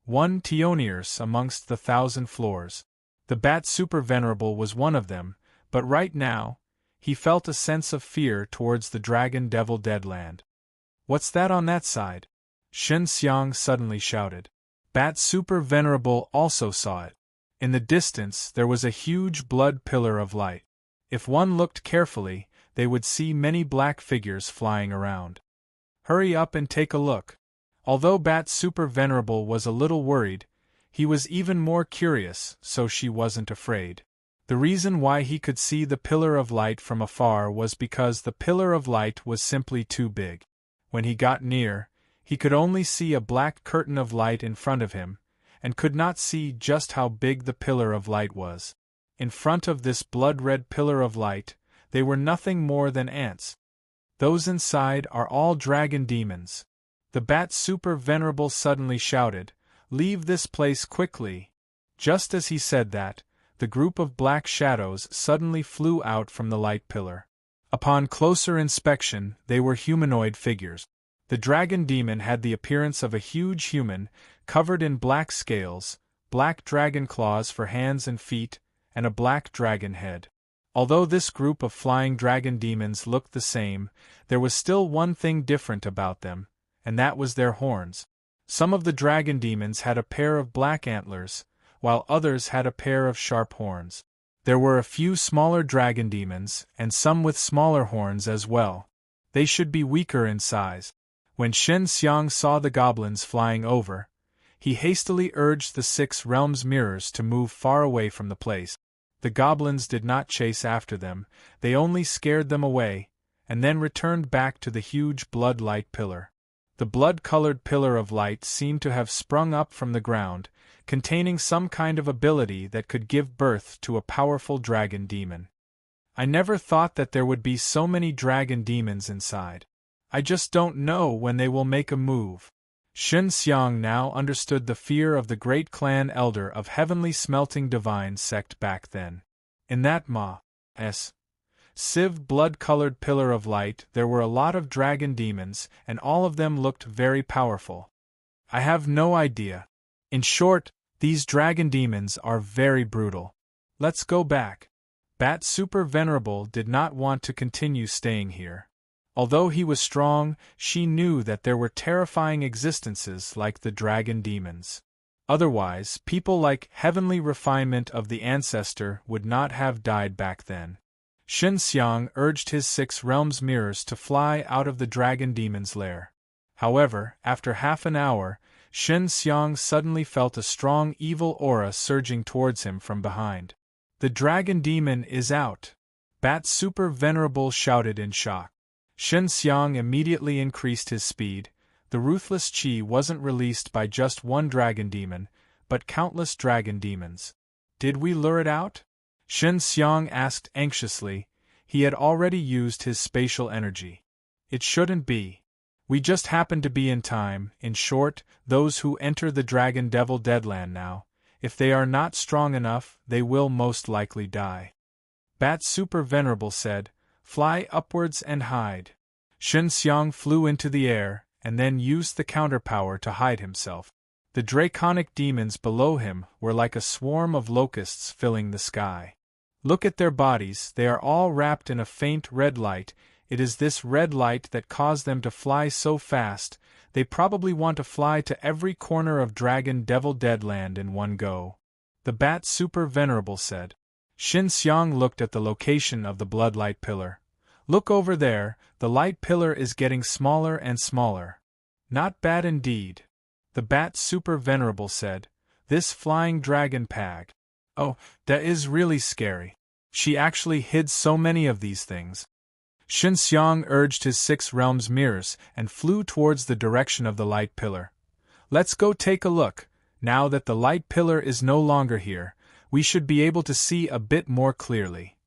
one Tioniers amongst the 1,000 floors. The Bat Super Venerable was one of them, but right now, he felt a sense of fear towards the Dragon Devil Deadland. What's that on that side? Shen Xiang suddenly shouted. Bat Super Venerable also saw it. In the distance there was a huge blood pillar of light. If one looked carefully, they would see many black figures flying around. Hurry up and take a look. Although Bat Super Venerable was a little worried, he was even more curious, so she wasn't afraid. The reason why he could see the pillar of light from afar was because the pillar of light was simply too big. When he got near, he could only see a black curtain of light in front of him, and could not see just how big the pillar of light was. In front of this blood-red pillar of light, they were nothing more than ants. Those inside are all dragon demons. The Bat Super Venerable suddenly shouted, "Leave this place quickly!" Just as he said that, the group of black shadows suddenly flew out from the light pillar. Upon closer inspection, they were humanoid figures. The dragon demon had the appearance of a huge human, covered in black scales, black dragon claws for hands and feet, and a black dragon head. Although this group of flying dragon demons looked the same, there was still one thing different about them, and that was their horns. Some of the dragon demons had a pair of black antlers, while others had a pair of sharp horns. There were a few smaller dragon demons, and some with smaller horns as well. They should be weaker in size. When Shen Xiang saw the goblins flying over, he hastily urged the 6 realms mirrors to move far away from the place. The goblins did not chase after them, they only scared them away, and then returned back to the huge blood-light pillar. The blood-colored pillar of light seemed to have sprung up from the ground, containing some kind of ability that could give birth to a powerful dragon demon. I never thought that there would be so many dragon demons inside. I just don't know when they will make a move. Shen Xiang now understood the fear of the great clan elder of Heavenly Smelting Divine sect back then. In that massive blood-colored pillar of light there were a lot of dragon demons, and all of them looked very powerful. I have no idea. In short, these dragon demons are very brutal. Let's go back. Bat Super Venerable did not want to continue staying here. Although he was strong, she knew that there were terrifying existences like the dragon demons. Otherwise, people like heavenly refinement of the ancestor would not have died back then. Shen Xiang urged his 6 realms mirrors to fly out of the dragon demon's lair. However, after half an hour, Shen Xiang suddenly felt a strong evil aura surging towards him from behind. The dragon demon is out! Bat Super Venerable shouted in shock. Shen Xiang immediately increased his speed. The ruthless qi wasn't released by just one dragon demon, but countless dragon demons. Did we lure it out? Shen Xiang asked anxiously. He had already used his spatial energy. It shouldn't be. We just happened to be in time. In short, those who enter the Dragon Devil Deadland now, if they are not strong enough, they will most likely die. Bat Super Venerable said, "Fly upwards and hide." Shen Xiang flew into the air, and then used the counterpower to hide himself. The draconic demons below him were like a swarm of locusts filling the sky. Look at their bodies, they are all wrapped in a faint red light. It is this red light that caused them to fly so fast. They probably want to fly to every corner of Dragon Devil Deadland in one go. The Bat Super Venerable said. Shen Xiang looked at the location of the bloodlight pillar. Look over there, the light pillar is getting smaller and smaller. Not bad indeed. The Bat Super Venerable said. This flying dragon pag. Oh, that is really scary. She actually hid so many of these things. Shen Xiang urged his 6 realms mirrors and flew towards the direction of the light pillar. Let's go take a look. Now that the light pillar is no longer here, we should be able to see a bit more clearly.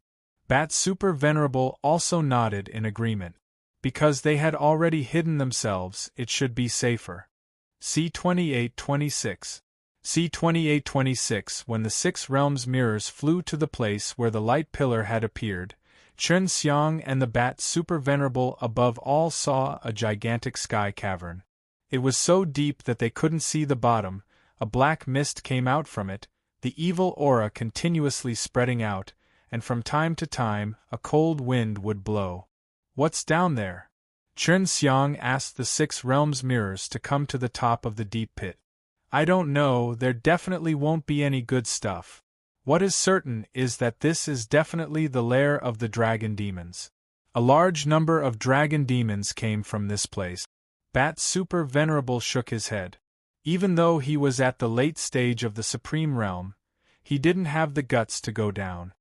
Bat Super Venerable also nodded in agreement. Because they had already hidden themselves, it should be safer. C2826. C2826. When the 6 realms mirrors flew to the place where the light pillar had appeared, Shen Xiang and the Bat Super Venerable above all saw a gigantic sky cavern. It was so deep that they couldn't see the bottom. A black mist came out from it, the evil aura continuously spreading out, and from time to time, a cold wind would blow. What's down there? Shen Xiang asked the 6 realms mirrors to come to the top of the deep pit. I don't know, there definitely won't be any good stuff. What is certain is that this is definitely the lair of the dragon demons. A large number of dragon demons came from this place. Bat Super Venerable shook his head. Even though he was at the late stage of the Supreme Realm, he didn't have the guts to go down.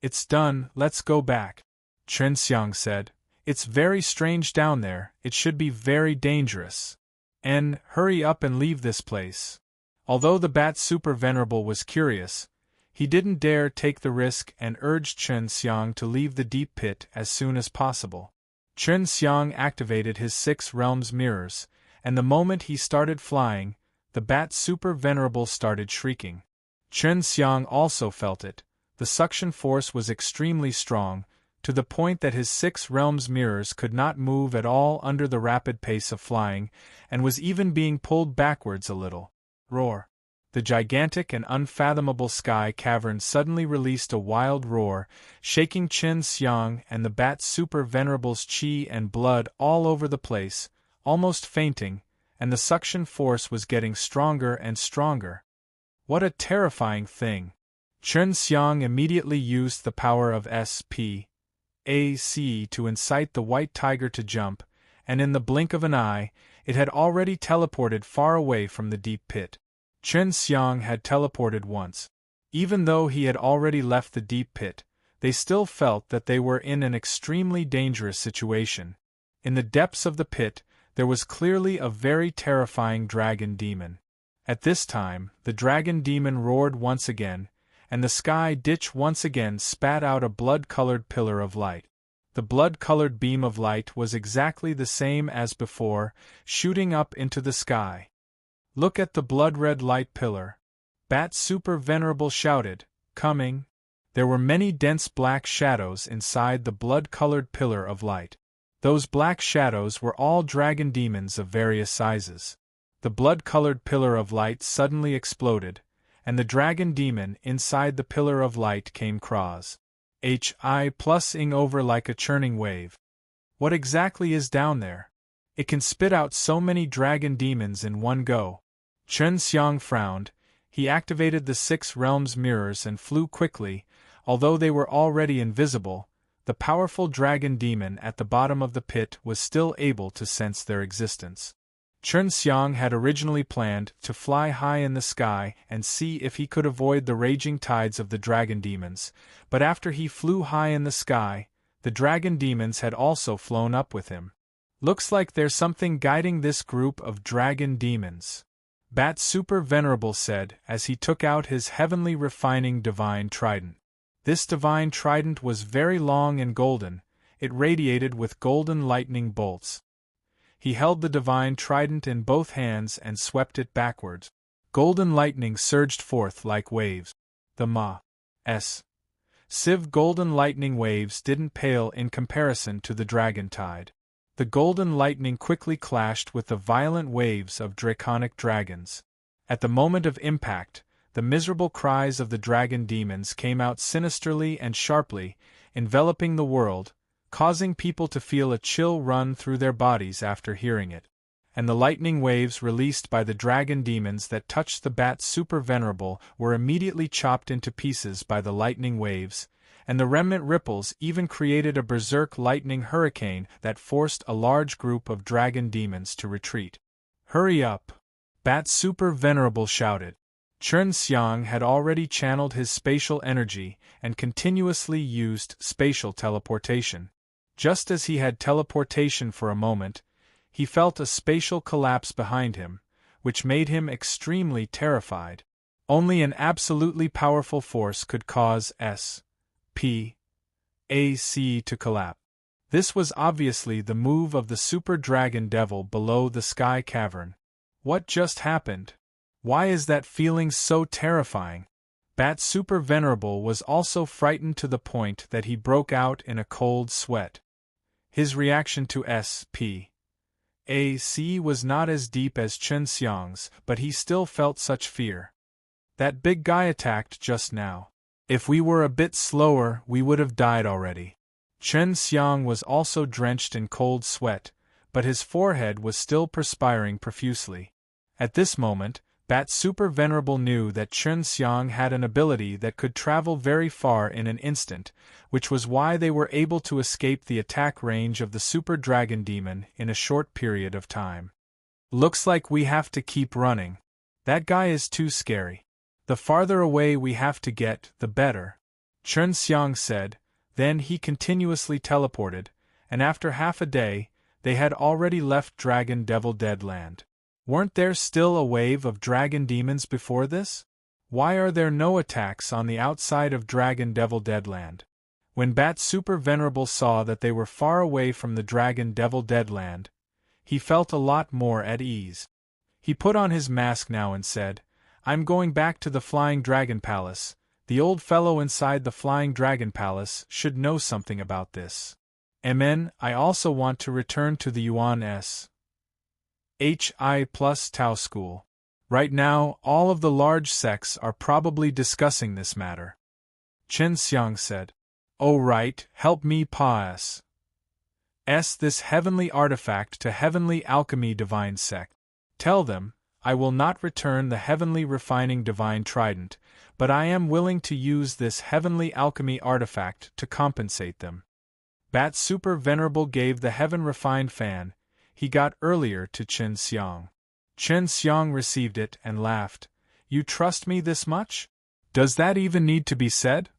It's done, let's go back. Shen Xiang said. It's very strange down there, it should be very dangerous. And, hurry up and leave this place. Although the Bat Super Venerable was curious, he didn't dare take the risk and urged Shen Xiang to leave the deep pit as soon as possible. Shen Xiang activated his 6 realms mirrors, and the moment he started flying, the Bat Super Venerable started shrieking. Shen Xiang also felt it. The suction force was extremely strong, to the point that his 6 realms mirrors could not move at all under the rapid pace of flying, and was even being pulled backwards a little. Roar! The gigantic and unfathomable sky cavern suddenly released a wild roar, shaking Shen Xiang and the Bat Super Venerable's qi and blood all over the place, almost fainting, and the suction force was getting stronger and stronger. What a terrifying thing! Shen Xiang immediately used the power of SPAC to incite the white tiger to jump, and in the blink of an eye, it had already teleported far away from the deep pit. Shen Xiang had teleported once. Even though he had already left the deep pit, they still felt that they were in an extremely dangerous situation. In the depths of the pit, there was clearly a very terrifying dragon demon. At this time, the dragon demon roared once again, and the sky ditch once again spat out a blood-colored pillar of light. The blood-colored beam of light was exactly the same as before, shooting up into the sky. Look at the blood-red light pillar. Bat Super Venerable shouted, coming. There were many dense black shadows inside the blood-colored pillar of light. Those black shadows were all dragon demons of various sizes. The blood-colored pillar of light suddenly exploded, and the dragon demon inside the pillar of light came plusing over like a churning wave. What exactly is down there? It can spit out so many dragon demons in one go. Shen Xiang frowned. He activated the 6 realms mirrors and flew quickly. Although they were already invisible, the powerful dragon demon at the bottom of the pit was still able to sense their existence. Chen Xiang had originally planned to fly high in the sky and see if he could avoid the raging tides of the dragon demons, but after he flew high in the sky, the dragon demons had also flown up with him. Looks like there's something guiding this group of dragon demons, Bat Super Venerable said as he took out his heavenly refining divine trident. This divine trident was very long and golden, it radiated with golden lightning bolts. He held the divine trident in both hands and swept it backwards. Golden lightning surged forth like waves. The Ma.S. Civ golden lightning waves didn't pale in comparison to the dragon tide. The golden lightning quickly clashed with the violent waves of draconic dragons. At the moment of impact, the miserable cries of the dragon demons came out sinisterly and sharply, enveloping the world, causing people to feel a chill run through their bodies after hearing it. And the lightning waves released by the dragon demons that touched the Bat Super Venerable were immediately chopped into pieces by the lightning waves, and the remnant ripples even created a berserk lightning hurricane that forced a large group of dragon demons to retreat. "Hurry up!" Bat Super Venerable shouted. Chen Xiang had already channeled his spatial energy and continuously used spatial teleportation. Just as he had teleportation for a moment, he felt a spatial collapse behind him, which made him extremely terrified. Only an absolutely powerful force could cause S.P.A.C. to collapse. This was obviously the move of the Super Dragon Devil below the Sky Cavern. What just happened? Why is that feeling so terrifying? Bat Super Venerable was also frightened to the point that he broke out in a cold sweat. His reaction to S.P.A.C. was not as deep as Chen Xiang's, but he still felt such fear. That big guy attacked just now. If we were a bit slower, we would have died already. Chen Xiang was also drenched in cold sweat, but his forehead was still perspiring profusely. At this moment, Bat Super Venerable knew that Chen Xiang had an ability that could travel very far in an instant, which was why they were able to escape the attack range of the Super Dragon Demon in a short period of time. Looks like we have to keep running. That guy is too scary. The farther away we have to get, the better, Chen Xiang said. Then he continuously teleported, and after half a day, they had already left Dragon Devil Deadland. Weren't there still a wave of dragon demons before this? Why are there no attacks on the outside of Dragon Devil Deadland? When Bat Super Venerable saw that they were far away from the Dragon Devil Deadland, he felt a lot more at ease. He put on his mask now and said, "I'm going back to the Flying Dragon Palace. The old fellow inside the Flying Dragon Palace should know something about this. Amen. I also want to return to the Yuan Hi plus Tao School. Right now, all of the large sects are probably discussing this matter." Chen Xiang said. "Oh right, help me pass this heavenly artifact to Heavenly Alchemy Divine Sect. Tell them, I will not return the Heavenly Refining Divine Trident, but I am willing to use this Heavenly Alchemy artifact to compensate them." Bat Super Venerable gave the Heaven Refined Fan he got earlier to Chen Xiang. Chen Xiang received it and laughed. "You trust me this much? Does that even need to be said?"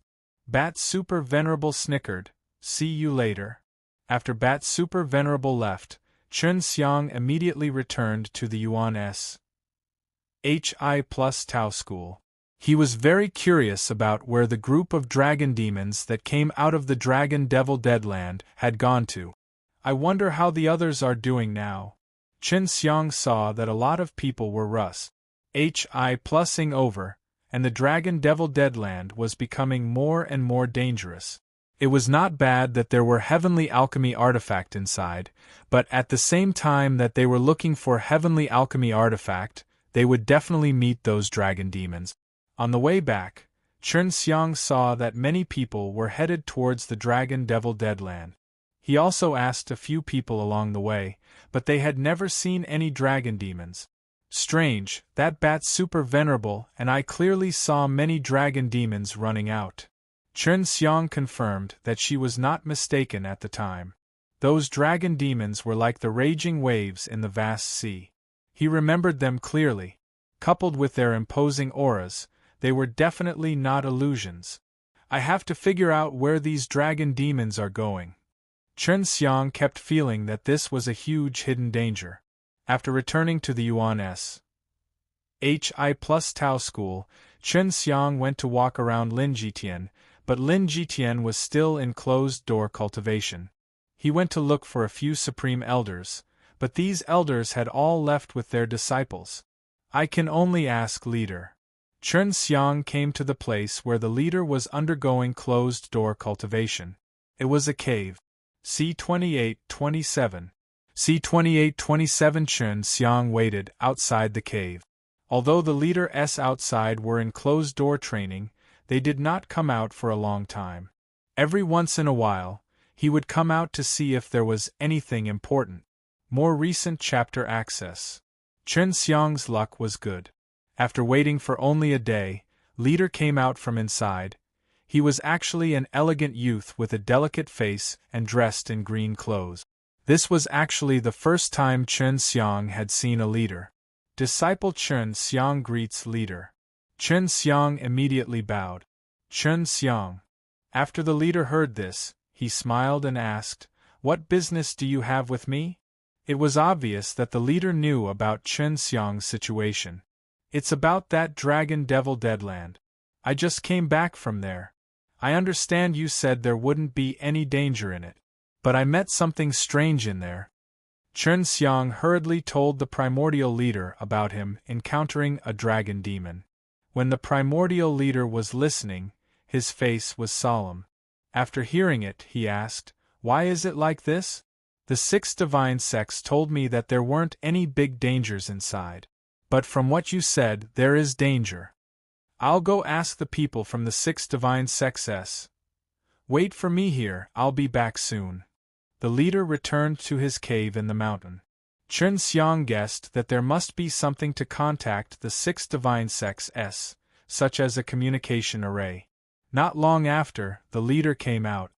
Bat Super Venerable snickered. "See you later." After Bat Super Venerable left, Chen Xiang immediately returned to the Yuan Hi plus Tao School. He was very curious about where the group of dragon demons that came out of the Dragon Devil Deadland had gone to. "I wonder how the others are doing now." Chen Xiang saw that a lot of people were Hi plusing over, and the Dragon Devil Deadland was becoming more and more dangerous. It was not bad that there were Heavenly Alchemy Artifact inside, but at the same time that they were looking for Heavenly Alchemy Artifact, they would definitely meet those dragon demons. On the way back, Chen Xiang saw that many people were headed towards the Dragon Devil Deadland. He also asked a few people along the way, but they had never seen any dragon demons. Strange, that bat's super venerable, and I clearly saw many dragon demons running out. Chen Xiang confirmed that she was not mistaken at the time. Those dragon demons were like the raging waves in the vast sea. He remembered them clearly. Coupled with their imposing auras, they were definitely not illusions. I have to figure out where these dragon demons are going. Chen Xiang kept feeling that this was a huge hidden danger. After returning to the Yuan S.H.I. plus Tao school, Chen Xiang went to walk around Lin Jitian, but Lin Jitian was still in closed-door cultivation. He went to look for a few supreme elders, but these elders had all left with their disciples. I can only ask leader. Chen Xiang came to the place where the leader was undergoing closed-door cultivation. It was a cave. C-2827. C-2827. Chen Xiang waited outside the cave. Although the leader's outside were in closed-door training, they did not come out for a long time. Every once in a while, he would come out to see if there was anything important. More recent chapter access. Chen Xiang's luck was good. After waiting for only a day, leader came out from inside. He was actually an elegant youth with a delicate face and dressed in green clothes. This was actually the first time Chen Xiang had seen a leader. Disciple Chen Xiang greets leader. Chen Xiang immediately bowed. Chen Xiang. After the leader heard this, he smiled and asked, "What business do you have with me?" It was obvious that the leader knew about Chen Xiang's situation. "It's about that dragon devil deadland. I just came back from there. I understand you said there wouldn't be any danger in it. But I met something strange in there." Chen Xiang hurriedly told the primordial leader about him encountering a dragon demon. When the primordial leader was listening, his face was solemn. After hearing it, he asked, "Why is it like this? The 6 divine sects told me that there weren't any big dangers inside. But from what you said, there is danger. I'll go ask the people from the 6 divine sects. Wait for me here, I'll be back soon." The leader returned to his cave in the mountain. Chen Xiang guessed that there must be something to contact the 6 divine sects, such as a communication array. Not long after, the leader came out.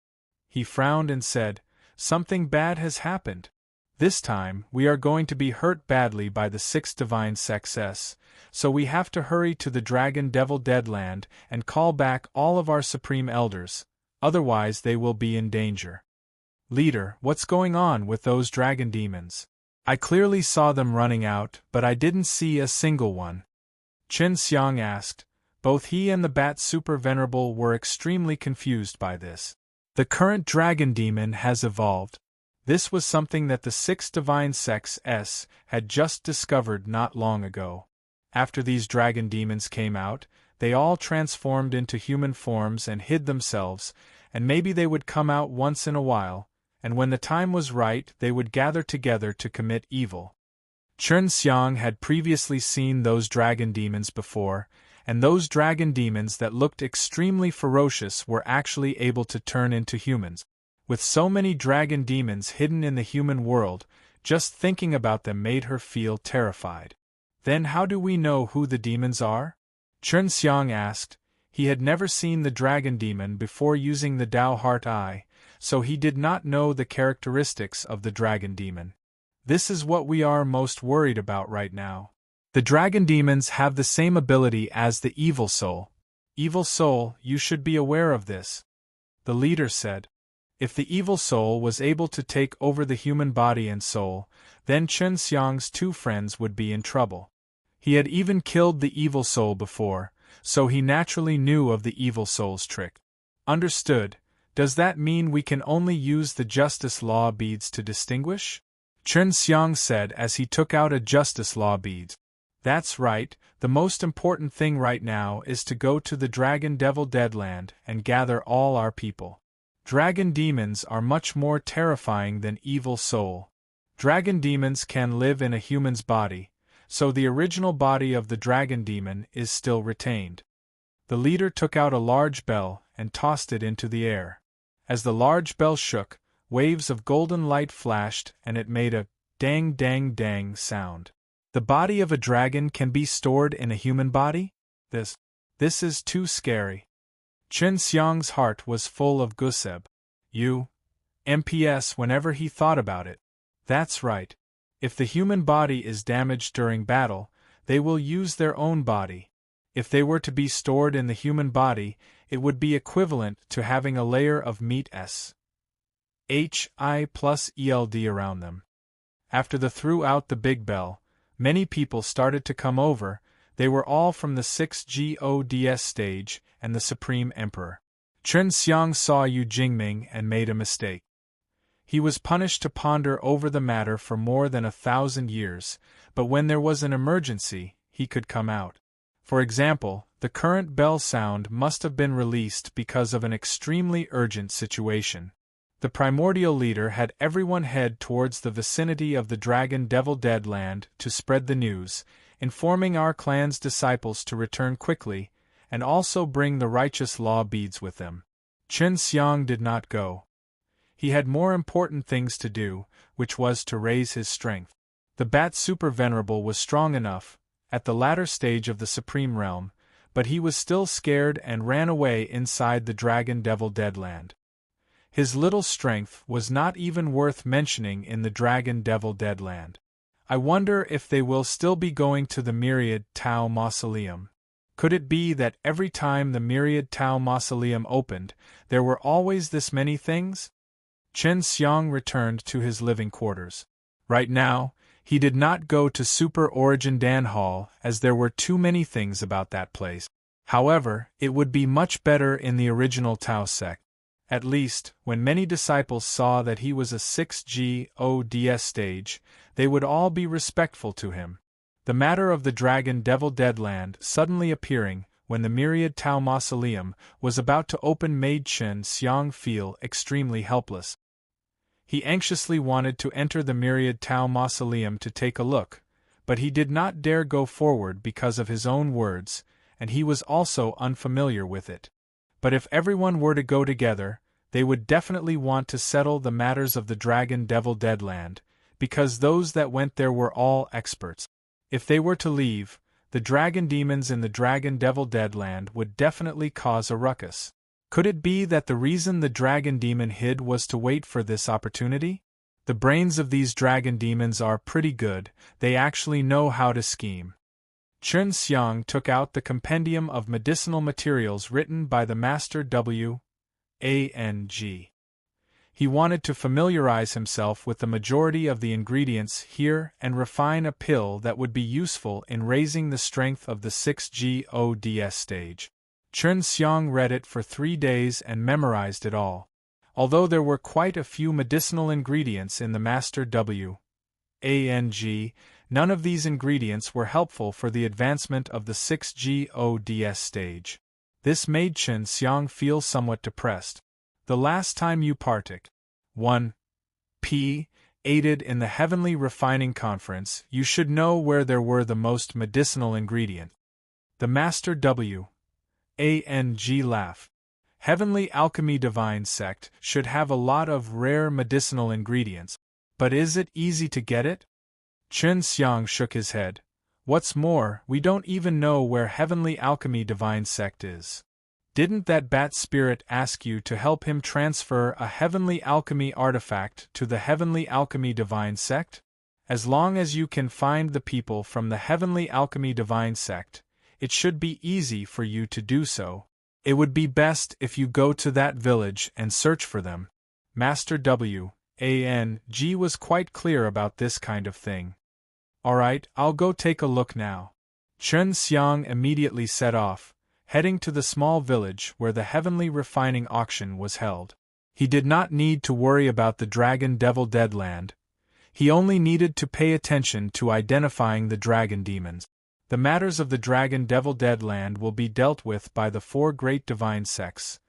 He frowned and said, "Something bad has happened. This time, we are going to be hurt badly by the 6 divine sects, so we have to hurry to the Dragon Devil Deadland and call back all of our supreme elders, otherwise they will be in danger." "Leader, what's going on with those dragon demons? I clearly saw them running out, but I didn't see a single one." Chen Xiang asked. Both he and the Bat Super Venerable were extremely confused by this. The current dragon demon has evolved. This was something that the 6 divine sects had just discovered not long ago. After these dragon demons came out, they all transformed into human forms and hid themselves, and maybe they would come out once in a while, and when the time was right they would gather together to commit evil. Chen Xiang had previously seen those dragon demons before, and those dragon demons that looked extremely ferocious were actually able to turn into humans. With so many dragon demons hidden in the human world, just thinking about them made her feel terrified. "Then how do we know who the demons are?" Chen Xiang asked. He had never seen the dragon demon before using the Tao Heart Eye, so he did not know the characteristics of the dragon demon. "This is what we are most worried about right now. The dragon demons have the same ability as the evil soul. Evil soul, you should be aware of this," the leader said. If the evil soul was able to take over the human body and soul, then Chen Xiang's 2 friends would be in trouble. He had even killed the evil soul before, so he naturally knew of the evil soul's trick. "Understood. Does that mean we can only use the justice law beads to distinguish?" Chen Xiang said as he took out a justice law bead. "That's right, the most important thing right now is to go to the Dragon Devil Deadland and gather all our people. Dragon demons are much more terrifying than evil soul. Dragon demons can live in a human's body, so the original body of the dragon demon is still retained." The leader took out a large bell and tossed it into the air. As the large bell shook, waves of golden light flashed and it made a dang dang dang sound. The body of a dragon can be stored in a human body? This is too scary. Chen Xiang's heart was full of goosebumps. MPS whenever he thought about it. That's right. If the human body is damaged during battle, they will use their own body. If they were to be stored in the human body, it would be equivalent to having a layer of meat HI plus ELD around them. After they threw out the big bell, many people started to come over. They were all from the 6GODS stage and the Supreme Emperor. Chen Xiang saw Yu Jingming and made a mistake. He was punished to ponder over the matter for more than 1,000 years, but when there was an emergency, he could come out. For example, the current bell sound must have been released because of an extremely urgent situation. The primordial leader had everyone head towards the vicinity of the Dragon Devil Dead Land to spread the news, informing our clan's disciples to return quickly, and also bring the righteous law beads with them. Chen Xiang did not go. He had more important things to do, which was to raise his strength. The Bat Super Venerable was strong enough, at the latter stage of the Supreme Realm, but he was still scared and ran away inside the Dragon Devil Deadland. His little strength was not even worth mentioning in the Dragon Devil Deadland. I wonder if they will still be going to the Myriad Tau Mausoleum. Could it be that every time the Myriad Tau Mausoleum opened, there were always this many things? Chen Xiang returned to his living quarters. Right now, he did not go to Super Origin Dan Hall as there were too many things about that place. However, it would be much better in the original Tao sect. At least, when many disciples saw that he was a 6GODS stage, they would all be respectful to him. The matter of the Dragon Devil Deadland suddenly appearing when the Myriad Tau Mausoleum was about to open made Chen Xiang feel extremely helpless. He anxiously wanted to enter the Myriad Tau Mausoleum to take a look, but he did not dare go forward because of his own words, and he was also unfamiliar with it. But if everyone were to go together, they would definitely want to settle the matters of the Dragon Devil Deadland, because those that went there were all experts. If they were to leave, the dragon demons in the Dragon Devil Deadland would definitely cause a ruckus. Could it be that the reason the dragon demon hid was to wait for this opportunity? The brains of these dragon demons are pretty good, they actually know how to scheme. Chen Xiang took out the compendium of medicinal materials written by the Master Wang. He wanted to familiarize himself with the majority of the ingredients here and refine a pill that would be useful in raising the strength of the 6GODS stage. Chen Xiang read it for 3 days and memorized it all. Although there were quite a few medicinal ingredients in the Master Wang, none of these ingredients were helpful for the advancement of the 6GODS stage. This made Chen Xiang feel somewhat depressed. The last time you partook 1p aided in the Heavenly Refining Conference, you should know where there were the most medicinal ingredients. The Master Wang laughed. Heavenly Alchemy Divine Sect should have a lot of rare medicinal ingredients, but is it easy to get it? Chen Xiang shook his head. What's more, we don't even know where Heavenly Alchemy Divine Sect is. Didn't that bat spirit ask you to help him transfer a Heavenly Alchemy artifact to the Heavenly Alchemy Divine Sect? As long as you can find the people from the Heavenly Alchemy Divine Sect, it should be easy for you to do so. It would be best if you go to that village and search for them. Master Wang was quite clear about this kind of thing. Alright, I'll go take a look now. Chen Xiang immediately set off, heading to the small village where the Heavenly Refining Auction was held. He did not need to worry about the Dragon Devil Deadland. He only needed to pay attention to identifying the dragon demons. The matters of the Dragon Devil Deadland will be dealt with by the 4 great divine sects.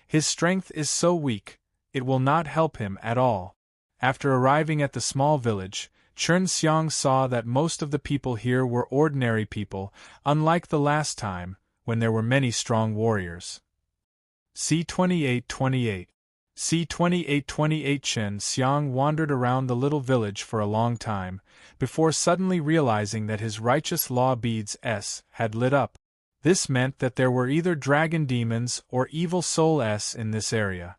His strength is so weak, it will not help him at all. After arriving at the small village, Chen Xiang saw that most of the people here were ordinary people, unlike the last time, when there were many strong warriors. C2828 C. 2828 Chen Xiang wandered around the little village for a long time, before suddenly realizing that his righteous law beads had lit up. This meant that there were either dragon demons or evil soul in this area.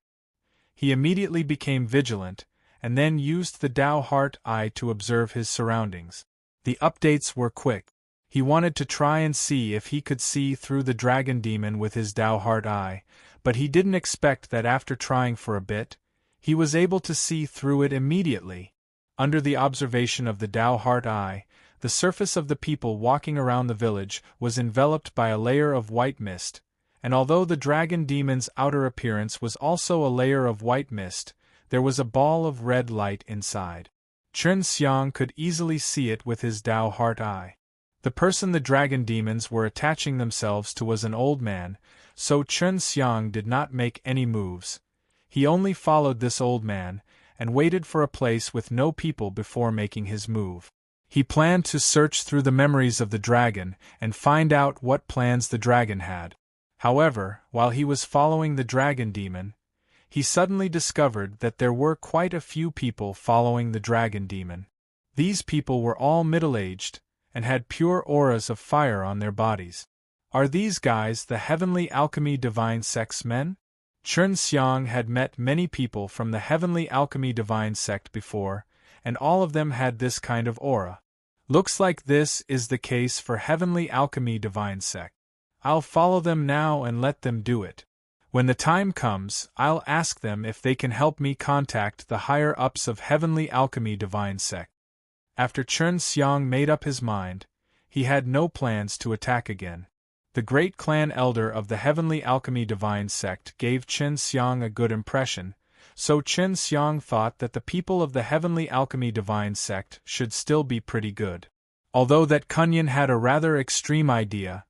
He immediately became vigilant, and then used the Tao Heart Eye to observe his surroundings. The updates were quick. He wanted to try and see if he could see through the dragon demon with his Tao Heart Eye, but he didn't expect that after trying for a bit, he was able to see through it immediately. Under the observation of the Tao Heart Eye, the surface of the people walking around the village was enveloped by a layer of white mist, and although the dragon demon's outer appearance was also a layer of white mist, there was a ball of red light inside. Chen Xiang could easily see it with his Tao Heart Eye. The person the dragon demons were attaching themselves to was an old man, so Chen Xiang did not make any moves. He only followed this old man, and waited for a place with no people before making his move. He planned to search through the memories of the dragon and find out what plans the dragon had. However, while he was following the dragon demon, he suddenly discovered that there were quite a few people following the dragon demon. These people were all middle-aged, and had pure auras of fire on their bodies. Are these guys the Heavenly Alchemy Divine Sect's men? Chen Xiang had met many people from the Heavenly Alchemy Divine Sect before, and all of them had this kind of aura. Looks like this is the case for Heavenly Alchemy Divine Sect. I'll follow them now and let them do it. When the time comes, I'll ask them if they can help me contact the higher-ups of Heavenly Alchemy Divine Sect. After Chen Xiang made up his mind, he had no plans to attack again. The great clan elder of the Heavenly Alchemy Divine Sect gave Chen Xiang a good impression, so Chen Xiang thought that the people of the Heavenly Alchemy Divine Sect should still be pretty good. Although that Kunyan had a rather extreme idea,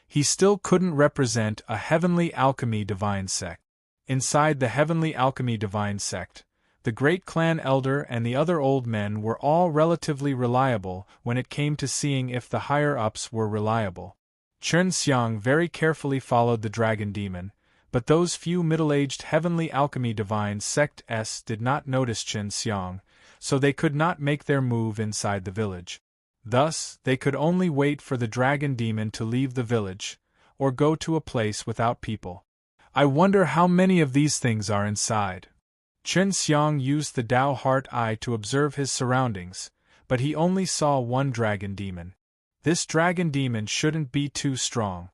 he still couldn't represent a Heavenly Alchemy Divine Sect. Inside the Heavenly Alchemy Divine Sect, the great clan elder and the other old men were all relatively reliable when it came to seeing if the higher-ups were reliable. Chen Xiang very carefully followed the dragon demon, but those few middle-aged Heavenly Alchemy Divine Sect's did not notice Chen Xiang, so they could not make their move inside the village. Thus, they could only wait for the dragon demon to leave the village, or go to a place without people. I wonder how many of these things are inside. Chen Xiang used the Tao Heart Eye to observe his surroundings, but he only saw one dragon demon. This dragon demon shouldn't be too strong.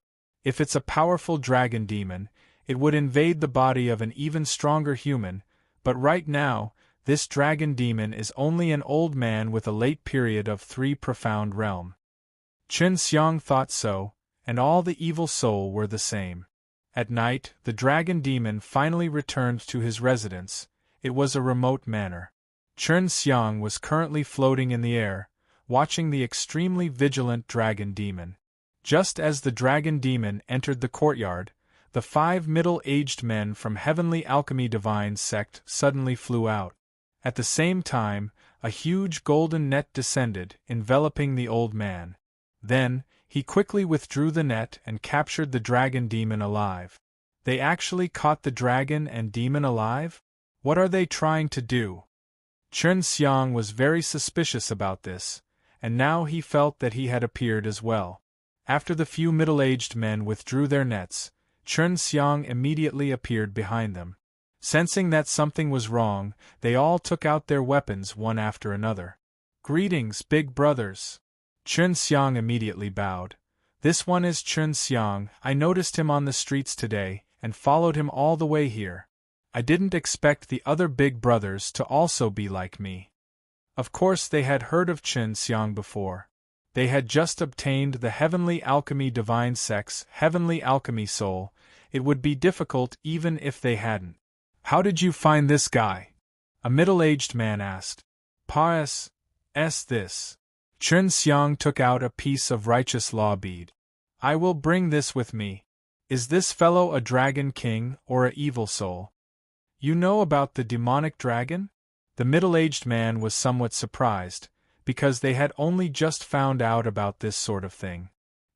If it's a powerful dragon demon, it would invade the body of an even stronger human, but right now, this dragon demon is only an old man with a late period of 3 profound realm. Chen Xiang thought so, and all the evil soul were the same. At night, the dragon demon finally returned to his residence. It was a remote manor. Chen Xiang was currently floating in the air, watching the extremely vigilant dragon demon. Just as the dragon demon entered the courtyard, the 5 middle-aged men from Heavenly Alchemy Divine Sect suddenly flew out. At the same time, a huge golden net descended, enveloping the old man. Then, he quickly withdrew the net and captured the dragon demon alive. They actually caught the dragon and demon alive? What are they trying to do? Chen Xiang was very suspicious about this, and now he felt that he had appeared as well. After the few middle-aged men withdrew their nets, Chen Xiang immediately appeared behind them. Sensing that something was wrong, they all took out their weapons one after another. "Greetings, big brothers." Chen Xiang immediately bowed. "This one is Chen Xiang. I noticed him on the streets today, and followed him all the way here. I didn't expect the other big brothers to also be like me." Of course they had heard of Chen Xiang before. They had just obtained the Heavenly Alchemy Divine Sect's Heavenly Alchemy Soul. It would be difficult even if they hadn't. "How did you find this guy?" a middle-aged man asked. "Pa's this." Chen Xiang took out a piece of righteous law bead. "I will bring this with me. Is this fellow a dragon king or a evil soul?" "You know about the demonic dragon?" The middle-aged man was somewhat surprised, because they had only just found out about this sort of thing.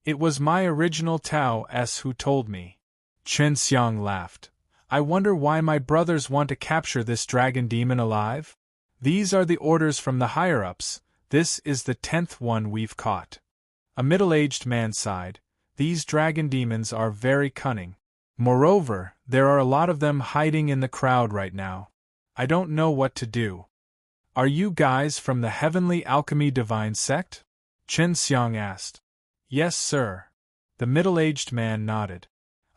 "It was my original Tao who told me." Chen Xiang laughed. I wonder why my brothers want to capture this dragon demon alive? These are the orders from the higher-ups. This is the 10th one we've caught. A middle-aged man sighed. These dragon demons are very cunning. Moreover, there are a lot of them hiding in the crowd right now. I don't know what to do. Are you guys from the Heavenly Alchemy Divine Sect? Chen Xiang asked. Yes, sir. The middle-aged man nodded.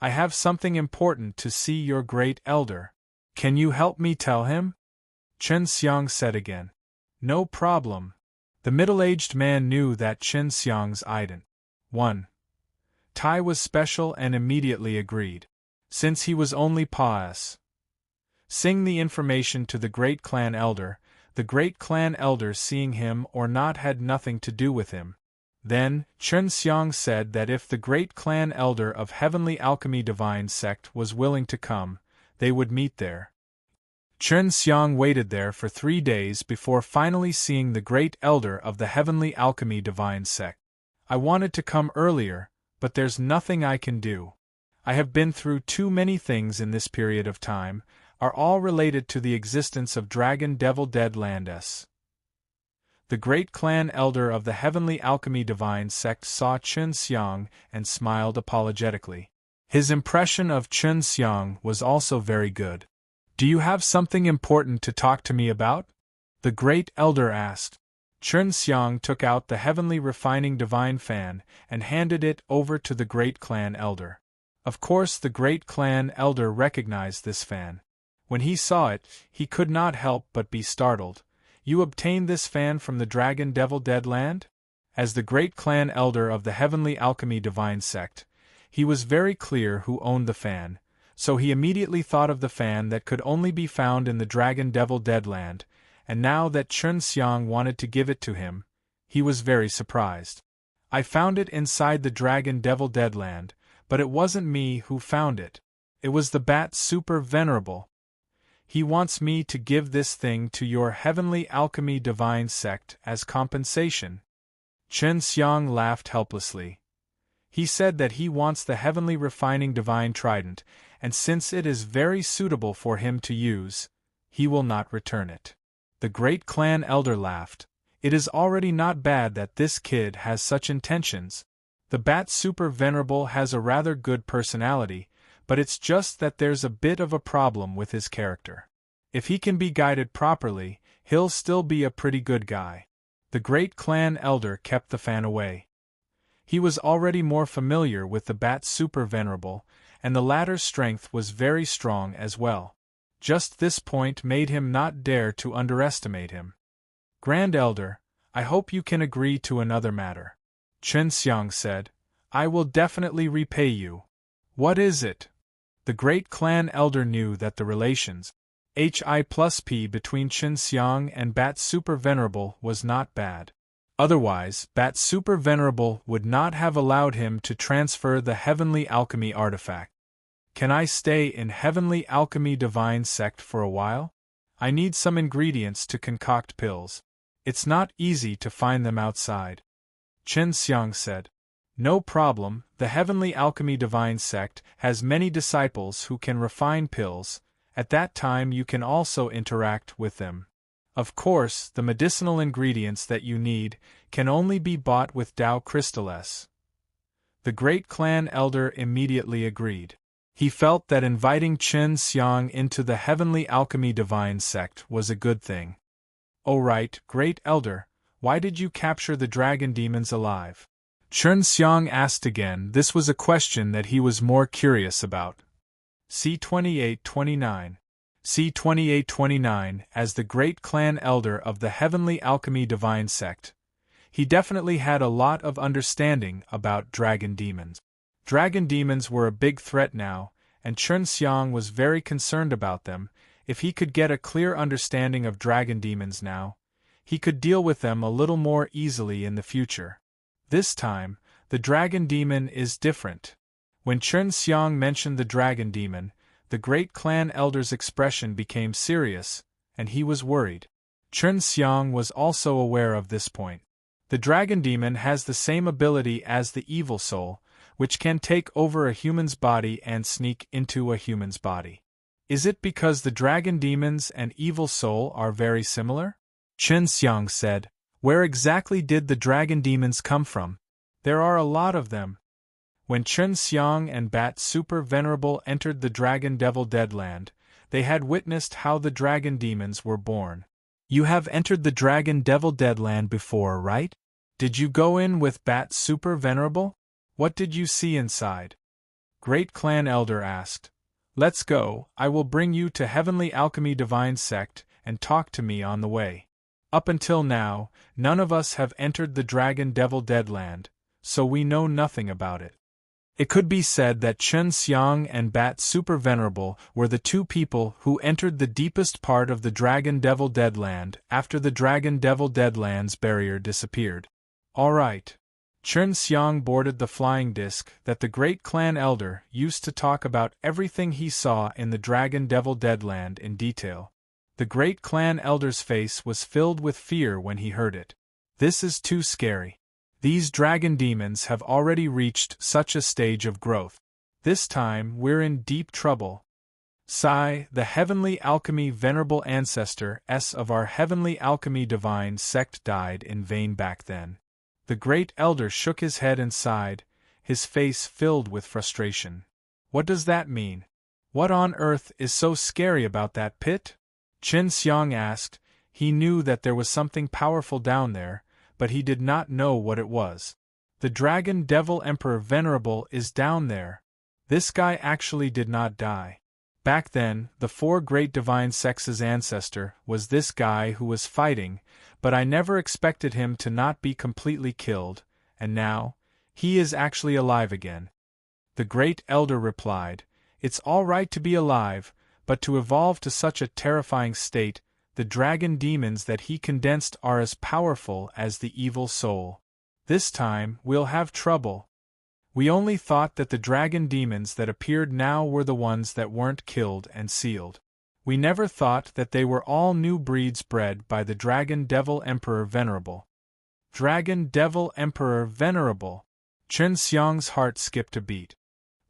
I have something important to see your great elder. Can you help me tell him? Chen Xiang said again. No problem. The middle-aged man knew that Chen Xiang's ident. 1. Tai was special and immediately agreed. Since he was only Pa's. Sing the information to the great clan elder. The great clan elder seeing him or not had nothing to do with him. Then, Chen Xiang said that if the great clan elder of Heavenly Alchemy Divine Sect was willing to come, they would meet there. Chen Xiang waited there for 3 days before finally seeing the great elder of the Heavenly Alchemy Divine Sect. I wanted to come earlier, but there's nothing I can do. I have been through too many things in this period of time, are all related to the existence of Dragon Devil Dead Landes. The great clan elder of the Heavenly Alchemy Divine Sect saw Chen Xiang and smiled apologetically. His impression of Chen Xiang was also very good. Do you have something important to talk to me about? The great elder asked. Chen Xiang took out the Heavenly Refining Divine Fan and handed it over to the great clan elder. Of course, the great clan elder recognized this fan. When he saw it, he could not help but be startled. You obtained this fan from the Dragon Devil Dead Land? As the great clan elder of the Heavenly Alchemy Divine Sect, he was very clear who owned the fan, so he immediately thought of the fan that could only be found in the Dragon Devil Dead Land, and now that Chen Xiang wanted to give it to him, he was very surprised. I found it inside the Dragon Devil Dead Land, but it wasn't me who found it. It was the Bat Super Venerable. He wants me to give this thing to your Heavenly Alchemy Divine Sect as compensation. Chen Xiang laughed helplessly. He said that he wants the Heavenly Refining Divine Trident, and since it is very suitable for him to use, he will not return it. The great clan elder laughed. It is already not bad that this kid has such intentions. The Bat Super Venerable has a rather good personality, but it's just that there's a bit of a problem with his character. If he can be guided properly, he'll still be a pretty good guy. The great clan elder kept the fan away. He was already more familiar with the Bat Super Venerable, and the latter's strength was very strong as well. Just this point made him not dare to underestimate him. Grand Elder, I hope you can agree to another matter. Chen Xiang said, I will definitely repay you. What is it? The great clan elder knew that the relations Hi+P between Chen Xiang and Bat Super Venerable was not bad. Otherwise, Bat Super Venerable would not have allowed him to transfer the Heavenly Alchemy artifact. Can I stay in Heavenly Alchemy Divine Sect for a while? I need some ingredients to concoct pills. It's not easy to find them outside. Chen Xiang said. No problem, the Heavenly Alchemy Divine Sect has many disciples who can refine pills. At that time you can also interact with them. Of course, the medicinal ingredients that you need can only be bought with Tao Crystales. The great clan elder immediately agreed. He felt that inviting Chen Xiang into the Heavenly Alchemy Divine Sect was a good thing. Oh right, great elder, why did you capture the dragon demons alive? Chen Xiang asked again. This was a question that he was more curious about. C2829. C2829, as the great clan elder of the Heavenly Alchemy Divine Sect, he definitely had a lot of understanding about dragon demons. Dragon demons were a big threat now, and Chen Xiang was very concerned about them. If he could get a clear understanding of dragon demons now, he could deal with them a little more easily in the future. This time, the dragon demon is different. When Chen Xiang mentioned the dragon demon, the great clan elder's expression became serious, and he was worried. Chen Xiang was also aware of this point. The dragon demon has the same ability as the evil soul, which can take over a human's body and sneak into a human's body. Is it because the dragon demons and evil soul are very similar? Chen Xiang said. Where exactly did the dragon demons come from? There are a lot of them. When Chen Xiang and Bat Super Venerable entered the Dragon Devil Deadland, they had witnessed how the dragon demons were born. You have entered the Dragon Devil Deadland before, right? Did you go in with Bat Super Venerable? What did you see inside? Great Clan Elder asked. Let's go, I will bring you to Heavenly Alchemy Divine Sect and talk to me on the way. Up until now, none of us have entered the Dragon Devil Deadland, so we know nothing about it. It could be said that Chen Xiang and Bat Super Venerable were the two people who entered the deepest part of the Dragon Devil Deadland after the Dragon Devil Deadland's barrier disappeared. All right. Chen Xiang boarded the flying disc that the Great Clan Elder used to talk about everything he saw in the Dragon Devil Deadland in detail. The Great Clan Elder's face was filled with fear when he heard it. This is too scary. These dragon demons have already reached such a stage of growth. This time we're in deep trouble. Sai, the Heavenly Alchemy Venerable Ancestor of our Heavenly Alchemy Divine Sect died in vain back then. The Great Elder shook his head and sighed, his face filled with frustration. What does that mean? What on earth is so scary about that pit? Chen Xiang asked. He knew that there was something powerful down there, but he did not know what it was. The Dragon Devil Emperor Venerable is down there. This guy actually did not die. Back then, the four great divine sects' ancestor was this guy who was fighting, but I never expected him to not be completely killed, and now, he is actually alive again. The Great Elder replied, It's all right to be alive, but to evolve to such a terrifying state, the dragon demons that he condensed are as powerful as the evil soul. This time, we'll have trouble. We only thought that the dragon demons that appeared now were the ones that weren't killed and sealed. We never thought that they were all new breeds bred by the Dragon Devil Emperor Venerable. Dragon Devil Emperor Venerable! Chen Xiang's heart skipped a beat.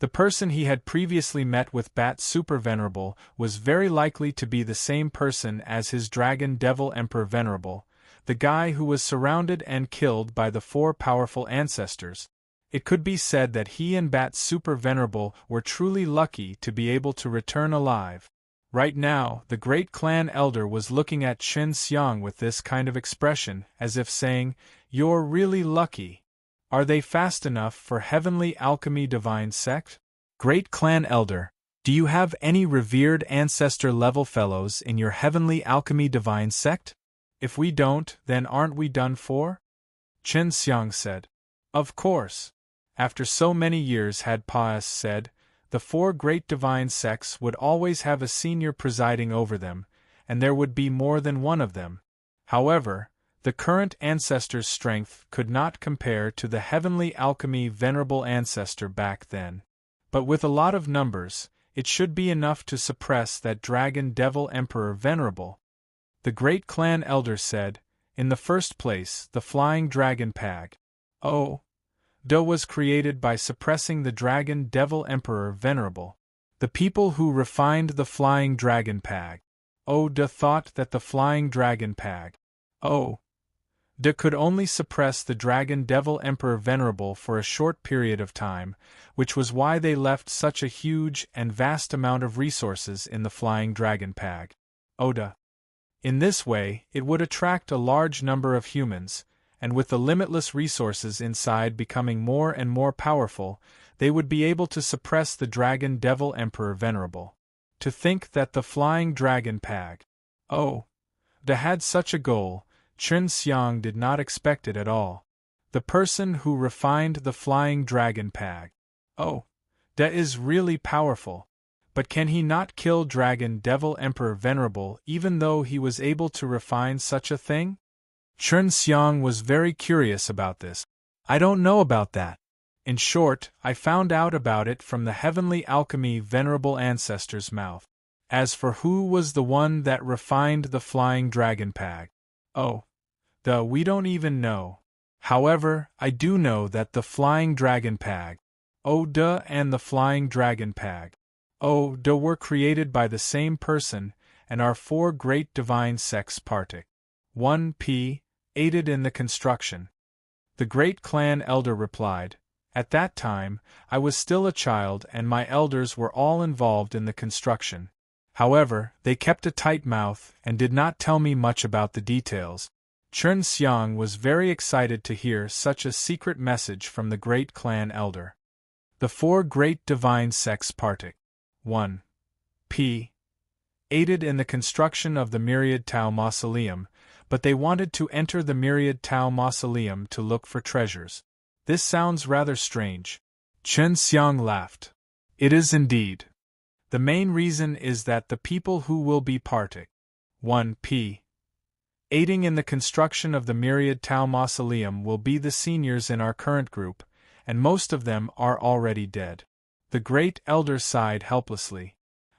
The person he had previously met with Bat Super Venerable was very likely to be the same person as his Dragon Devil Emperor Venerable, the guy who was surrounded and killed by the four powerful ancestors. It could be said that he and Bat Super Venerable were truly lucky to be able to return alive. Right now, the Great Clan Elder was looking at Chen Xiang with this kind of expression, as if saying, You're really lucky. Are they fast enough for Heavenly Alchemy Divine Sect? Great Clan Elder, do you have any revered ancestor-level fellows in your Heavenly Alchemy Divine Sect? If we don't, then aren't we done for? Chen Xiang said. Of course. After so many years had Paas said, the four great divine sects would always have a senior presiding over them, and there would be more than one of them. However, the current ancestor's strength could not compare to the Heavenly Alchemy Venerable Ancestor back then. But with a lot of numbers, it should be enough to suppress that Dragon Devil Emperor Venerable. The Great Clan Elder said, in the first place, the Flying Dragon Pag. Was created by suppressing the Dragon Devil Emperor Venerable. The people who refined the Flying Dragon Pag. Thought that the Flying Dragon Pag. Could only suppress the Dragon Devil Emperor Venerable for a short period of time, which was why they left such a huge and vast amount of resources in the Flying Dragon Pag. In this way, it would attract a large number of humans, and with the limitless resources inside becoming more and more powerful, they would be able to suppress the Dragon Devil Emperor Venerable. To think that the Flying Dragon Pag. Had such a goal, Chen Xiang did not expect it at all. The person who refined the Flying Dragon Pag. Is really powerful. But can he not kill Dragon Devil Emperor Venerable even though he was able to refine such a thing? Chen Xiang was very curious about this. I don't know about that. In short, I found out about it from the Heavenly Alchemy Venerable Ancestor's mouth. As for who was the one that refined the Flying Dragon Pag. We don't even know. However, I do know that the Flying Dragon Pag. And the Flying Dragon Pag. were created by the same person, and are 4 great divine sects partic. 1p. Aided in the construction. The great clan elder replied, "At that time, I was still a child and my elders were all involved in the construction. However, they kept a tight mouth and did not tell me much about the details." Chen Xiang was very excited to hear such a secret message from the great clan elder. The 4 great divine sects partic. 1p. Aided in the construction of the Myriad Tao Mausoleum, but they wanted to enter the Myriad Tao Mausoleum to look for treasures. This sounds rather strange. Chen Xiang laughed. It is indeed. The main reason is that the people who will be partic. 1p. Aiding in the construction of the Myriad Tao Mausoleum will be the seniors in our current group, and most of them are already dead. The great elder sighed helplessly.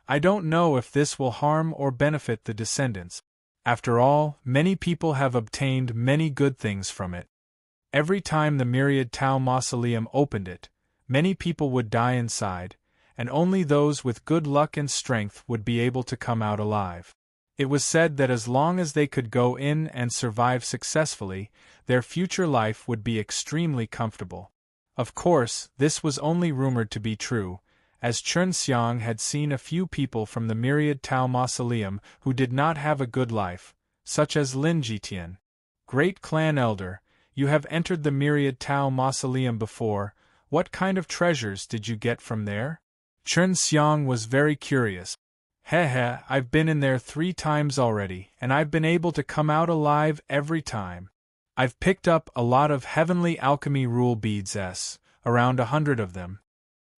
I don't know if this will harm or benefit the descendants. After all, many people have obtained many good things from it. Every time the Myriad Tao Mausoleum opened it, many people would die inside, and only those with good luck and strength would be able to come out alive. It was said that as long as they could go in and survive successfully, their future life would be extremely comfortable. Of course, this was only rumored to be true, as Chen Xiang had seen a few people from the Myriad Tao Mausoleum who did not have a good life, such as Lin Jitian. Great clan elder, you have entered the Myriad Tao Mausoleum before. What kind of treasures did you get from there? Chen Xiang was very curious. I've been in there 3 times already, and I've been able to come out alive every time. I've picked up a lot of heavenly alchemy rule beads, around 100 of them.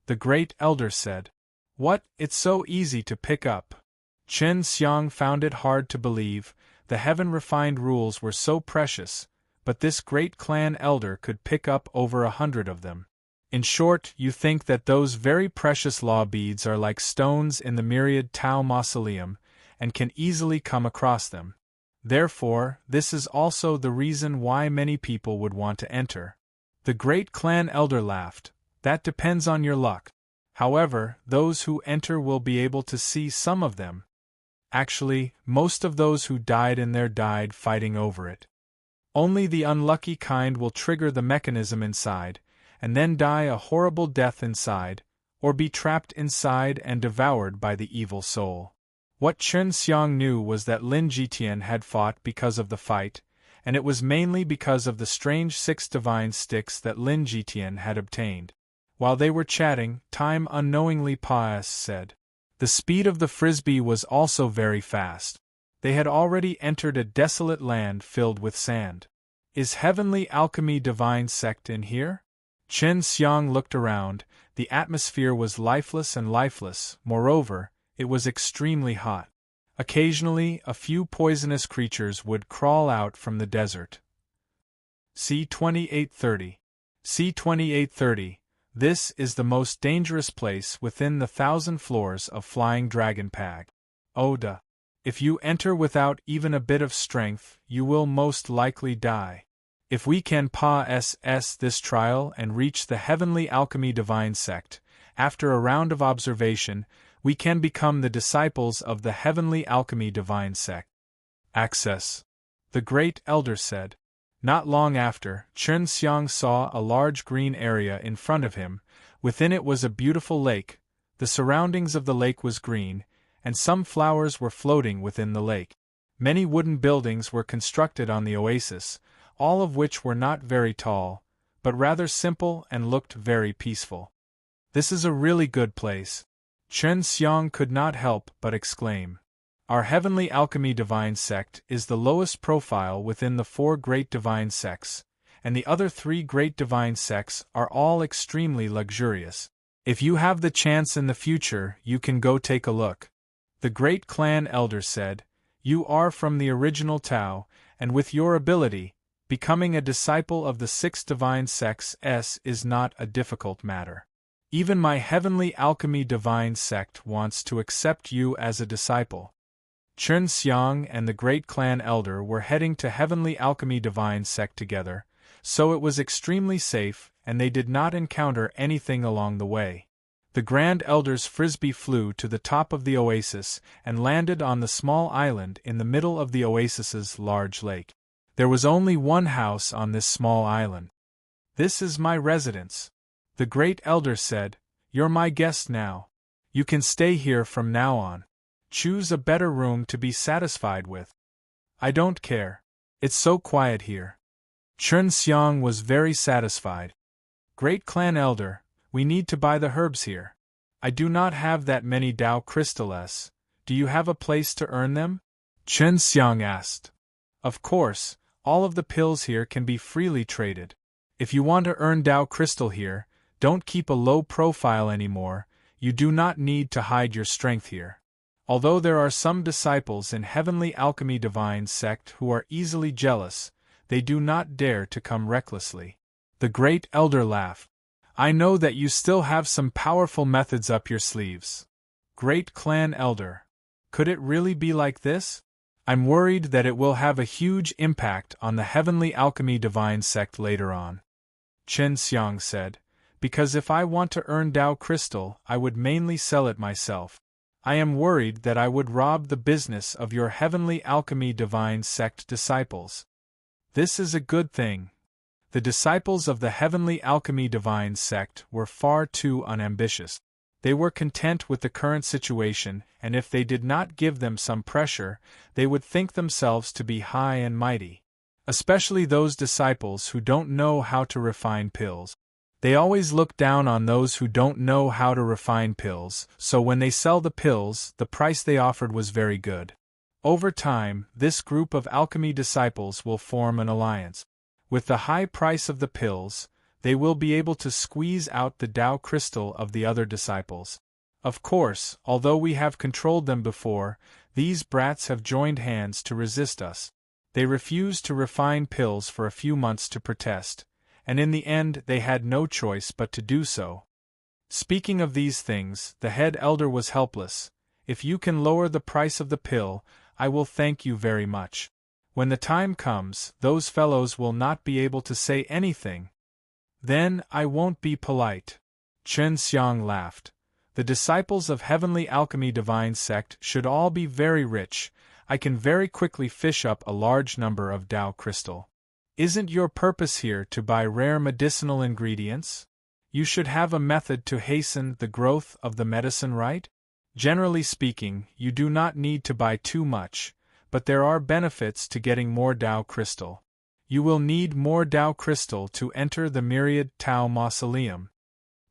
The great elder said. What, it's so easy to pick up. Chen Xiang found it hard to believe, the heaven-refined rules were so precious, but this great clan elder could pick up over 100 of them. In short, you think that those very precious law beads are like stones in the Myriad Tao Mausoleum, and can easily come across them. Therefore, this is also the reason why many people would want to enter. The great clan elder laughed. That depends on your luck. However, those who enter will be able to see some of them. Actually, most of those who died in there died fighting over it. Only the unlucky kind will trigger the mechanism inside, and then die a horrible death inside, or be trapped inside and devoured by the evil soul. What Chen Xiang knew was that Lin Jitian had fought because of the fight, and it was mainly because of the strange 6 divine sticks that Lin Jitian had obtained. While they were chatting, time unknowingly said. The speed of the frisbee was also very fast. They had already entered a desolate land filled with sand. Is heavenly alchemy divine sect in here? Chen Xiang looked around. The atmosphere was lifeless, moreover, it was extremely hot. Occasionally, a few poisonous creatures would crawl out from the desert. C-2830. C-2830. This is the most dangerous place within the 1,000 floors of Flying Dragon Pag. Oda. If you enter without even a bit of strength, you will most likely die. If we can pass this trial and reach the Heavenly Alchemy Divine Sect, after a round of observation, we can become the disciples of the Heavenly Alchemy Divine Sect. Access. The Great Elder said. Not long after, Chen Xiang saw a large green area in front of him. Within it was a beautiful lake. The surroundings of the lake was green, and some flowers were floating within the lake. Many wooden buildings were constructed on the oasis, all of which were not very tall, but rather simple and looked very peaceful. This is a really good place. Chen Xiang could not help but exclaim. Our Heavenly Alchemy Divine Sect is the lowest profile within the 4 great divine sects, and the other 3 great divine sects are all extremely luxurious. If you have the chance in the future, you can go take a look. The great clan elder said, You are from the original Tao, and with your ability, becoming a disciple of the 6 divine sects is not a difficult matter. Even my Heavenly Alchemy Divine Sect wants to accept you as a disciple. Chen Xiang and the great clan elder were heading to Heavenly Alchemy Divine Sect together, so it was extremely safe and they did not encounter anything along the way. The Grand Elder's frisbee flew to the top of the oasis and landed on the small island in the middle of the oasis's large lake. There was only one house on this small island. "This is my residence," the Great Elder said. "You're my guest now. You can stay here from now on. Choose a better room to be satisfied with." "I don't care. It's so quiet here." Chun Xiang was very satisfied. "Great Clan Elder, we need to buy the herbs here. I do not have that many Dao crystals. Do you have a place to earn them?" Chun Xiang asked. "Of course, all of the pills here can be freely traded. If you want to earn Dao crystal here, don't keep a low profile anymore. You do not need to hide your strength here. Although there are some disciples in Heavenly Alchemy Divine sect who are easily jealous, they do not dare to come recklessly." The Great Elder laughed. "I know that you still have some powerful methods up your sleeves. Great Clan Elder. Could it really be like this? I'm worried that it will have a huge impact on the Heavenly Alchemy Divine sect later on," Chen Xiang said, "because if I want to earn Dao crystal, I would mainly sell it myself. I am worried that I would rob the business of your Heavenly Alchemy Divine sect disciples." "This is a good thing." The disciples of the Heavenly Alchemy Divine sect were far too unambitious. They were content with the current situation, and if they did not give them some pressure, they would think themselves to be high and mighty. Especially those disciples who don't know how to refine pills. They always look down on those who don't know how to refine pills, so when they sell the pills, the price they offered was very good. Over time, this group of alchemy disciples will form an alliance. With the high price of the pills, they will be able to squeeze out the Dao crystal of the other disciples. Of course, although we have controlled them before, these brats have joined hands to resist us. They refused to refine pills for a few months to protest, and in the end they had no choice but to do so. Speaking of these things, the head elder was helpless. "If you can lower the price of the pill, I will thank you very much. When the time comes, those fellows will not be able to say anything. Then I won't be polite." Chen Xiang laughed. "The disciples of Heavenly Alchemy Divine sect should all be very rich. I can very quickly fish up a large number of Dao crystal. Isn't your purpose here to buy rare medicinal ingredients? You should have a method to hasten the growth of the medicine, right? Generally speaking, you do not need to buy too much, but there are benefits to getting more Dao crystal. You will need more Dao crystal to enter the myriad Tao mausoleum,"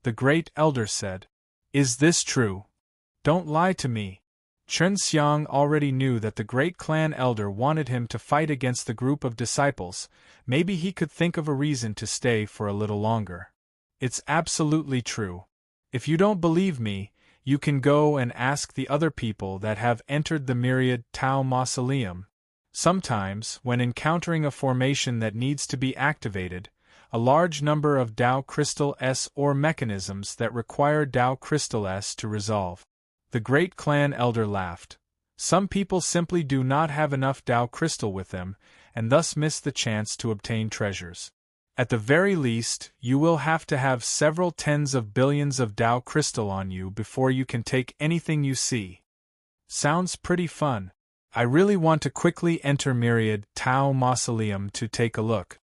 the Great Elder said. "Is this true? Don't lie to me." Chen Xiang already knew that the Great Clan Elder wanted him to fight against the group of disciples. Maybe he could think of a reason to stay for a little longer. "It's absolutely true. If you don't believe me, you can go and ask the other people that have entered the myriad Tao mausoleum. Sometimes, when encountering a formation that needs to be activated, a large number of Dao Crystal S or mechanisms that require Dao Crystal S to resolve." The Great Clan Elder laughed. "Some people simply do not have enough Dao Crystal with them, and thus miss the chance to obtain treasures. At the very least, you will have to have several tens of billions of Dao Crystal on you before you can take anything you see." "Sounds pretty fun. I really want to quickly enter Myriad Tao Mausoleum to take a look."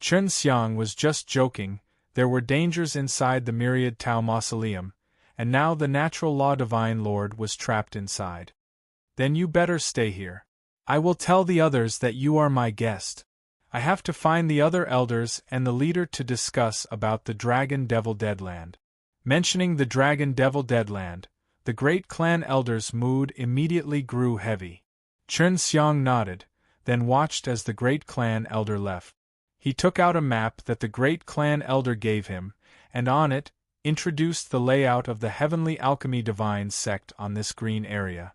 Chen Xiang was just joking. There were dangers inside the Myriad Tao Mausoleum, and now the Natural Law Divine Lord was trapped inside. "Then you better stay here. I will tell the others that you are my guest. I have to find the other elders and the leader to discuss about the Dragon Devil Deadland." Mentioning the Dragon Devil Deadland, the Great Clan Elder's mood immediately grew heavy. Chen Xiang nodded, then watched as the Great Clan Elder left. He took out a map that the Great Clan Elder gave him, and on it, introduced the layout of the Heavenly Alchemy Divine sect on this green area.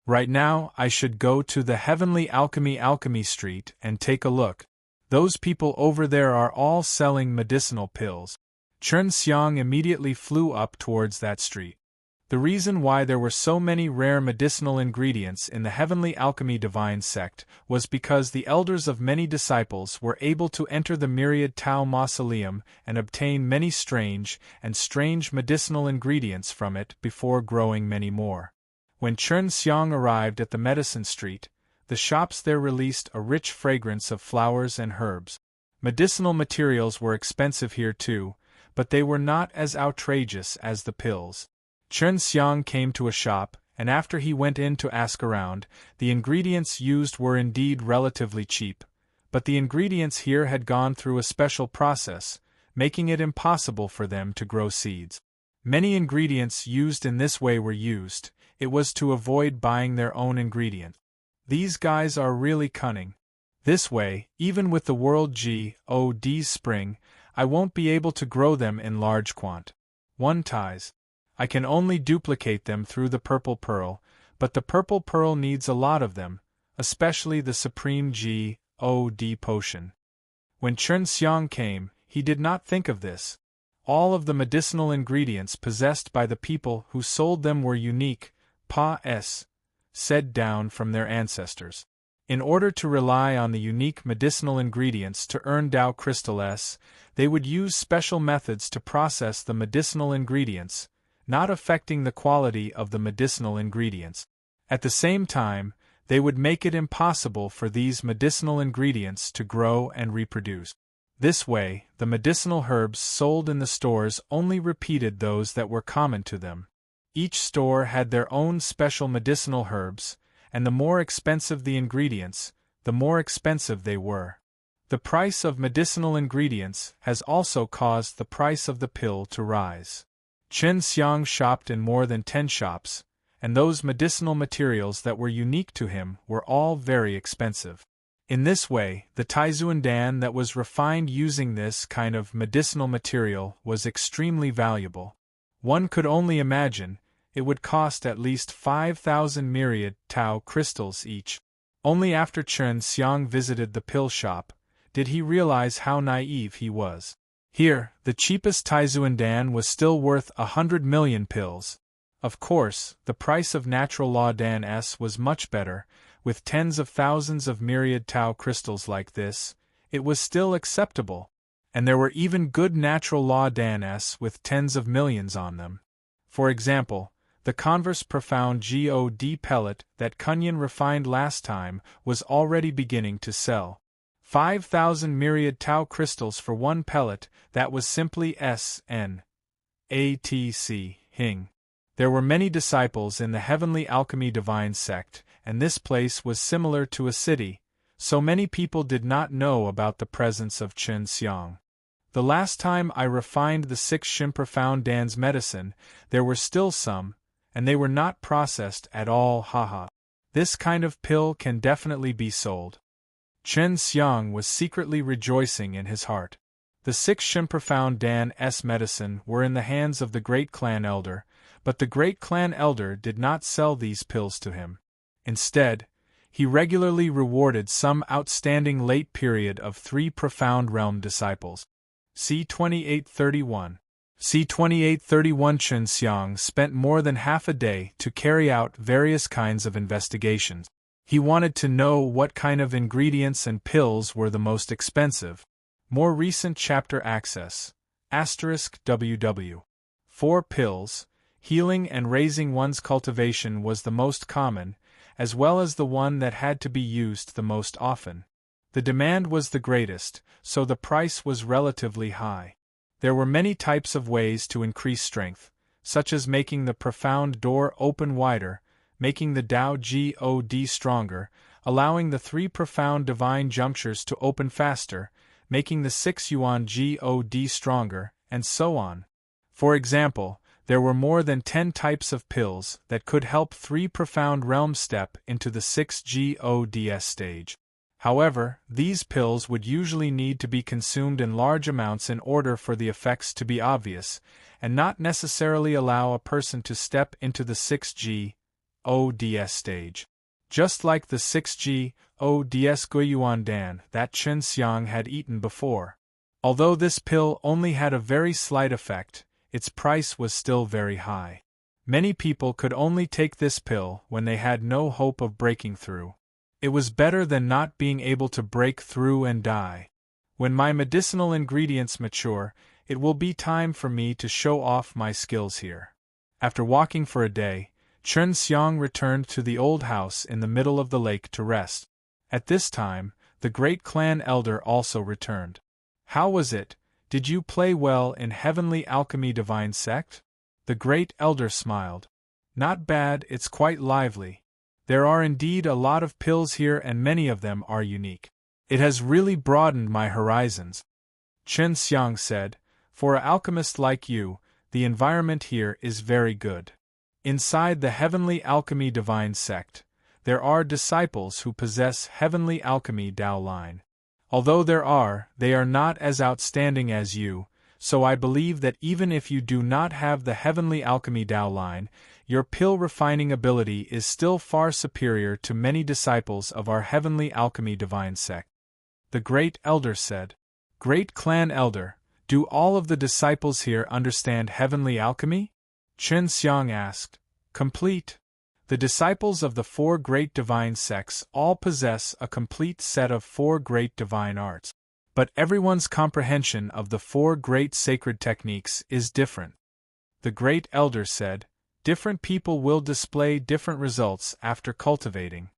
"Right now, I should go to the Heavenly Alchemy Street and take a look. Those people over there are all selling medicinal pills." Chen Xiang immediately flew up towards that street. The reason why there were so many rare medicinal ingredients in the Heavenly Alchemy Divine sect was because the elders of many disciples were able to enter the myriad Tao mausoleum and obtain many strange medicinal ingredients from it before growing many more. When Chen Xiang arrived at the medicine street, the shops there released a rich fragrance of flowers and herbs. Medicinal materials were expensive here too, but they were not as outrageous as the pills. Chen Xiang came to a shop, and after he went in to ask around, the ingredients used were indeed relatively cheap, but the ingredients here had gone through a special process, making it impossible for them to grow seeds. Many ingredients used in this way were used. It was to avoid buying their own ingredients. These guys are really cunning. This way, even with the World God's spring, I won't be able to grow them in large quantities. I can only duplicate them through the purple pearl, but the purple pearl needs a lot of them, especially the supreme God potion. When Chen Xiang came, he did not think of this. All of the medicinal ingredients possessed by the people who sold them were unique, said down from their ancestors. In order to rely on the unique medicinal ingredients to earn Tao crystals, they would use special methods to process the medicinal ingredients, not affecting the quality of the medicinal ingredients. At the same time, they would make it impossible for these medicinal ingredients to grow and reproduce. This way, the medicinal herbs sold in the stores only repeated those that were common to them. Each store had their own special medicinal herbs, and the more expensive the ingredients, the more expensive they were. The price of medicinal ingredients has also caused the price of the pill to rise. Chen Xiang shopped in more than 10 shops, and those medicinal materials that were unique to him were all very expensive. In this way, the Taizuandan that was refined using this kind of medicinal material was extremely valuable. One could only imagine, it would cost at least 5,000 myriad Tao crystals each. Only after Chen Xiang visited the pill shop did he realize how naive he was. Here, the cheapest Taizuandan was still worth 100 million pills. Of course, the price of natural laudan was much better. With tens of thousands of myriad Tao crystals like this, it was still acceptable. And there were even good natural laudan with tens of millions on them. For example, the converse profound God pellet that Kunyan refined last time was already beginning to sell. 5,000 myriad Tao crystals for one pellet, that was simply SN. ATC, Hing. There were many disciples in the Heavenly Alchemy Divine sect, and this place was similar to a city, so many people did not know about the presence of Chen Xiang. The last time I refined the 6 Shin Profound Dan's medicine, there were still some, and they were not processed at all, haha. This kind of pill can definitely be sold. Chen Xiang was secretly rejoicing in his heart. The 6 Shin Profound Dan's medicine were in the hands of the Great Clan Elder, but the Great Clan Elder did not sell these pills to him. Instead, he regularly rewarded some outstanding late period of 3 Profound Realm disciples. C. 2831. C. 2831 Chen Xiang spent more than half a day to carry out various kinds of investigations. He wanted to know what kind of ingredients and pills were the most expensive. More recent chapter access. *WW. 4 pills. Healing and raising one's cultivation was the most common, as well as the one that had to be used the most often. The demand was the greatest, so the price was relatively high. There were many types of ways to increase strength, such as making the profound door open wider, making the Tao God stronger, allowing the 3 profound divine junctures to open faster, making the 6 Yuan God stronger, and so on. For example, there were more than 10 types of pills that could help 3 profound realms step into the 6 Gods stage. However, these pills would usually need to be consumed in large amounts in order for the effects to be obvious, and not necessarily allow a person to step into the 6 Gods stage. Just like the 6 Gods Guiyuan Dan that Chen Xiang had eaten before. Although this pill only had a very slight effect, its price was still very high. Many people could only take this pill when they had no hope of breaking through. It was better than not being able to break through and die. When my medicinal ingredients mature, it will be time for me to show off my skills here. After walking for a day, Chen Xiang returned to the old house in the middle of the lake to rest. At this time, the great clan elder also returned. How was it? Did you play well in Heavenly Alchemy Divine Sect? The great elder smiled. Not bad, it's quite lively. There are indeed a lot of pills here and many of them are unique. It has really broadened my horizons. Chen Xiang said, for an alchemist like you, the environment here is very good. Inside the Heavenly Alchemy Divine Sect, there are disciples who possess Heavenly Alchemy Dao line. Although they are not as outstanding as you, so I believe that even if you do not have the Heavenly Alchemy Dao line, your pill refining ability is still far superior to many disciples of our Heavenly Alchemy Divine Sect. The Great Elder said. Great Clan Elder, do all of the disciples here understand Heavenly Alchemy? Chen Xiang asked. Complete. The disciples of the 4 great divine sects all possess a complete set of 4 great divine arts. But everyone's comprehension of the 4 great sacred techniques is different. The Great Elder said, different people will display different results after cultivating.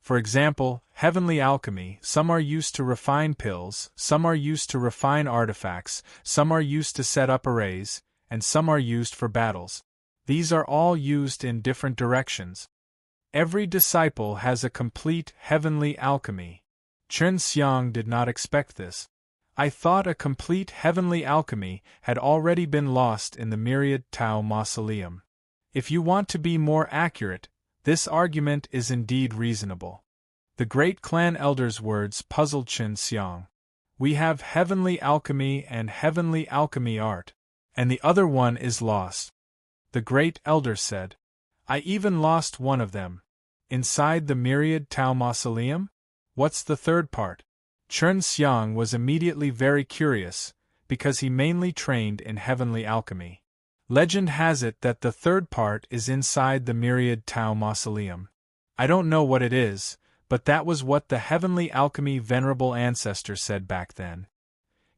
For example, Heavenly Alchemy, some are used to refine pills, some are used to refine artifacts, some are used to set up arrays, and some are used for battles. These are all used in different directions. Every disciple has a complete Heavenly Alchemy. Chen Xiang did not expect this. I thought a complete Heavenly Alchemy had already been lost in the Myriad Tao Mausoleum. If you want to be more accurate, this argument is indeed reasonable. The Great Clan Elder's words puzzled Chen Xiang. We have Heavenly Alchemy and Heavenly Alchemy Art, and the other one is lost. The Great Elder said. I even lost one of them. Inside the Myriad Tao Mausoleum? What's the third part? Chen Xiang was immediately very curious, because he mainly trained in Heavenly Alchemy. Legend has it that the third part is inside the Myriad Tao Mausoleum. I don't know what it is, but that was what the Heavenly Alchemy Venerable Ancestor said back then.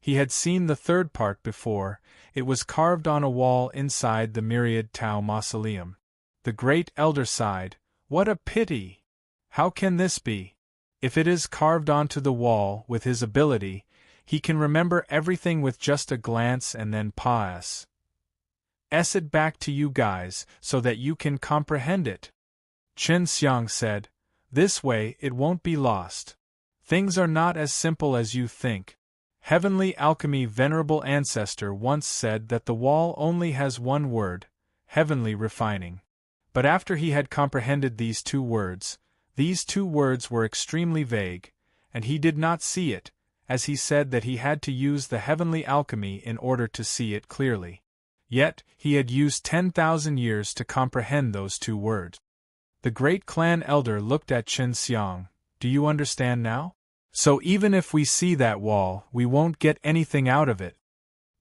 He had seen the third part before. It was carved on a wall inside the Myriad Tao Mausoleum. The Great Elder sighed. What a pity! How can this be? If it is carved onto the wall with his ability, he can remember everything with just a glance and then pass it back to you guys so that you can comprehend it. Chen Xiang said, this way it won't be lost. Things are not as simple as you think. Heavenly Alchemy Venerable Ancestor once said that the wall only has one word, heavenly refining. But after he had comprehended these 2 words were extremely vague, and he did not see it, as he said that he had to use the Heavenly Alchemy in order to see it clearly. Yet, he had used 10,000 years to comprehend those 2 words. The Great Clan Elder looked at Chen Xiang. Do you understand now? So even if we see that wall, we won't get anything out of it.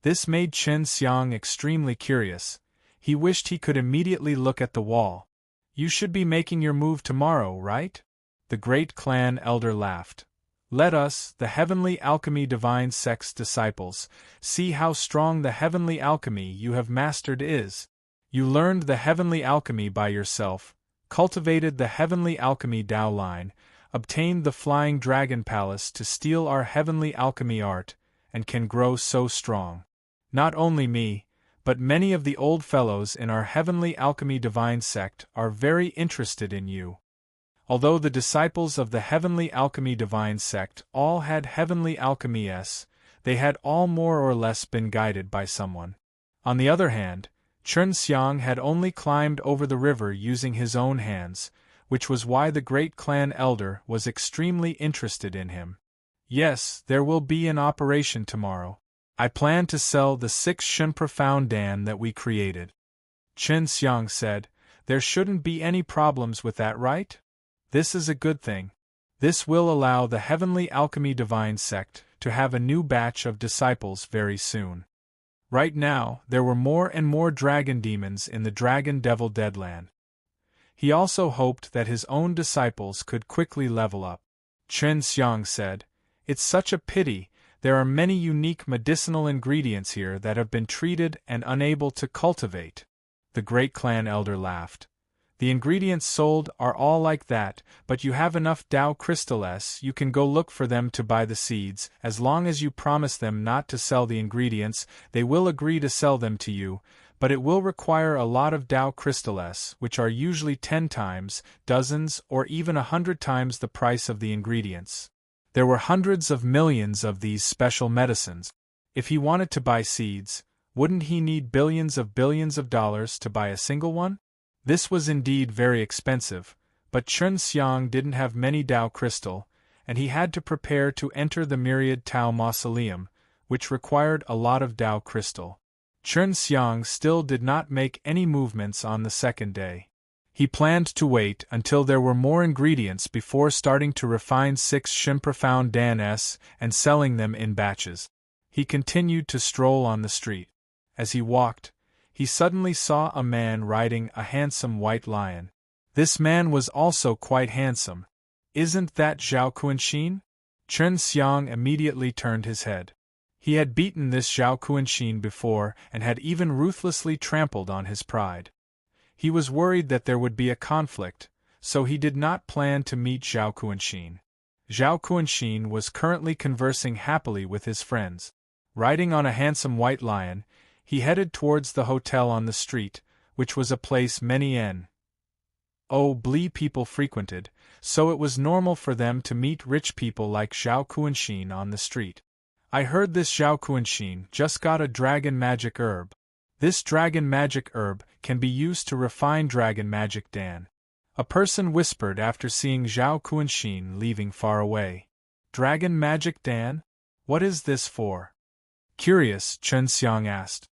This made Chen Xiang extremely curious. He wished he could immediately look at the wall. You should be making your move tomorrow, right? The Great Clan Elder laughed. Let us, the Heavenly Alchemy Divine Sect's disciples, see how strong the Heavenly Alchemy you have mastered is. You learned the Heavenly Alchemy by yourself, cultivated the Heavenly Alchemy Dao line, obtained the Flying Dragon Palace to steal our Heavenly Alchemy art, and can grow so strong. Not only me, but many of the old fellows in our Heavenly Alchemy Divine Sect are very interested in you. Although the disciples of the Heavenly Alchemy Divine Sect all had Heavenly Alchemies, they had all more or less been guided by someone. On the other hand, Chen Xiang had only climbed over the river using his own hands, which was why the Great Clan Elder was extremely interested in him. Yes, there will be an operation tomorrow. I plan to sell the 6 Shen Profound Dan that we created. Chen Xiang said, there shouldn't be any problems with that, right? This is a good thing. This will allow the Heavenly Alchemy Divine Sect to have a new batch of disciples very soon. Right now, there were more and more dragon demons in the Dragon Devil Deadland. He also hoped that his own disciples could quickly level up. Chen Xiang said, "It's such a pity, there are many unique medicinal ingredients here that have been treated and unable to cultivate." The great clan elder laughed. "The ingredients sold are all like that, but you have enough Dao crystals, you can go look for them to buy the seeds. As long as you promise them not to sell the ingredients, they will agree to sell them to you, but it will require a lot of Dao crystals, which are usually 10 times, dozens, or even 100 times the price of the ingredients." There were hundreds of millions of these special medicines. If he wanted to buy seeds, wouldn't he need billions of dollars to buy a single one? This was indeed very expensive, but Chen Xiang didn't have many Dao crystal, and he had to prepare to enter the myriad Tao mausoleum, which required a lot of Dao crystal. Chen Xiang still did not make any movements on the second day. He planned to wait until there were more ingredients before starting to refine 6 Shin Profound Dan-s and selling them in batches. He continued to stroll on the street. As he walked, he suddenly saw a man riding a handsome white lion. This man was also quite handsome. "Isn't that Zhao Kuanxin?" Chen Xiang immediately turned his head. He had beaten this Zhao Kuanxin before and had even ruthlessly trampled on his pride. He was worried that there would be a conflict, so he did not plan to meet Zhao Kuanxin. Zhao Kuanxin was currently conversing happily with his friends. Riding on a handsome white lion, he headed towards the hotel on the street, which was a place many Bli people frequented, so it was normal for them to meet rich people like Zhao Kuanxin on the street. "I heard this Zhao Kuanxin just got a dragon magic herb. This dragon magic herb can be used to refine dragon magic Dan," a person whispered after seeing Zhao Kuanxin leaving far away. "Dragon magic Dan? What is this for?" Curious, Chen Xiang asked.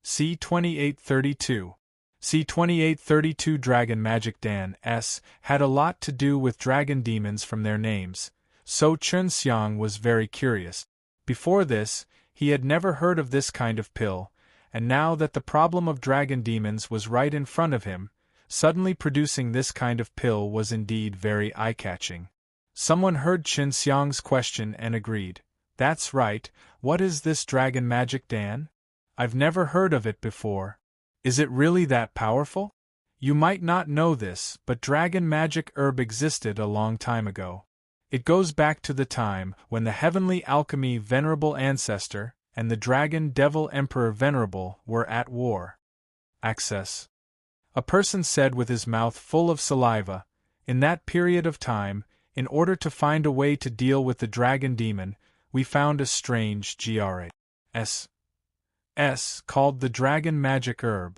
C 2832. C-2832 Dragon Magic Dan-s had a lot to do with dragon demons from their names, so Chen Xiang was very curious. Before this, he had never heard of this kind of pill, and now that the problem of dragon demons was right in front of him, suddenly producing this kind of pill was indeed very eye-catching. Someone heard Chen Xiang's question and agreed. "That's right, what is this Dragon Magic Dan? I've never heard of it before. Is it really that powerful? You might not know this, but Dragon Magic Herb existed a long time ago. It goes back to the time when the Heavenly Alchemy Venerable Ancestor and the Dragon Devil Emperor Venerable were at war." Access. A person said with his mouth full of saliva, "In that period of time, in order to find a way to deal with the dragon demon, we found a strange GRAS called the Dragon Magic Herb.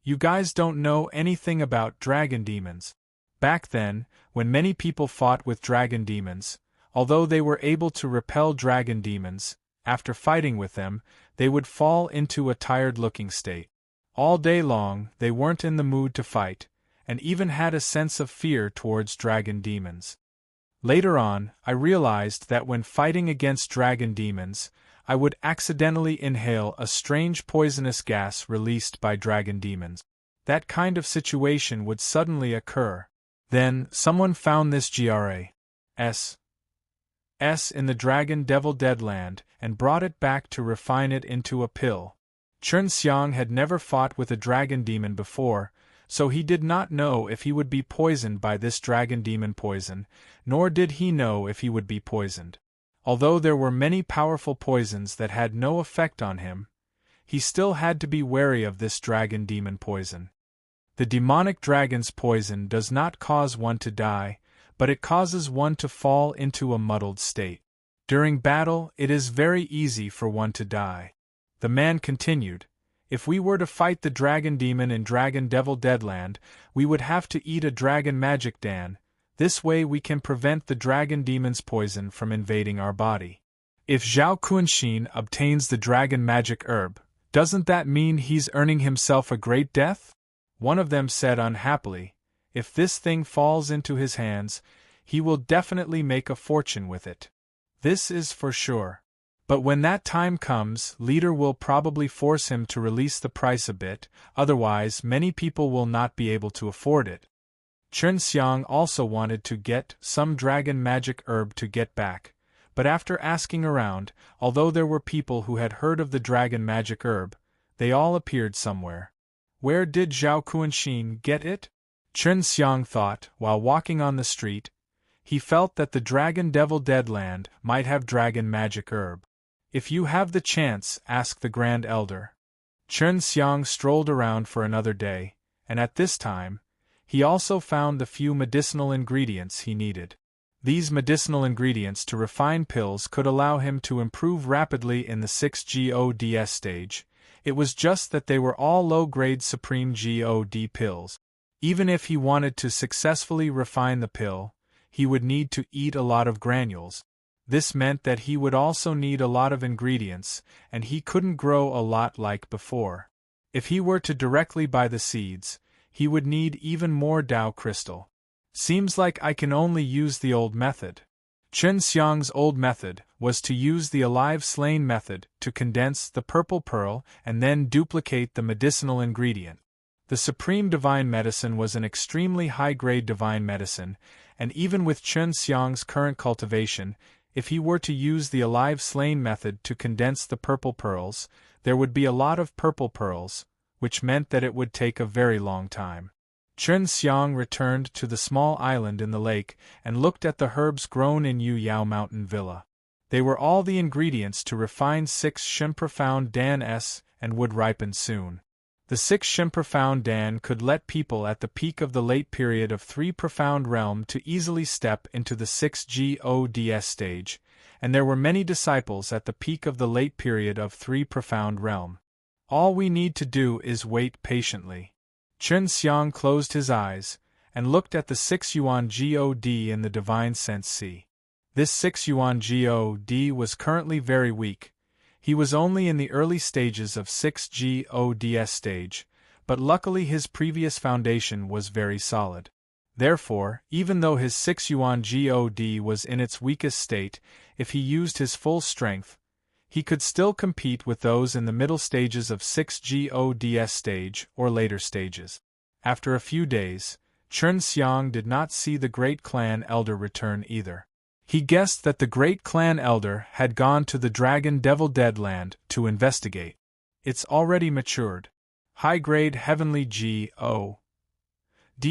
You guys don't know anything about dragon demons. Back then, when many people fought with dragon demons, although they were able to repel dragon demons, after fighting with them, they would fall into a tired-looking state. All day long, they weren't in the mood to fight, and even had a sense of fear towards dragon demons. Later on, I realized that when fighting against dragon demons, I would accidentally inhale a strange poisonous gas released by dragon demons. That kind of situation would suddenly occur. Then, someone found this GRAS in the Dragon Devil Deadland and brought it back to refine it into a pill. Chen Xiang had never fought with a dragon demon before, so he did not know if he would be poisoned by this dragon demon poison, nor did he know if he would be poisoned. Although there were many powerful poisons that had no effect on him, he still had to be wary of this dragon demon poison. The demonic dragon's poison does not cause one to die, but it causes one to fall into a muddled state. During battle, it is very easy for one to die. The man continued, "If we were to fight the dragon demon in Dragon Devil Deadland, we would have to eat a dragon magic Dan. This way we can prevent the dragon demon's poison from invading our body. If Zhao Kuanxin obtains the dragon magic herb, doesn't that mean he's earning himself a great death?" One of them said unhappily, "If this thing falls into his hands, he will definitely make a fortune with it. This is for sure." But when that time comes, leader will probably force him to release the price a bit, otherwise many people will not be able to afford it. Chen Xiang also wanted to get some dragon magic herb to get back, but after asking around, although there were people who had heard of the dragon magic herb, they all appeared somewhere. Where did Zhao Kuanxin get it? Chen Xiang thought, while walking on the street. He felt that the Dragon Devil Deadland might have dragon magic herb. If you have the chance, ask the Grand Elder. Chen Xiang strolled around for another day, and at this time, he also found the few medicinal ingredients he needed. These medicinal ingredients to refine pills could allow him to improve rapidly in the 6 GODS stage. It was just that they were all low-grade Supreme God pills. Even if he wanted to successfully refine the pill, he would need to eat a lot of granules. This meant that he would also need a lot of ingredients, and he couldn't grow a lot like before. If he were to directly buy the seeds, he would need even more Dao crystal. Seems like I can only use the old method. Chen Xiang's old method was to use the alive slain method to condense the purple pearl and then duplicate the medicinal ingredient. The Supreme Divine Medicine was an extremely high-grade divine medicine, and even with Chen Xiang's current cultivation, if he were to use the alive slain method to condense the purple pearls, there would be a lot of purple pearls, which meant that it would take a very long time. Chen Xiang returned to the small island in the lake and looked at the herbs grown in Yu Yao Mountain Villa. They were all the ingredients to refine 6 Shin Profound Dan S and would ripen soon. The 6 Shin Profound Dan could let people at the peak of the late period of 3 Profound Realm to easily step into the 6 GODS stage, and there were many disciples at the peak of the late period of 3 Profound Realm. All we need to do is wait patiently. Chen Xiang closed his eyes, and looked at the 6 Yuan God in the Divine Sense Sea. This 6 Yuan God was currently very weak. He was only in the early stages of 6 GODS stage, but luckily his previous foundation was very solid. Therefore, even though his 6 Yuan God was in its weakest state, if he used his full strength, he could still compete with those in the middle stages of 6 GODS stage or later stages. After a few days, Chen Xiang did not see the Great Clan Elder return either. He guessed that the Great Clan Elder had gone to the Dragon Devil Deadland to investigate. It's already matured. High-grade Heavenly GOD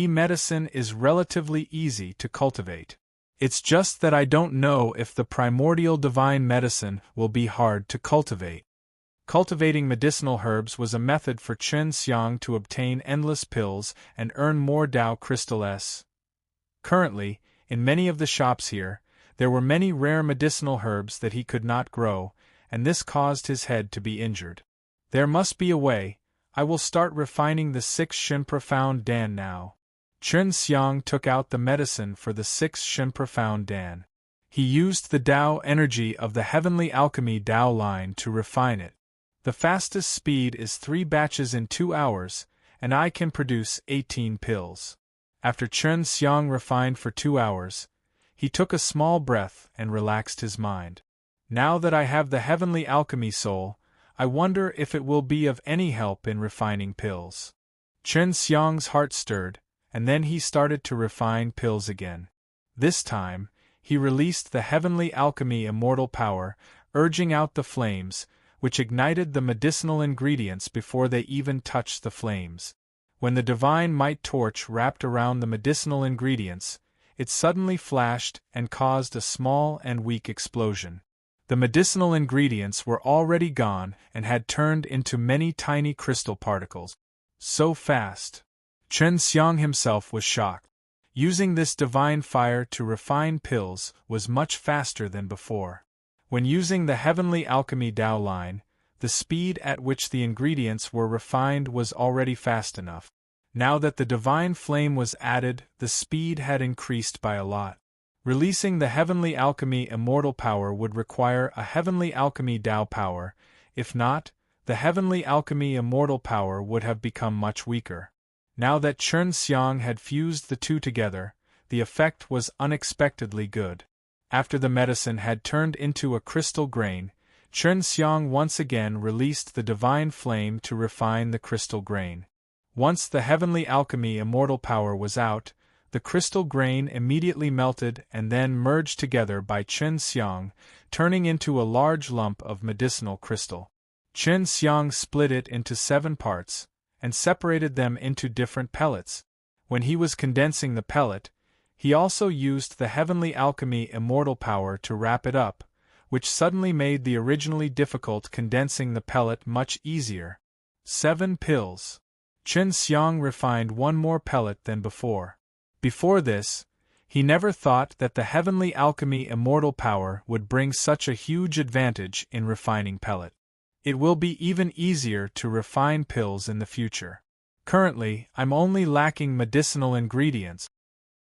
medicine is relatively easy to cultivate. It's just that I don't know if the primordial divine medicine will be hard to cultivate. Cultivating medicinal herbs was a method for Chen Xiang to obtain endless pills and earn more Dao Crystal S. Currently, in many of the shops here, there were many rare medicinal herbs that he could not grow, and this caused his head to be injured. There must be a way. I will start refining the 6 Shin Profound Dan now. Chen Xiang took out the medicine for the 6 Shin Profound Dan. He used the Dao energy of the Heavenly Alchemy Dao line to refine it. The fastest speed is 3 batches in 2 hours, and I can produce 18 pills. After Chen Xiang refined for 2 hours, he took a small breath and relaxed his mind. Now that I have the Heavenly Alchemy Soul, I wonder if it will be of any help in refining pills. Chen Xiang's heart stirred, and then he started to refine pills again. This time, he released the Heavenly Alchemy Immortal Power, urging out the flames, which ignited the medicinal ingredients before they even touched the flames. When the Divine Might Torch wrapped around the medicinal ingredients, it suddenly flashed and caused a small and weak explosion. The medicinal ingredients were already gone and had turned into many tiny crystal particles. So fast! Chen Xiang himself was shocked. Using this divine fire to refine pills was much faster than before. When using the Heavenly Alchemy Dao line, the speed at which the ingredients were refined was already fast enough. Now that the divine flame was added, the speed had increased by a lot. Releasing the Heavenly Alchemy Immortal Power would require a Heavenly Alchemy Dao power. If not, the Heavenly Alchemy Immortal Power would have become much weaker. Now that Chen Xiang had fused the two together, the effect was unexpectedly good. After the medicine had turned into a crystal grain, Chen Xiang once again released the divine flame to refine the crystal grain. Once the heavenly alchemy immortal power was out, the crystal grain immediately melted and then merged together by Chen Xiang, turning into a large lump of medicinal crystal. Chen Xiang split it into 7 parts, and separated them into different pellets. When he was condensing the pellet, he also used the heavenly alchemy immortal power to wrap it up, which suddenly made the originally difficult condensing the pellet much easier. 7 pills. Chen Xiang refined 1 more pellet than before. Before this, he never thought that the heavenly alchemy immortal power would bring such a huge advantage in refining pellet. It will be even easier to refine pills in the future. Currently, I'm only lacking medicinal ingredients.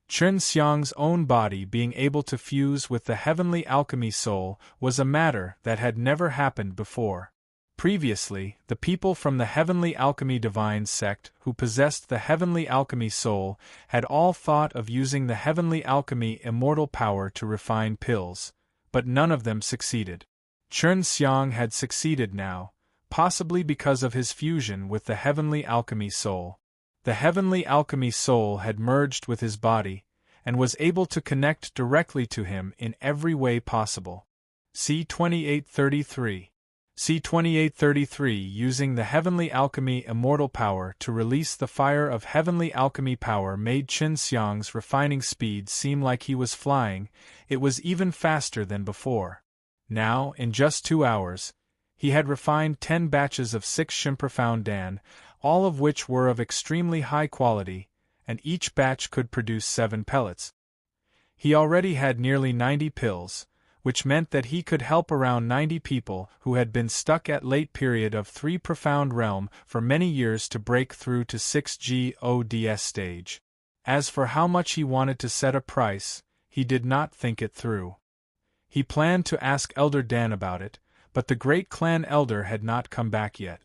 Chen Xiang's own body being able to fuse with the heavenly alchemy soul was a matter that had never happened before. Previously, the people from the heavenly alchemy divine sect who possessed the heavenly alchemy soul had all thought of using the heavenly alchemy immortal power to refine pills, but none of them succeeded. Chen Xiang had succeeded now, possibly because of his fusion with the heavenly alchemy soul. The heavenly alchemy soul had merged with his body, and was able to connect directly to him in every way possible. See 2833. C2833 using the heavenly alchemy immortal power to release the fire of heavenly alchemy power made Chen Xiang's refining speed seem like he was flying. It was even faster than before. Now, in just 2 hours, he had refined 10 batches of 6 Shimprofound Dan, all of which were of extremely high quality, and each batch could produce 7 pellets. He already had nearly 90 pills, which meant that he could help around 90 people who had been stuck at late period of 3 profound realm for many years to break through to 6G ODS stage. As for how much he wanted to set a price, he did not think it through. He planned to ask Elder Dan about it, but the great clan elder had not come back yet.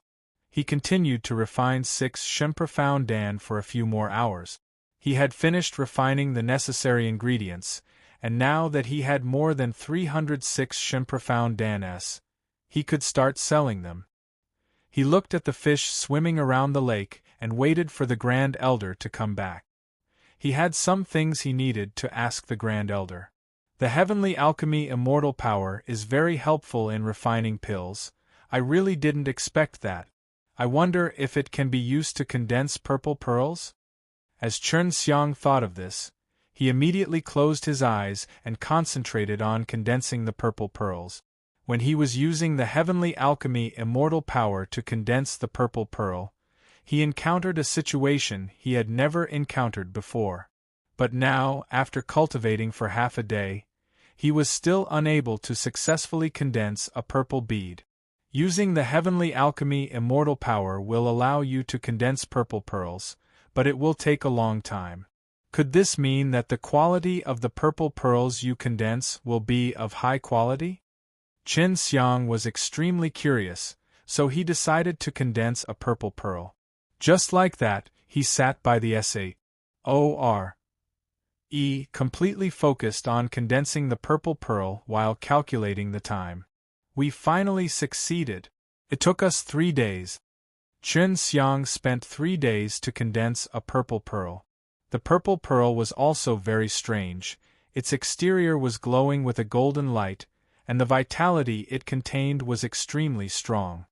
He continued to refine 6 Shimprofound Dan for a few more hours. He had finished refining the necessary ingredients, and now that he had more than 306 Shimprofound Dan-s, he could start selling them. He looked at the fish swimming around the lake and waited for the Grand Elder to come back. He had some things he needed to ask the Grand Elder. The heavenly alchemy immortal power is very helpful in refining pills. I really didn't expect that. I wonder if it can be used to condense purple pearls? As Chen Xiang thought of this, he immediately closed his eyes and concentrated on condensing the purple pearls. When he was using the heavenly alchemy immortal power to condense the purple pearl, he encountered a situation he had never encountered before. But now, after cultivating for half a day, he was still unable to successfully condense a purple bead. Using the heavenly alchemy immortal power will allow you to condense purple pearls, but it will take a long time. Could this mean that the quality of the purple pearls you condense will be of high quality? Chen Xiang was extremely curious, so he decided to condense a purple pearl. Just like that, he sat by the SAORE, completely focused on condensing the purple pearl while calculating the time. We finally succeeded. It took us 3 days. Chen Xiang spent 3 days to condense a purple pearl. The purple pearl was also very strange. Its exterior was glowing with a golden light, and the vitality it contained was extremely strong.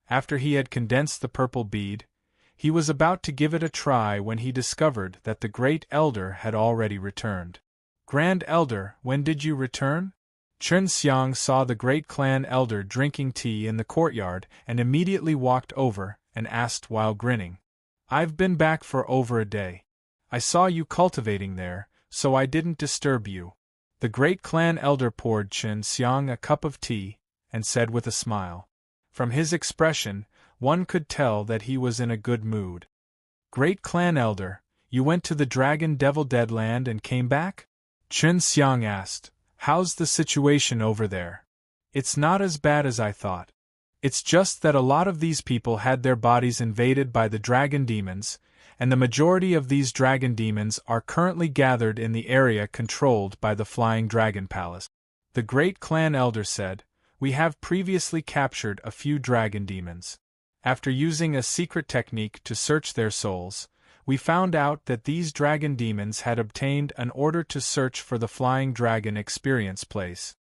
After he had condensed the purple bead, he was about to give it a try when he discovered that the Great Elder had already returned. Grand Elder, when did you return? Chen Xiang saw the Great Clan Elder drinking tea in the courtyard and immediately walked over and asked while grinning. I've been back for over a day. I saw you cultivating there, so I didn't disturb you. The Great Clan Elder poured Chen Xiang a cup of tea, and said with a smile. From his expression, one could tell that he was in a good mood. Great Clan Elder, you went to the Dragon Devil Deadland and came back? Chen Xiang asked. How's the situation over there? It's not as bad as I thought. It's just that a lot of these people had their bodies invaded by the dragon demons, and the majority of these dragon demons are currently gathered in the area controlled by the Flying Dragon Palace. The Great Clan Elder said, We have previously captured a few dragon demons. After using a secret technique to search their souls, we found out that these dragon demons had obtained an order to search for the Flying Dragon Experience Place.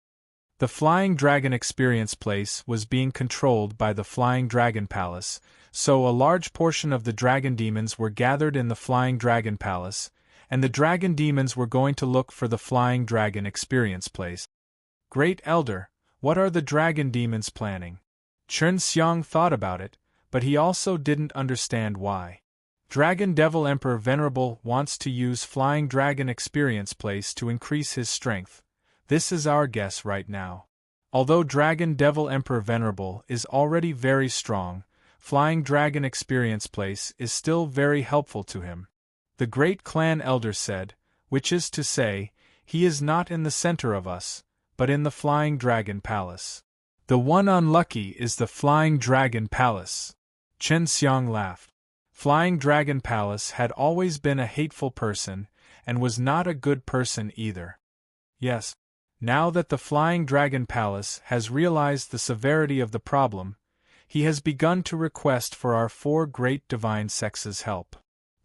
The Flying Dragon Experience Place was being controlled by the Flying Dragon Palace, so a large portion of the dragon demons were gathered in the Flying Dragon Palace, and the dragon demons were going to look for the Flying Dragon Experience Place. Great Elder, what are the dragon demons planning? Chen Xiang thought about it, but he also didn't understand why. Dragon Devil Emperor Venerable wants to use Flying Dragon Experience Place to increase his strength. This is our guess right now. Although Dragon Devil Emperor Venerable is already very strong, Flying Dragon Experience Place is still very helpful to him. The Great Clan Elder said, which is to say, he is not in the center of us, but in the Flying Dragon Palace. The one unlucky is the Flying Dragon Palace. Chen Xiang laughed. Flying Dragon Palace had always been a hateful person, and was not a good person either. Yes. Now that the Flying Dragon Palace has realized the severity of the problem, he has begun to request for our 4 great divine sexes' help.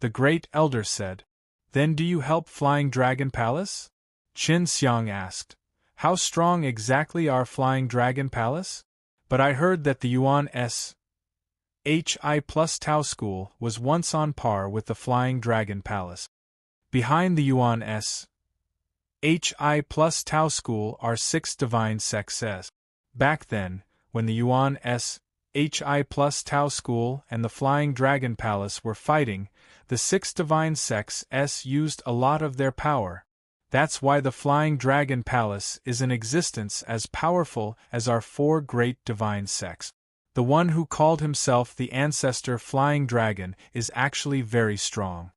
The Great Elder said, "Then do you help Flying Dragon Palace?" Qin Xiang asked, "How strong exactly are Flying Dragon Palace? But I heard that the Yuan Hi plus Tao School was once on par with the Flying Dragon Palace. Behind the Yuan Hi plus Tao School are 6 divine sexes. Back then, when the Yuan Hi plus Tao School and the Flying Dragon Palace were fighting, the 6 divine sexes used a lot of their power. That's why the Flying Dragon Palace is in existence as powerful as our 4 great divine sexes. The one who called himself the ancestor Flying Dragon is actually very strong."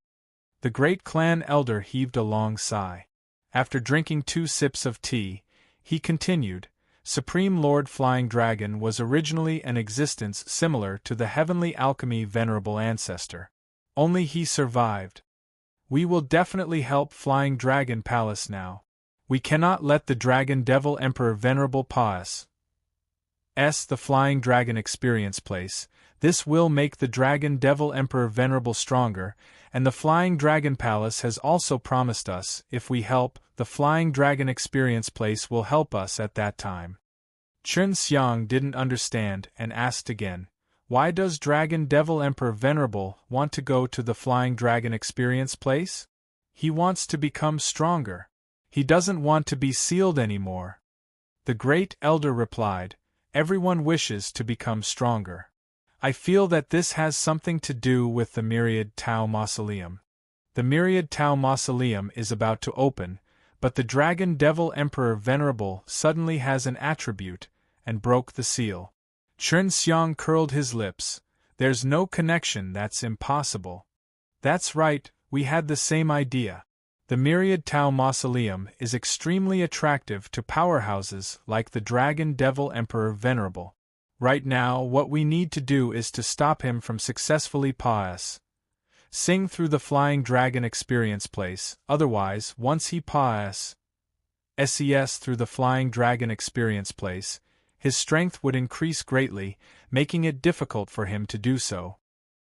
The Great Clan Elder heaved a long sigh. After drinking 2 sips of tea, he continued, "Supreme Lord Flying Dragon was originally an existence similar to the heavenly alchemy venerable ancestor. Only he survived. We will definitely help Flying Dragon Palace now. We cannot let the Dragon Devil Emperor Venerable pass the Flying Dragon Experience Place. This will make the Dragon Devil Emperor Venerable stronger, and the Flying Dragon Palace has also promised us, if we help, the Flying Dragon Experience Place will help us at that time." Chen Xiang didn't understand and asked again, "Why does Dragon Devil Emperor Venerable want to go to the Flying Dragon Experience Place?" "He wants to become stronger. He doesn't want to be sealed anymore." The Great Elder replied, "Everyone wishes to become stronger. I feel that this has something to do with the Myriad Tao Mausoleum. The Myriad Tao Mausoleum is about to open, but the Dragon Devil Emperor Venerable suddenly has an attribute, and broke the seal." Chen Xiang curled his lips. "There's no connection, that's impossible." "That's right, we had the same idea. The Myriad Tao Mausoleum is extremely attractive to powerhouses like the Dragon Devil Emperor Venerable. Right now what we need to do is to stop him from successfully passing through the Flying Dragon Experience Place, otherwise once he passes through the Flying Dragon Experience Place, his strength would increase greatly, making it difficult for him to do so."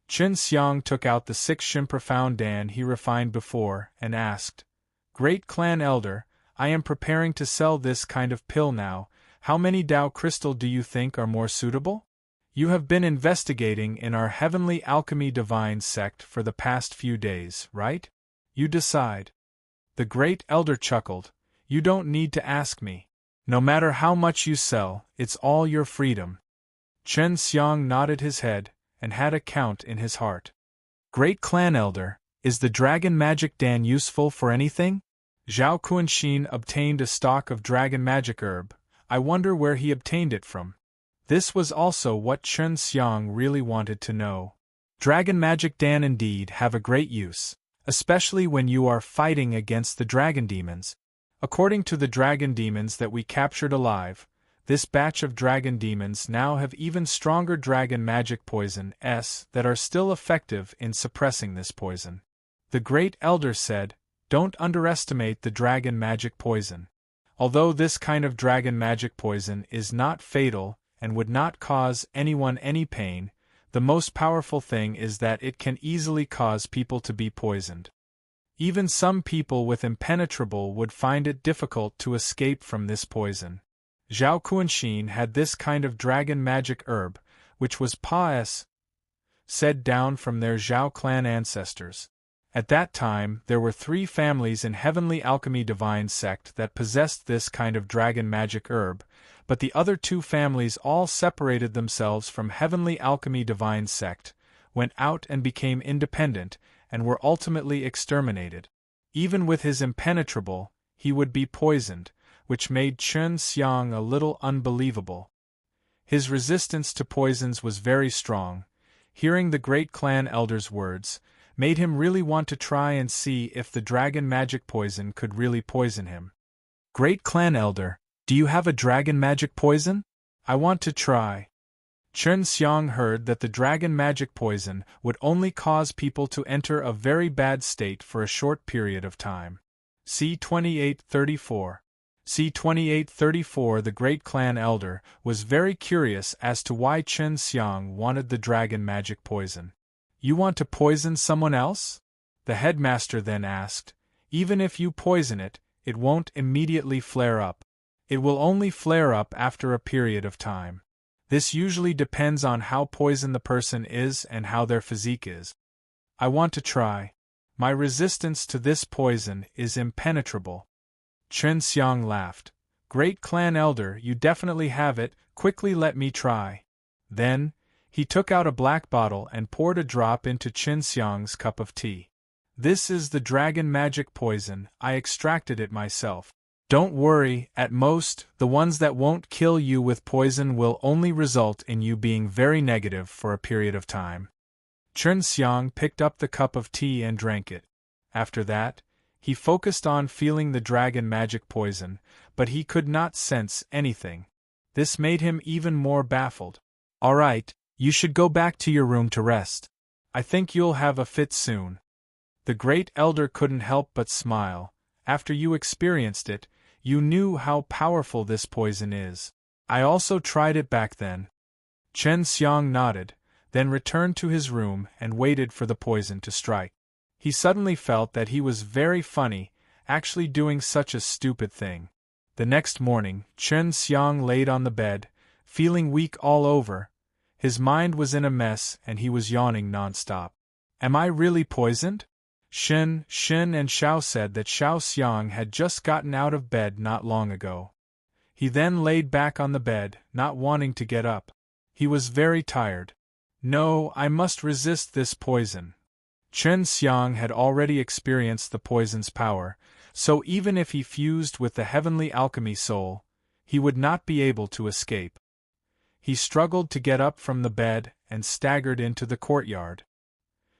Chen Xiang took out the 6 profound Dan he refined before, and asked, "Great Clan Elder, I am preparing to sell this kind of pill now. How many Dao crystal do you think are more suitable? You have been investigating in our Heavenly Alchemy Divine sect for the past few days, right? You decide." The Great Elder chuckled, "You don't need to ask me. No matter how much you sell, it's all your freedom." Chen Xiang nodded his head, and had a count in his heart. "Great Clan Elder, is the Dragon Magic Dan useful for anything?" Zhao Kunshin obtained a stalk of Dragon Magic Herb. I wonder where he obtained it from. This was also what Chen Xiang really wanted to know. Dragon Magic Dan indeed have a great use, especially when you are fighting against the dragon demons. According to the dragon demons that we captured alive, this batch of dragon demons now have even stronger dragon magic poison that are still effective in suppressing this poison. The Great Elder said, "Don't underestimate the dragon magic poison. Although this kind of dragon magic poison is not fatal and would not cause anyone any pain, the most powerful thing is that it can easily cause people to be poisoned. Even some people with impenetrable would find it difficult to escape from this poison. Zhao Kuanxin had this kind of dragon magic herb, which was said down from their Zhao clan ancestors. At that time, there were 3 families in Heavenly Alchemy Divine Sect that possessed this kind of dragon magic herb, but the other 2 families all separated themselves from Heavenly Alchemy Divine Sect, went out and became independent, and were ultimately exterminated. Even with his impenetrable, he would be poisoned, which made Chen Xiang a little unbelievable. His resistance to poisons was very strong. Hearing the great clan elder's words, made him really want to try and see if the dragon magic poison could really poison him. Great clan elder, do you have a dragon magic poison? I want to try. Chen Xiang heard that the dragon magic poison would only cause people to enter a very bad state for a short period of time. C. 2834. C. 2834. The great clan elder was very curious as to why Chen Xiang wanted the dragon magic poison. You want to poison someone else? The headmaster then asked. Even if you poison it, it won't immediately flare up. It will only flare up after a period of time. This usually depends on how poisoned the person is and how their physique is. I want to try. My resistance to this poison is impenetrable. Chen Xiang laughed. Great clan elder, you definitely have it, quickly let me try. Then, he took out a black bottle and poured a drop into Chen Xiang's cup of tea. This is the dragon magic poison, I extracted it myself. Don't worry, at most, the ones that won't kill you with poison will only result in you being very negative for a period of time. Chen Xiang picked up the cup of tea and drank it. After that, he focused on feeling the dragon magic poison, but he could not sense anything. This made him even more baffled. All right, you should go back to your room to rest. I think you'll have a fit soon. The great elder couldn't help but smile. After you experienced it, you knew how powerful this poison is. I also tried it back then. Chen Xiang nodded, then returned to his room and waited for the poison to strike. He suddenly felt that he was very funny, actually doing such a stupid thing. The next morning, Chen Xiang laid on the bed, feeling weak all over. His mind was in a mess and he was yawning non-stop. Am I really poisoned? Xin and Xiao said that Xiao Xiang had just gotten out of bed not long ago. He then laid back on the bed, not wanting to get up. He was very tired. No, I must resist this poison. Chen Xiang had already experienced the poison's power, so even if he fused with the heavenly alchemy soul, he would not be able to escape. He struggled to get up from the bed and staggered into the courtyard.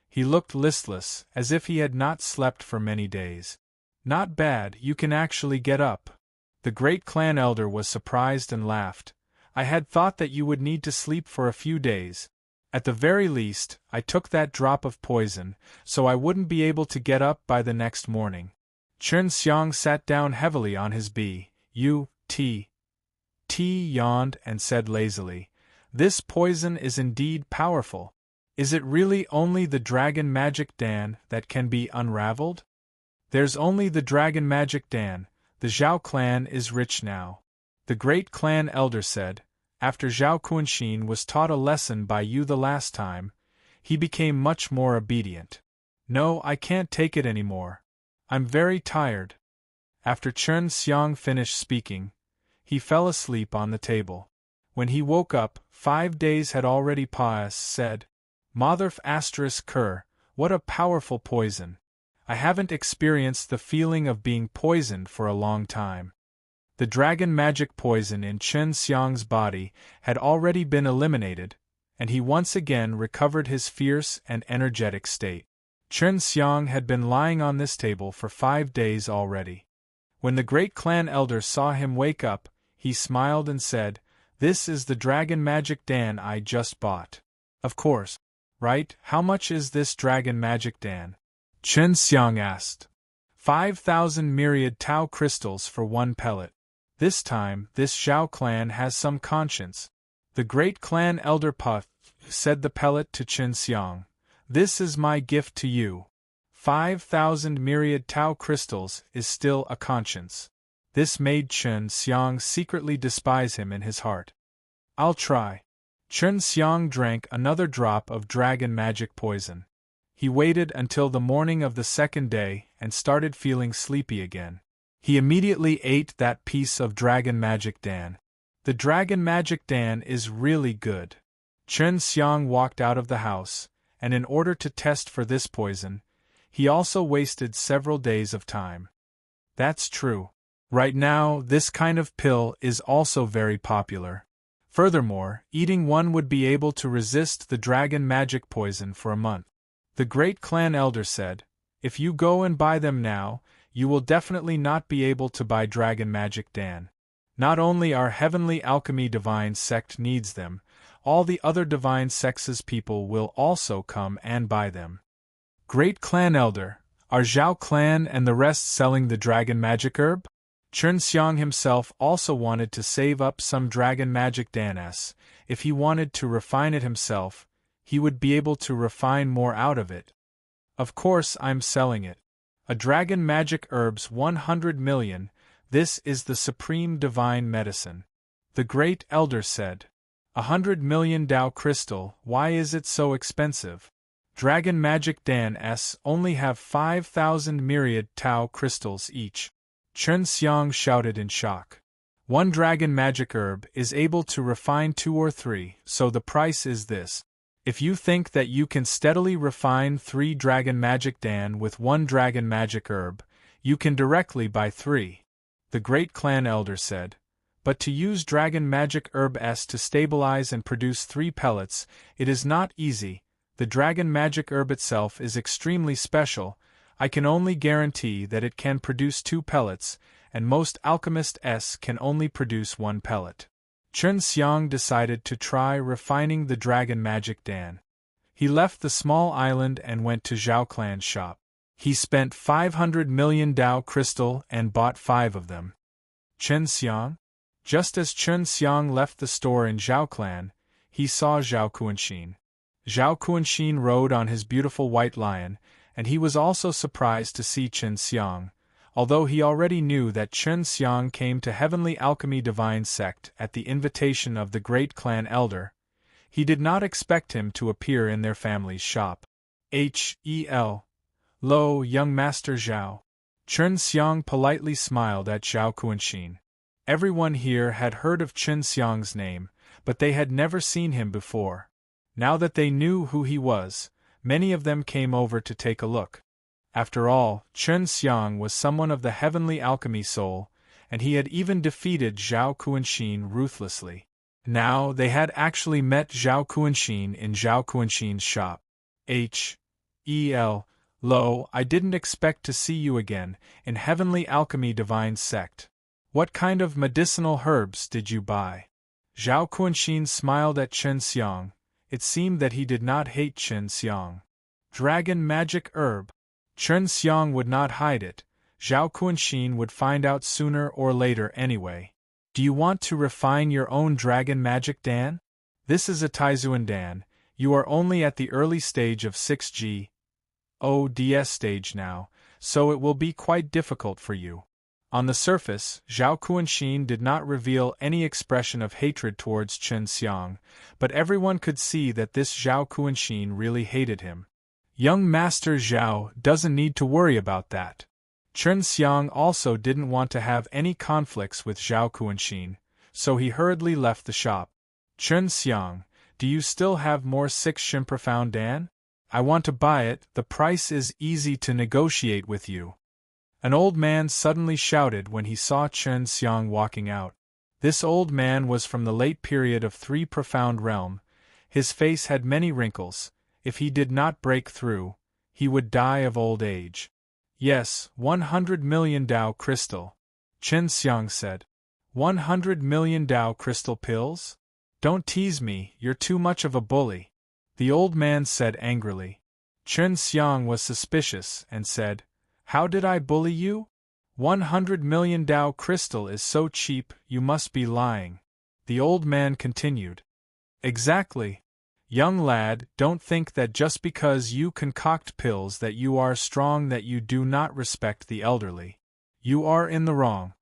He looked listless, as if he had not slept for many days. Not bad, you can actually get up. The great clan elder was surprised and laughed. I had thought that you would need to sleep for a few days. At the very least, I took that drop of poison, so I wouldn't be able to get up by the next morning. Chen Xiang sat down heavily on his T yawned and said lazily, This poison is indeed powerful. Is it really only the dragon magic Dan that can be unraveled? There's only the dragon magic Dan. The Zhao clan is rich now. The great clan elder said. After Zhao Kuanxin was taught a lesson by you the last time, he became much more obedient. No, I can't take it anymore. I'm very tired. After Chen Xiang finished speaking, he fell asleep on the table. When he woke up, 5 days had already passed. Motherf *Ker, what a powerful poison. I haven't experienced the feeling of being poisoned for a long time. The dragon magic poison in Chen Xiang's body had already been eliminated, and he once again recovered his fierce and energetic state. Chen Xiang had been lying on this table for 5 days already. When the great clan elder saw him wake up, he smiled and said, This is the dragon magic Dan I just bought. Of course. Right, how much is this dragon magic Dan? Chen Xiang asked. 5,000 myriad Tao crystals for one pellet. This time, this Zhao clan has some conscience. The great clan elder Puff said the pellet to Qin Xiang. This is my gift to you. 5,000 myriad Tao crystals is still a conscience. This made Qin Xiang secretly despise him in his heart. I'll try. Qin Xiang drank another drop of dragon magic poison. He waited until the morning of the second day and started feeling sleepy again. He immediately ate that piece of dragon magic dan. The dragon magic dan is really good. Qin Xiang walked out of the house, and in order to test for this poison, he also wasted several days of time. That's true. Right now, this kind of pill is also very popular. Furthermore, eating one would be able to resist the dragon magic poison for a month. The great clan elder said, if you go and buy them now, you will definitely not be able to buy dragon magic dan. Not only our heavenly alchemy divine sect needs them, all the other divine sexes people will also come and buy them. Great clan elder, are Zhao clan and the rest selling the dragon magic herb? Qin Xiang himself also wanted to save up some dragon magic danas. If he wanted to refine it himself, he would be able to refine more out of it. Of course I'm selling it. A dragon magic herbs 100 million, this is the supreme divine medicine. The great elder said. 100 million Tao crystal, why is it so expensive? Dragon magic dan only have 5,000 myriad Tao crystals each. Qin Xiang shouted in shock. One dragon magic herb is able to refine 2 or 3, so the price is this. If you think that you can steadily refine 3 dragon magic dan with 1 dragon magic herb, you can directly buy 3. The great clan elder said. But to use dragon magic herb to stabilize and produce 3 pellets, it is not easy. The dragon magic herb itself is extremely special. I can only guarantee that it can produce 2 pellets, and most alchemists can only produce 1 pellet. Qin Xiang decided to try refining the dragon magic dan. He left the small island and went to Zhao clan's shop. He spent 500 million Tao crystal and bought 5 of them. Qin Xiang? Just as Qin Xiang left the store in Zhao clan, he saw Zhao Kuanxin. Zhao Kuanxin rode on his beautiful white lion, and he was also surprised to see Qin Xiang. Although he already knew that Qin Xiang came to Heavenly Alchemy Divine Sect at the invitation of the great clan elder, he did not expect him to appear in their family's shop. Hel. Lo, young Master Zhao. Qin Xiang politely smiled at Zhao Kuanxin. Everyone here had heard of Qin Xiang's name, but they had never seen him before. Now that they knew who he was, many of them came over to take a look. After all, Qin Xiang was someone of the heavenly alchemy soul, and he had even defeated Zhao Kuanxin ruthlessly. Now they had actually met Zhao Kuanxin in Zhao Kuanxin's shop. Hel. Lo, I didn't expect to see you again, in Heavenly Alchemy Divine Sect. What kind of medicinal herbs did you buy? Zhao Kuanxin smiled at Qin Xiang. It seemed that he did not hate Qin Xiang. Dragon magic herb. Qin Xiang would not hide it. Zhao Kuanxin would find out sooner or later anyway. Do you want to refine your own dragon magic dan? This is a Taizuan dan. You are only at the early stage of 6G. ODS stage now, so it will be quite difficult for you. On the surface, Zhao Kuanxin did not reveal any expression of hatred towards Qin Xiang, but everyone could see that this Zhao Kuanxin really hated him. Young Master Zhao doesn't need to worry about that. Qin Xiang also didn't want to have any conflicts with Zhao Kuanxin, so he hurriedly left the shop. Qin Xiang, do you still have more 6 profound dan? I want to buy it, the price is easy to negotiate with you. An old man suddenly shouted when he saw Qin Xiang walking out. This old man was from the late period of 3 profound realm. His face had many wrinkles. If he did not break through, he would die of old age. Yes, 100 million Tao crystal. Qin Xiang said. 100 million Tao crystal pills? Don't tease me, you're too much of a bully. The old man said angrily. Qin Xiang was suspicious and said, How did I bully you? 100 million Dao crystal is so cheap, you must be lying. The old man continued. Exactly. Young lad, don't think that just because you concoct pills that you are strong that you do not respect the elderly. You are in the wrong.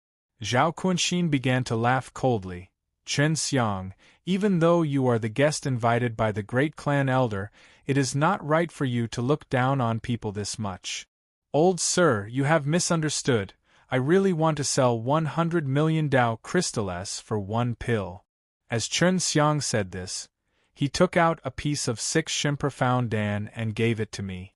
Zhao Kunxin began to laugh coldly. Chen Xiang, even though you are the guest invited by the great clan elder, it is not right for you to look down on people this much. Old sir, you have misunderstood. I really want to sell 100 million Dao crystals for one pill. As Chen Xiang said this, he took out a piece of 6 Shimprofound Dan and gave it to me.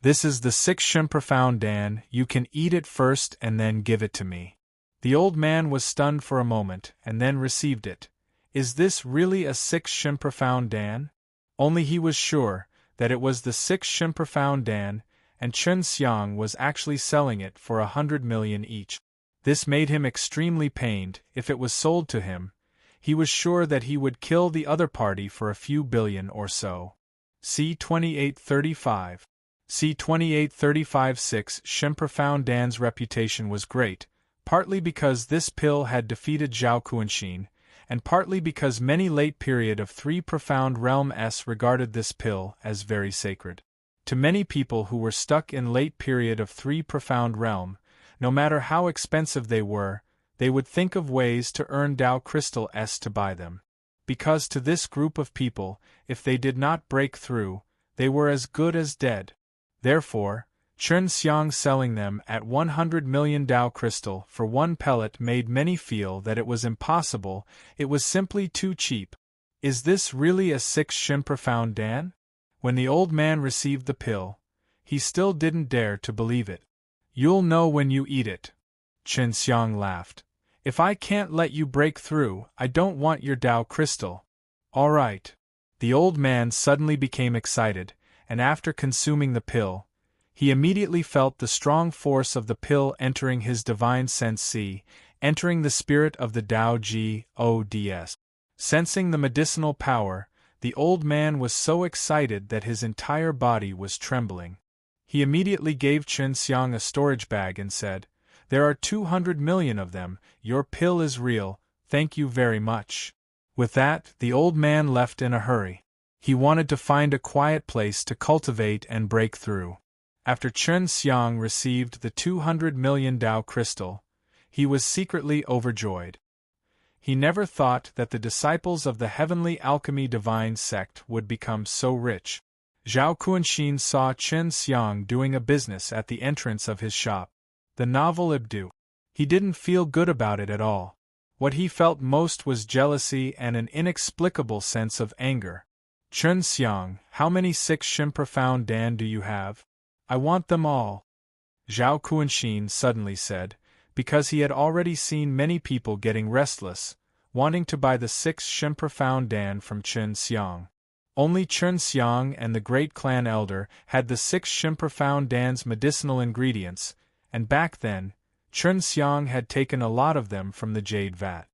This is the 6 Shimprofound Dan, you can eat it first and then give it to me. The old man was stunned for a moment and then received it. Is this really a 6 Shimprofound Dan? Only he was sure that it was the 6 Shimprofound Dan, and Chen Xiang was actually selling it for 100 million each. This made him extremely pained. If it was sold to him, he was sure that he would kill the other party for a few billion or so. C2835. C2835 6 Shimprofound Dan's reputation was great, partly because this pill had defeated Zhao Kunxin, and partly because many late period of 3 profound realms regarded this pill as very sacred. To many people who were stuck in late period of 3 profound realm, no matter how expensive they would think of ways to earn Dao Crystal S to buy them. Because to this group of people, if they did not break through, they were as good as dead. Therefore, Chen Xiang selling them at 100 million Dao Crystal for one pellet made many feel that it was impossible, it was simply too cheap. Is this really a 6 Shimprofound Dan? When the old man received the pill, he still didn't dare to believe it. You'll know when you eat it. Chen Xiang laughed. If I can't let you break through, I don't want your Dao crystal. All right. The old man suddenly became excited, and after consuming the pill, he immediately felt the strong force of the pill entering his divine sense C, entering the spirit of the Dao Gods. Sensing the medicinal power, the old man was so excited that his entire body was trembling. He immediately gave Chen Xiang a storage bag and said, "There are 200 million of them, your pill is real, thank you very much." With that, the old man left in a hurry. He wanted to find a quiet place to cultivate and break through. After Chen Xiang received the 200 million Dao crystal, he was secretly overjoyed. He never thought that the disciples of the Heavenly Alchemy Divine Sect would become so rich. Zhao Kunxin saw Chen Xiang doing a business at the entrance of his shop. The novel Ibdu. He didn't feel good about it at all. What he felt most was jealousy and an inexplicable sense of anger. Chen Xiang, how many 6 Shimprofound Dan do you have? I want them all. Zhao Kunxin suddenly said, because he had already seen many people getting restless, wanting to buy the 6 Shimprofound Dan from Chen Xiang. Only Chen Xiang and the great clan elder had the 6 Shimprofound Dan's medicinal ingredients, and back then, Chen Xiang had taken a lot of them from the jade vat.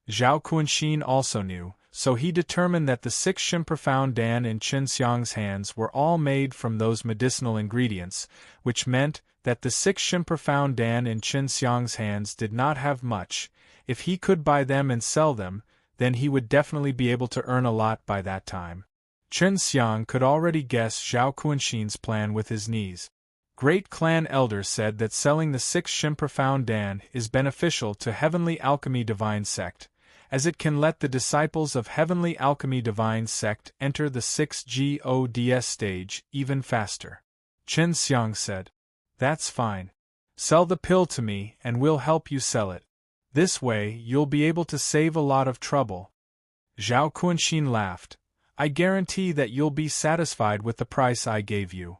Zhao Kunxin also knew, so he determined that the 6 Shimprofound Dan in Chen Xiang's hands were all made from those medicinal ingredients, which meant that the 6 Shimprofound Dan in Chen Xiang's hands did not have much. If he could buy them and sell them, then he would definitely be able to earn a lot by that time. Chen Xiang could already guess Zhao Kunxin's plan with his knees. Great clan elders said that selling the 6 Shimprofound Dan is beneficial to Heavenly Alchemy Divine Sect, as it can let the disciples of Heavenly Alchemy Divine Sect enter the 6 Gods stage even faster. Chen Xiang said, "That's fine. Sell the pill to me and we'll help you sell it. This way you'll be able to save a lot of trouble." Zhao Kunxin laughed. "I guarantee that you'll be satisfied with the price I gave you."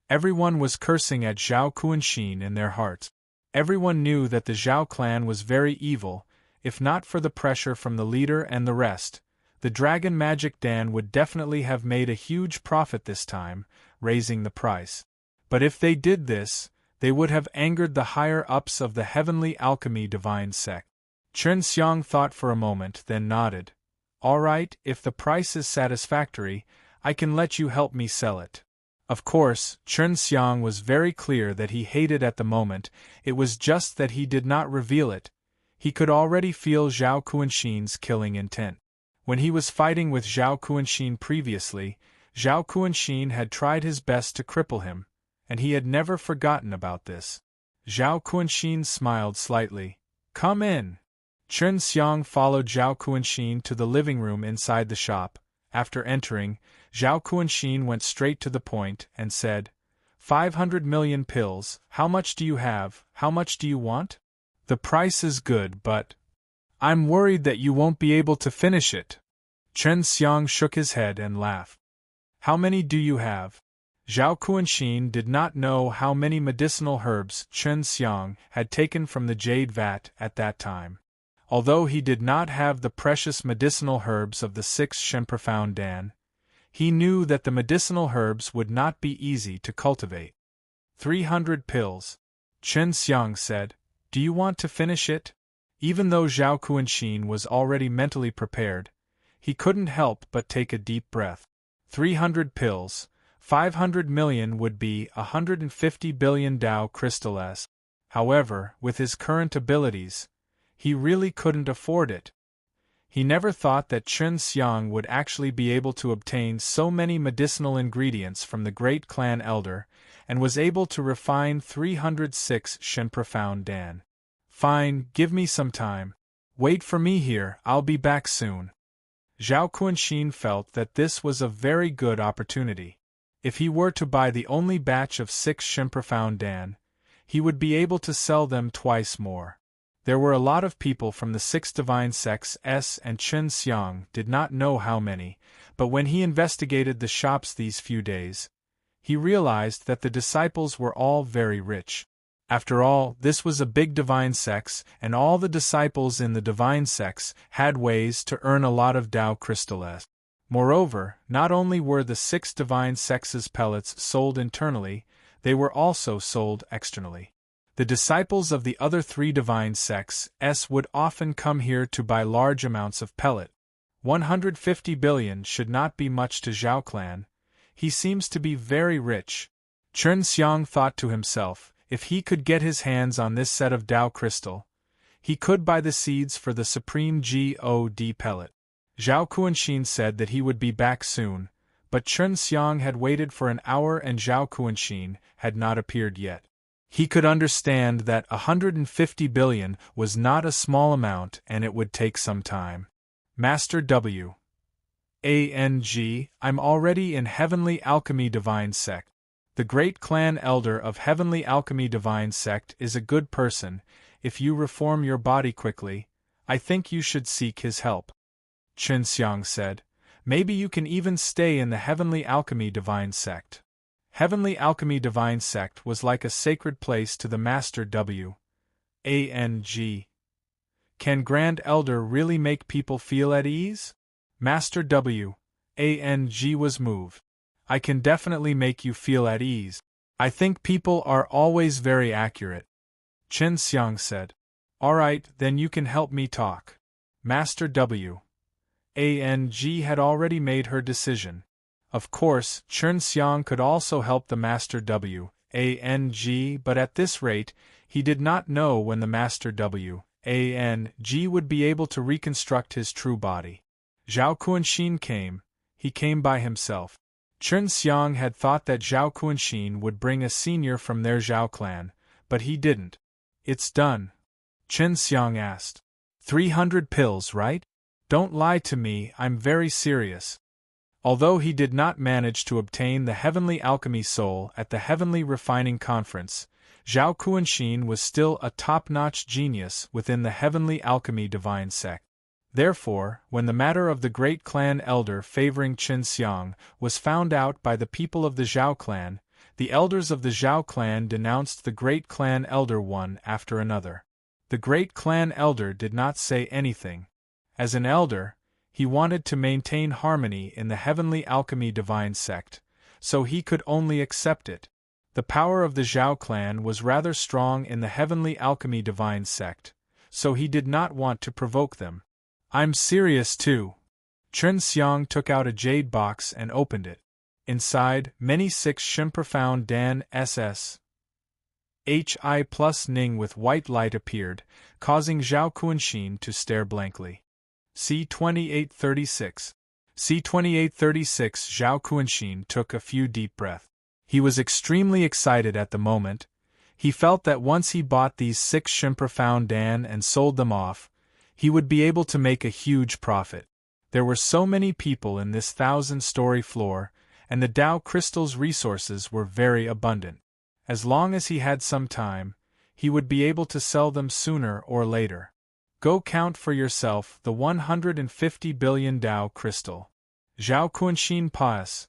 Everyone was cursing at Zhao Kunxin in their hearts. Everyone knew that the Zhao clan was very evil. If not for the pressure from the leader and the rest, the Dragon Magic Dan would definitely have made a huge profit this time, raising the price. But if they did this, they would have angered the higher-ups of the Heavenly Alchemy Divine Sect. Chen Xiang thought for a moment, then nodded. "All right, if the price is satisfactory, I can let you help me sell it." Of course, Chen Xiang was very clear that he hated at the moment, it was just that he did not reveal it. He could already feel Zhao Kuanxin's killing intent. When he was fighting with Zhao Kuanxin previously, Zhao Kuanxin had tried his best to cripple him, and he had never forgotten about this. Zhao Kuanxin smiled slightly. "Come in." Chen Xiang followed Zhao Kuanxin to the living room inside the shop. After entering, Zhao Kuanxin went straight to the point and said, 500 million pills, how much do you have, how much do you want? The price is good, but I'm worried that you won't be able to finish it. Chen Xiang shook his head and laughed. How many do you have? Zhao Kuanxin did not know how many medicinal herbs Chen Xiang had taken from the jade vat at that time. Although he did not have the precious medicinal herbs of the 6th Shen Profound Dan, he knew that the medicinal herbs would not be easy to cultivate. 300 pills. Chen Xiang said, "Do you want to finish it?" Even though Zhao Kuanxin was already mentally prepared, he couldn't help but take a deep breath. 300 pills, 500 million would be 150 billion Dao crystals. However, with his current abilities, he really couldn't afford it. He never thought that Chen Xiang would actually be able to obtain so many medicinal ingredients from the great clan elder, and was able to refine 306 Shen Profound Dan. Fine, give me some time. Wait for me here, I'll be back soon. Zhao Kuanxin felt that this was a very good opportunity. If he were to buy the only batch of 6 Shen Profound Dan, he would be able to sell them twice more. There were a lot of people from the 6 divine sects and Chen Xiang did not know how many, but when he investigated the shops these few days, he realized that the disciples were all very rich. After all, this was a big divine sects, and all the disciples in the divine sects had ways to earn a lot of Dao crystals. Moreover, not only were the 6 divine sects' pellets sold internally, they were also sold externally. The disciples of the other 3 divine sects would often come here to buy large amounts of pellet. 150 billion should not be much to Zhao clan. He seems to be very rich. Chen Xiang thought to himself, if he could get his hands on this set of Dao crystal, he could buy the seeds for the supreme God pellet. Zhao Kuanxin said that he would be back soon, but Chen Xiang had waited for an hour and Zhao Kuanxin had not appeared yet. He could understand that 150 billion was not a small amount and it would take some time. Master W. I'm already in Heavenly Alchemy Divine Sect. The great clan elder of Heavenly Alchemy Divine Sect is a good person. If you reform your body quickly, I think you should seek his help. Chen Xiang said, maybe you can even stay in the Heavenly Alchemy Divine Sect. Heavenly Alchemy Divine Sect was like a sacred place to the Master W. Can Grand Elder really make people feel at ease? Master W. was moved. I can definitely make you feel at ease. I think people are always very accurate. Chen Xiang said. Alright, then you can help me talk. Master W. had already made her decision. Of course, Chen Xiang could also help the Master W. but at this rate, he did not know when the Master W. would be able to reconstruct his true body. Zhao Kuanxin came. He came by himself. Chen Xiang had thought that Zhao Kuanxin would bring a senior from their Zhao clan, but he didn't. It's done. Chen Xiang asked. 300 pills, right? Don't lie to me, I'm very serious. Although he did not manage to obtain the Heavenly Alchemy Soul at the Heavenly Refining Conference, Zhao Kuanxin was still a top-notch genius within the Heavenly Alchemy Divine Sect. Therefore, when the matter of the great clan elder favoring Chen Xiang was found out by the people of the Zhao clan, the elders of the Zhao clan denounced the great clan elder one after another. The great clan elder did not say anything. As an elder, he wanted to maintain harmony in the Heavenly Alchemy Divine Sect, so he could only accept it. The power of the Zhao clan was rather strong in the Heavenly Alchemy Divine Sect, so he did not want to provoke them. I'm serious too. Chen Xiang took out a jade box and opened it. Inside, many 6 Shimprofound Dan SS HI plus Ning with white light appeared, causing Zhao Kunshin to stare blankly. C2836. C2836 Zhao Kunshin took a few deep breaths. He was extremely excited at the moment. He felt that once he bought these 6 Shimprofound Dan and sold them off, he would be able to make a huge profit. There were so many people in this 1,000-story floor, and the Dao Crystal's resources were very abundant. As long as he had some time, he would be able to sell them sooner or later. Go count for yourself the 150 billion Dao Crystal. Zhao Kunshin pass,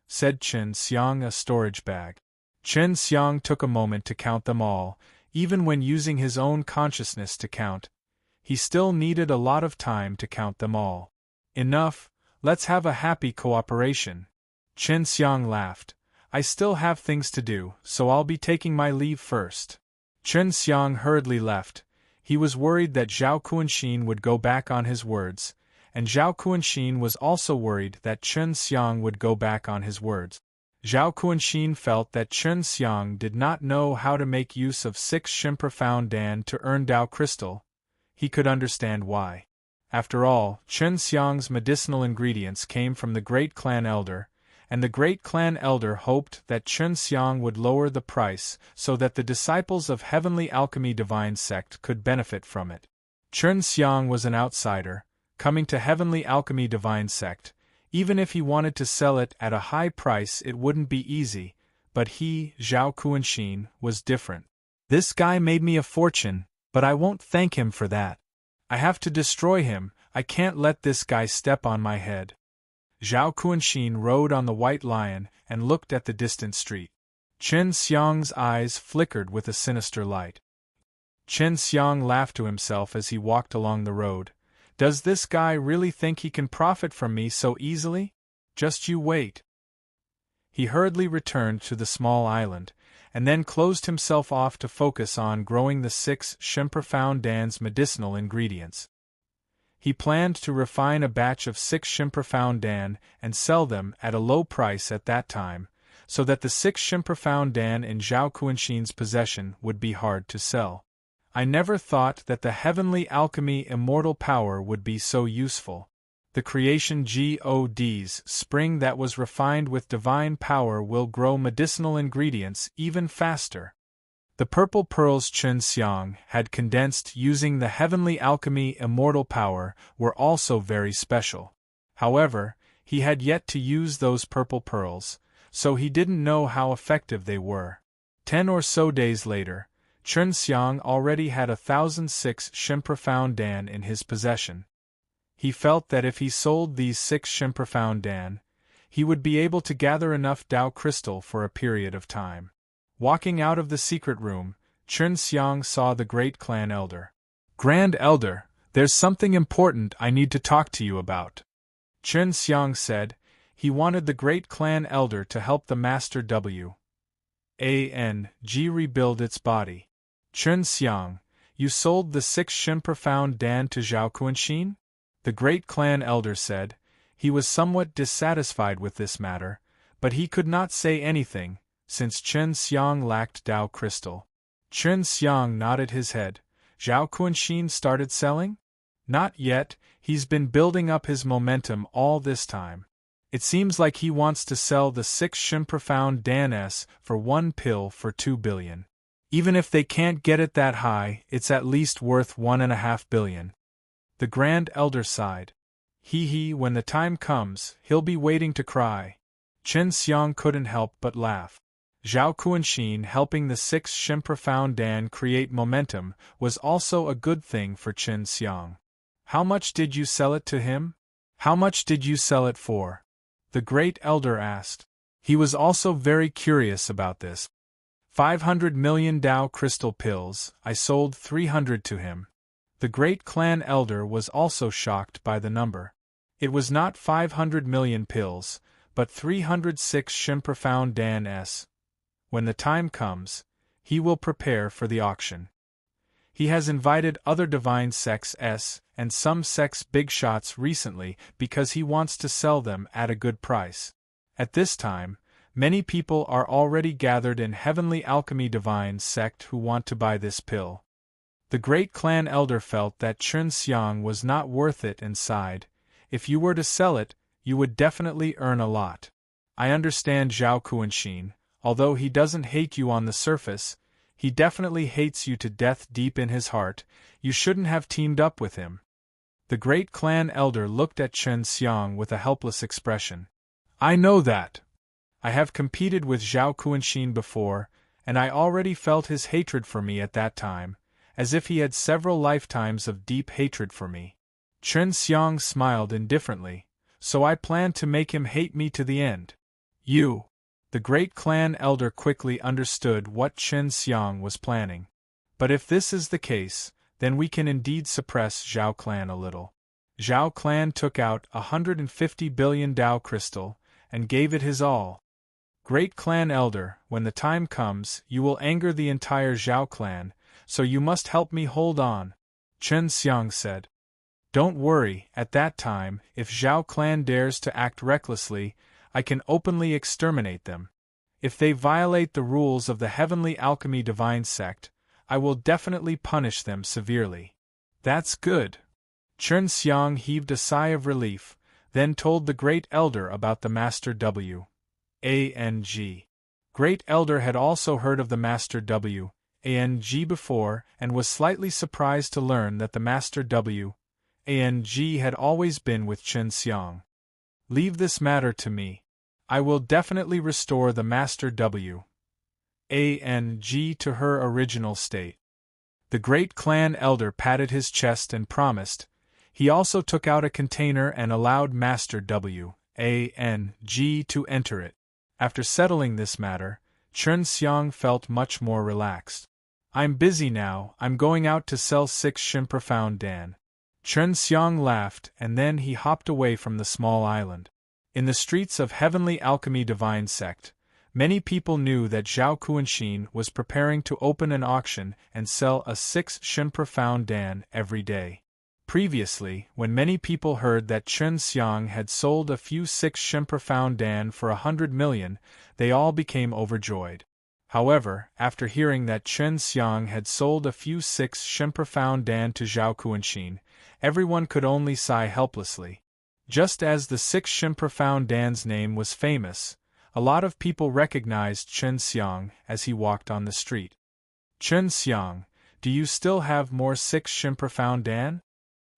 said Chen Xiang a storage bag. Chen Xiang took a moment to count them all. Even when using his own consciousness to count, he still needed a lot of time to count them all. Enough, let's have a happy cooperation. Chen Xiang laughed. I still have things to do, so I'll be taking my leave first. Chen Xiang hurriedly left. He was worried that Zhao Kunshin would go back on his words, and Zhao Kunshin was also worried that Chen Xiang would go back on his words. Zhao Kunshin felt that Chen Xiang did not know how to make use of 6 Shimprofound Dan to earn Dao Crystal. He could understand why. After all, Chen Xiang's medicinal ingredients came from the Great Clan Elder, and the Great Clan Elder hoped that Chen Xiang would lower the price so that the disciples of Heavenly Alchemy Divine Sect could benefit from it. Chen Xiang was an outsider, coming to Heavenly Alchemy Divine Sect. Even if he wanted to sell it at a high price, it wouldn't be easy, but he, Zhao Kunshin, was different. This guy made me a fortune, but I won't thank him for that. I have to destroy him. I can't let this guy step on my head. Zhao Kunshin rode on the white lion and looked at the distant street. Chen Xiang's eyes flickered with a sinister light. Chen Xiang laughed to himself as he walked along the road. Does this guy really think he can profit from me so easily? Just you wait. He hurriedly returned to the small island, and then closed himself off to focus on growing the 6 Shimprofound Dan's medicinal ingredients. He planned to refine a batch of 6 Shimprofound Dan and sell them at a low price at that time, so that the 6 Shimprofound Dan in Zhao Kunshin's possession would be hard to sell. I never thought that the Heavenly Alchemy Immortal Power would be so useful. The creation God's spring that was refined with divine power will grow medicinal ingredients even faster. The purple pearls Chen Xiang had condensed using the Heavenly Alchemy Immortal Power were also very special. However, he had yet to use those purple pearls, so he didn't know how effective they were. 10 or so days later, Chen Xiang already had 1,006 Shimprofound Dan in his possession. He felt that if he sold these 6 Shimprofound Dan, he would be able to gather enough Dao Crystal for a period of time. Walking out of the secret room, Chen Xiang saw the Great Clan Elder. Grand Elder, there's something important I need to talk to you about. Chen Xiang said. He wanted the Great Clan Elder to help the Master W.A.N.G. rebuild its body. Chen Xiang, you sold the 6 Shimprofound Dan to Zhao Kunshin? The Great Clan Elder said. He was somewhat dissatisfied with this matter, but he could not say anything, since Chen Xiang lacked Dao Crystal. Chen Xiang nodded his head. Zhao Kunshin started selling? Not yet, he's been building up his momentum all this time. It seems like he wants to sell the 6 Shimprofound Dan S for 1 pill for 2 billion. Even if they can't get it that high, it's at least worth 1.5 billion. The Grand Elder sighed. When the time comes, he'll be waiting to cry. Chen Xiang couldn't help but laugh. Zhao Kunshin helping the 6 Shimprofound Dan create momentum was also a good thing for Chen Xiang. How much did you sell it to him? How much did you sell it for? The Great Elder asked. He was also very curious about this. 500 million Dao Crystal pills, I sold 300 to him. The Great Clan Elder was also shocked by the number. It was not 500 million pills, but 306 Shimprofound Dan S. When the time comes, he will prepare for the auction. He has invited other divine sects S and some sects big shots recently because he wants to sell them at a good price. At this time, many people are already gathered in Heavenly Alchemy Divine sect who want to buy this pill. The great clan elder felt that Chen Xiang was not worth it and sighed, "If you were to sell it, you would definitely earn a lot. I understand Zhao Kuanxin, although he doesn't hate you on the surface, he definitely hates you to death deep in his heart. You shouldn't have teamed up with him." The great clan elder looked at Chen Xiang with a helpless expression. "I know that. I have competed with Zhao Kuanxin before, and I already felt his hatred for me at that time, as if he had several lifetimes of deep hatred for me." Chen Xiang smiled indifferently, "So I plan to make him hate me to the end." "You." The great clan elder quickly understood what Chen Xiang was planning. "But if this is the case, then we can indeed suppress Zhao clan a little." Zhao clan took out 150 billion Dao crystal, and gave it his all. "Great clan elder, when the time comes, you will anger the entire Zhao clan, so you must help me hold on," Chen Xiang said. "Don't worry, at that time, if Zhao clan dares to act recklessly, I can openly exterminate them. If they violate the rules of the Heavenly Alchemy Divine sect, I will definitely punish them severely." "That's good." Chen Xiang heaved a sigh of relief, then told the great elder about the Master W. Ang. Great elder had also heard of the Master W. Ang before, and was slightly surprised to learn that the Master W. Ang had always been with Chen Xiang. "Leave this matter to me. I will definitely restore the Master W. Ang to her original state." The great clan elder patted his chest and promised. He also took out a container and allowed Master W. Ang to enter it. After settling this matter, Chen Xiang felt much more relaxed. "I'm busy now, I'm going out to sell 6 Shin Profound Dan." Chen Xiang laughed, and then he hopped away from the small island. In the streets of Heavenly Alchemy Divine sect, many people knew that Zhao Kuanxin was preparing to open an auction and sell a 6 Shin Profound Dan every day. Previously, when many people heard that Chen Xiang had sold a few 6 Shin Profound Dan for 100 million, they all became overjoyed. However, after hearing that Chen Xiang had sold a few 6 Shin Profound Dan to Zhao Kuanxin, everyone could only sigh helplessly. Just as the 6 Shin Profound Dan's name was famous, a lot of people recognized Chen Xiang as he walked on the street. "Chen Xiang, do you still have more 6 Shin Profound Dan?"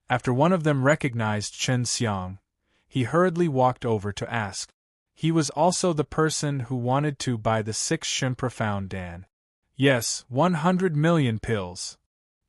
After one of them recognized Chen Xiang, he hurriedly walked over to ask. He was also the person who wanted to buy the 6 Shin Profound Dan. "Yes, 100 million pills,"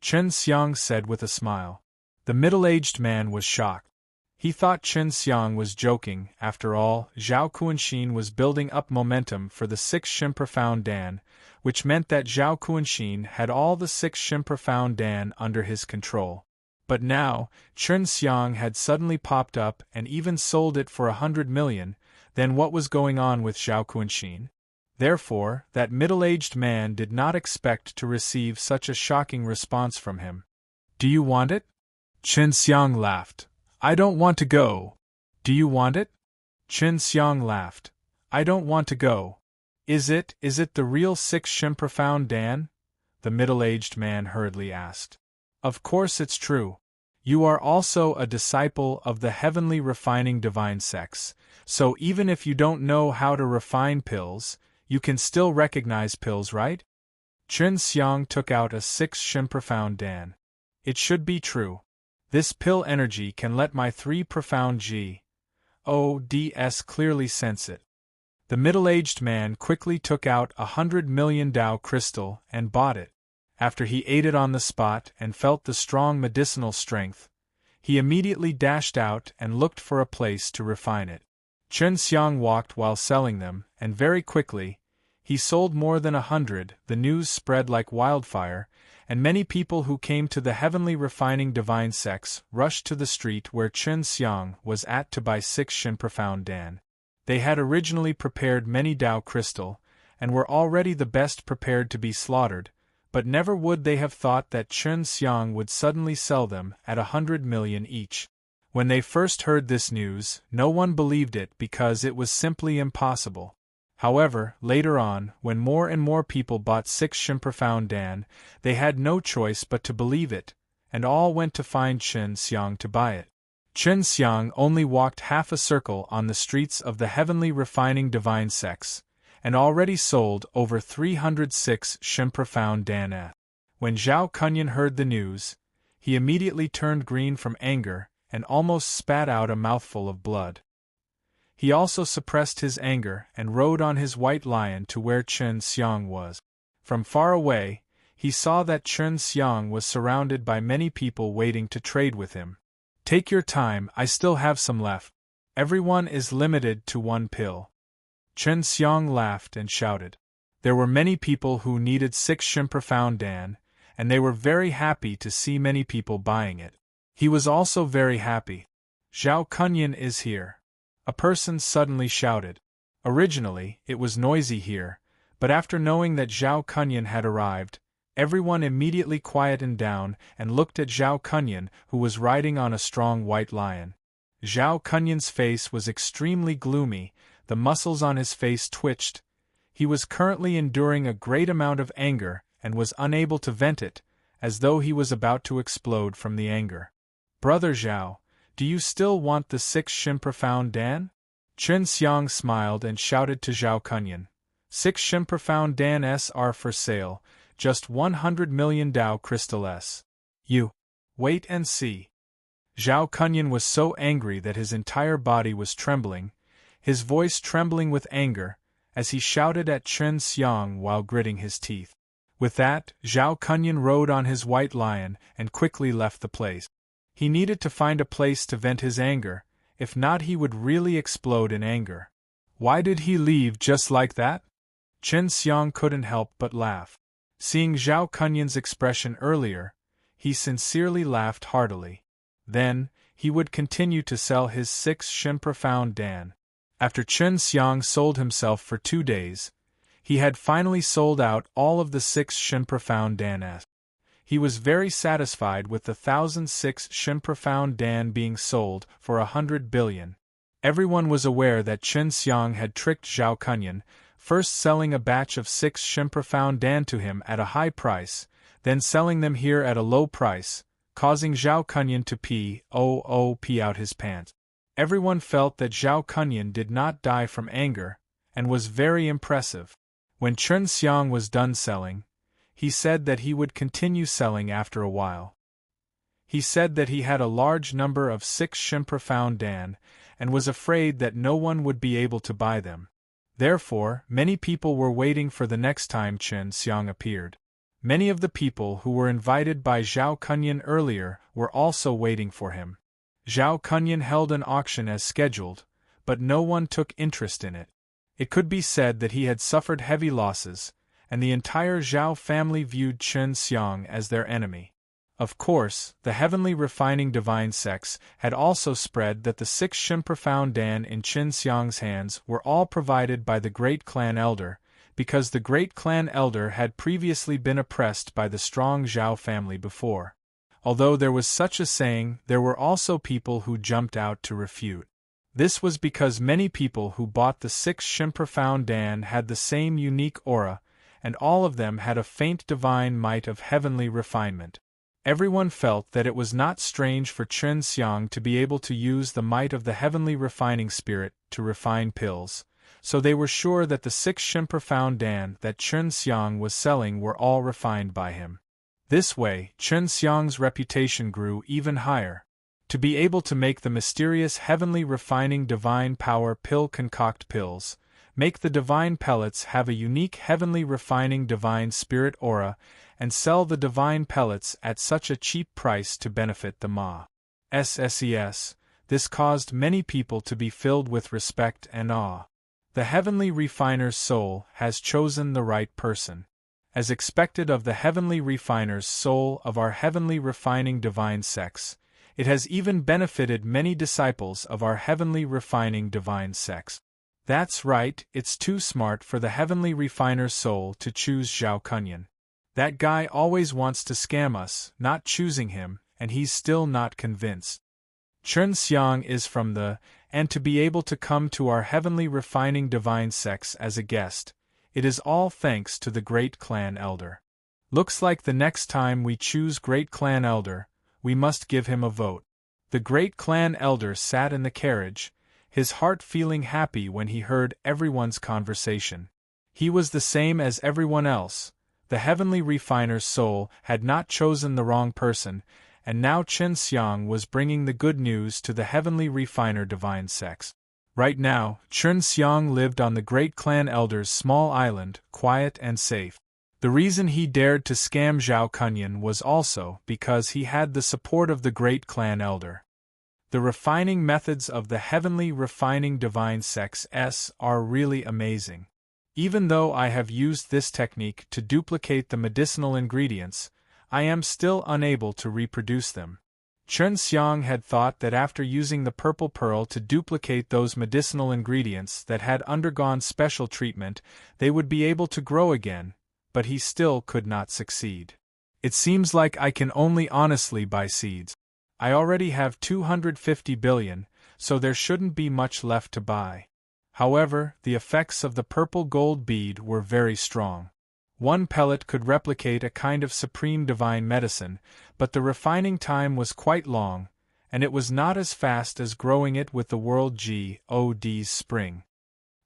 Chen Xiang said with a smile. The middle-aged man was shocked. He thought Chen Xiang was joking. After all, Zhao Kuanxin was building up momentum for the 6 Shin Profound Dan, which meant that Zhao Kuanxin had all the 6 Shin Profound Dan under his control. But now, Chen Xiang had suddenly popped up and even sold it for 100 million, then what was going on with Zhao Kuanxin? Therefore, that middle-aged man did not expect to receive such a shocking response from him. "Do you want it?" Chen Xiang laughed. "I don't want to go." "Do you want it?" Chen Xiang laughed. "I don't want to go." Is it the real 6 Shin Profound Dan?" the middle-aged man hurriedly asked. "Of course it's true. You are also a disciple of the Heavenly Refining Divine sects, so even if you don't know how to refine pills, you can still recognize pills, right?" Chen Xiang took out a 6 Shin Profound Dan. "It should be true. This pill energy can let my 3 profound G.O.D.S. clearly sense it." The middle-aged man quickly took out 100 million Dao crystal and bought it. After he ate it on the spot and felt the strong medicinal strength, he immediately dashed out and looked for a place to refine it. Chen Xiang walked while selling them, and very quickly, he sold more than 100. The news spread like wildfire, and many people who came to the Heavenly Refining Divine sects rushed to the street where Chen Xiang was at to buy 6 Shin Profound Dan. They had originally prepared many Dao crystal, and were already the best prepared to be slaughtered, but never would they have thought that Chen Xiang would suddenly sell them at 100 million each. When they first heard this news, no one believed it because it was simply impossible. However, later on, when more and more people bought 6 Shimprofound Dan, they had no choice but to believe it, and all went to find Chen Xiang to buy it. Chen Xiang only walked half a circle on the streets of the heavenly refining divine sex, and already sold over 306 Shimprofound Dan. When Zhao Cunyan heard the news, he immediately turned green from anger and almost spat out a mouthful of blood. He also suppressed his anger and rode on his white lion to where Chen Xiang was. From far away, he saw that Chen Xiang was surrounded by many people waiting to trade with him. "Take your time, I still have some left. Everyone is limited to 1 pill." Chen Xiang laughed and shouted. There were many people who needed 6 Shimprofound Dan, and they were very happy to see many people buying it. He was also very happy. "Zhao Cunyan is here," a person suddenly shouted. Originally, it was noisy here, but after knowing that Zhao Cunyan had arrived, everyone immediately quietened down and looked at Zhao Cunyan, who was riding on a strong white lion. Zhao Cunyan's face was extremely gloomy, the muscles on his face twitched. He was currently enduring a great amount of anger and was unable to vent it, as though he was about to explode from the anger. "Brother Zhao, do you still want the 6 Shimprofound Dan?" Chen Xiang smiled and shouted to Zhao Cunyan. 6 Shimprofound Dan are for sale, just 100 million Dao crystal S. You wait and see. Zhao Cunyan was so angry that his entire body was trembling, his voice trembling with anger, as he shouted at Chen Xiang while gritting his teeth. With that, Zhao Cunyan rode on his white lion and quickly left the place. He needed to find a place to vent his anger, if not he would really explode in anger. Why did he leave just like that? Chen Xiang couldn't help but laugh. Seeing Zhao Cunyan's expression earlier, he sincerely laughed heartily. Then, he would continue to sell his 6 Shimprofound Dan. After Chen Xiang sold himself for 2 days, he had finally sold out all of the 6 Shimprofound Dan. He was very satisfied with the 1,006 Shimprofound Dan being sold for 100 billion. Everyone was aware that Chen Xiang had tricked Zhao Cunyan, first selling a batch of 6 Shimprofound Dan to him at a high price, then selling them here at a low price, causing Zhao Cunyan to pee out his pants. Everyone felt that Zhao Cunyan did not die from anger, and was very impressive. When Chen Xiang was done selling, he said that he would continue selling after a while. He said that he had a large number of 6 Shimprofound Dan, and was afraid that no one would be able to buy them. Therefore, many people were waiting for the next time Chen Xiang appeared. Many of the people who were invited by Zhao Cunyan earlier were also waiting for him. Zhao Cunyan held an auction as scheduled, but no one took interest in it. It could be said that he had suffered heavy losses, and the entire Zhao family viewed Chen Xiang as their enemy. Of course, the heavenly refining divine sex had also spread that the 6 Shimprofound Dan in Chen Xiang's hands were all provided by the great clan elder, because the great clan elder had previously been oppressed by the strong Zhao family before. Although there was such a saying, there were also people who jumped out to refute. This was because many people who bought the 6 Shimprofound Dan had the same unique aura, and all of them had a faint divine might of heavenly refinement. Everyone felt that it was not strange for Chen Xiang to be able to use the might of the heavenly refining spirit to refine pills, so they were sure that the 6 Shimprofound Dan that Chen Xiang was selling were all refined by him. This way, Chen Xiang's reputation grew even higher. To be able to make the mysterious heavenly refining divine power pill concoct pills, make the divine pellets have a unique heavenly refining divine spirit aura, and sell the divine pellets at such a cheap price to benefit the Ma. SSES, this caused many people to be filled with respect and awe. The heavenly refiner's soul has chosen the right person. As expected of the heavenly refiner's soul of our heavenly refining divine sex, it has even benefited many disciples of our heavenly refining divine sex. That's right, it's too smart for the heavenly refiner's soul to choose Zhao Cunyan. That guy always wants to scam us, not choosing him, and he's still not convinced. Chun Xiang is from the, and to be able to come to our heavenly refining divine sex as a guest, it is all thanks to the great clan elder. Looks like the next time we choose great clan elder, we must give him a vote. The great clan elder sat in the carriage, his heart feeling happy when he heard everyone's conversation. He was the same as everyone else. The heavenly refiner's soul had not chosen the wrong person, and now Chun Xiang was bringing the good news to the heavenly refiner divine sex. Right now, Chun Xiang lived on the great clan elder's small island, quiet and safe. The reason he dared to scam Zhao Kunyan was also because he had the support of the great clan elder. The refining methods of the heavenly refining divine sex are really amazing. Even though I have used this technique to duplicate the medicinal ingredients, I am still unable to reproduce them. Chun Xiang had thought that after using the purple pearl to duplicate those medicinal ingredients that had undergone special treatment, they would be able to grow again, but he still could not succeed. It seems like I can only honestly buy seeds. I already have 250 billion, so there shouldn't be much left to buy. However, the effects of the purple gold bead were very strong. One pellet could replicate a kind of supreme divine medicine, but the refining time was quite long, and it was not as fast as growing it with the world God's spring.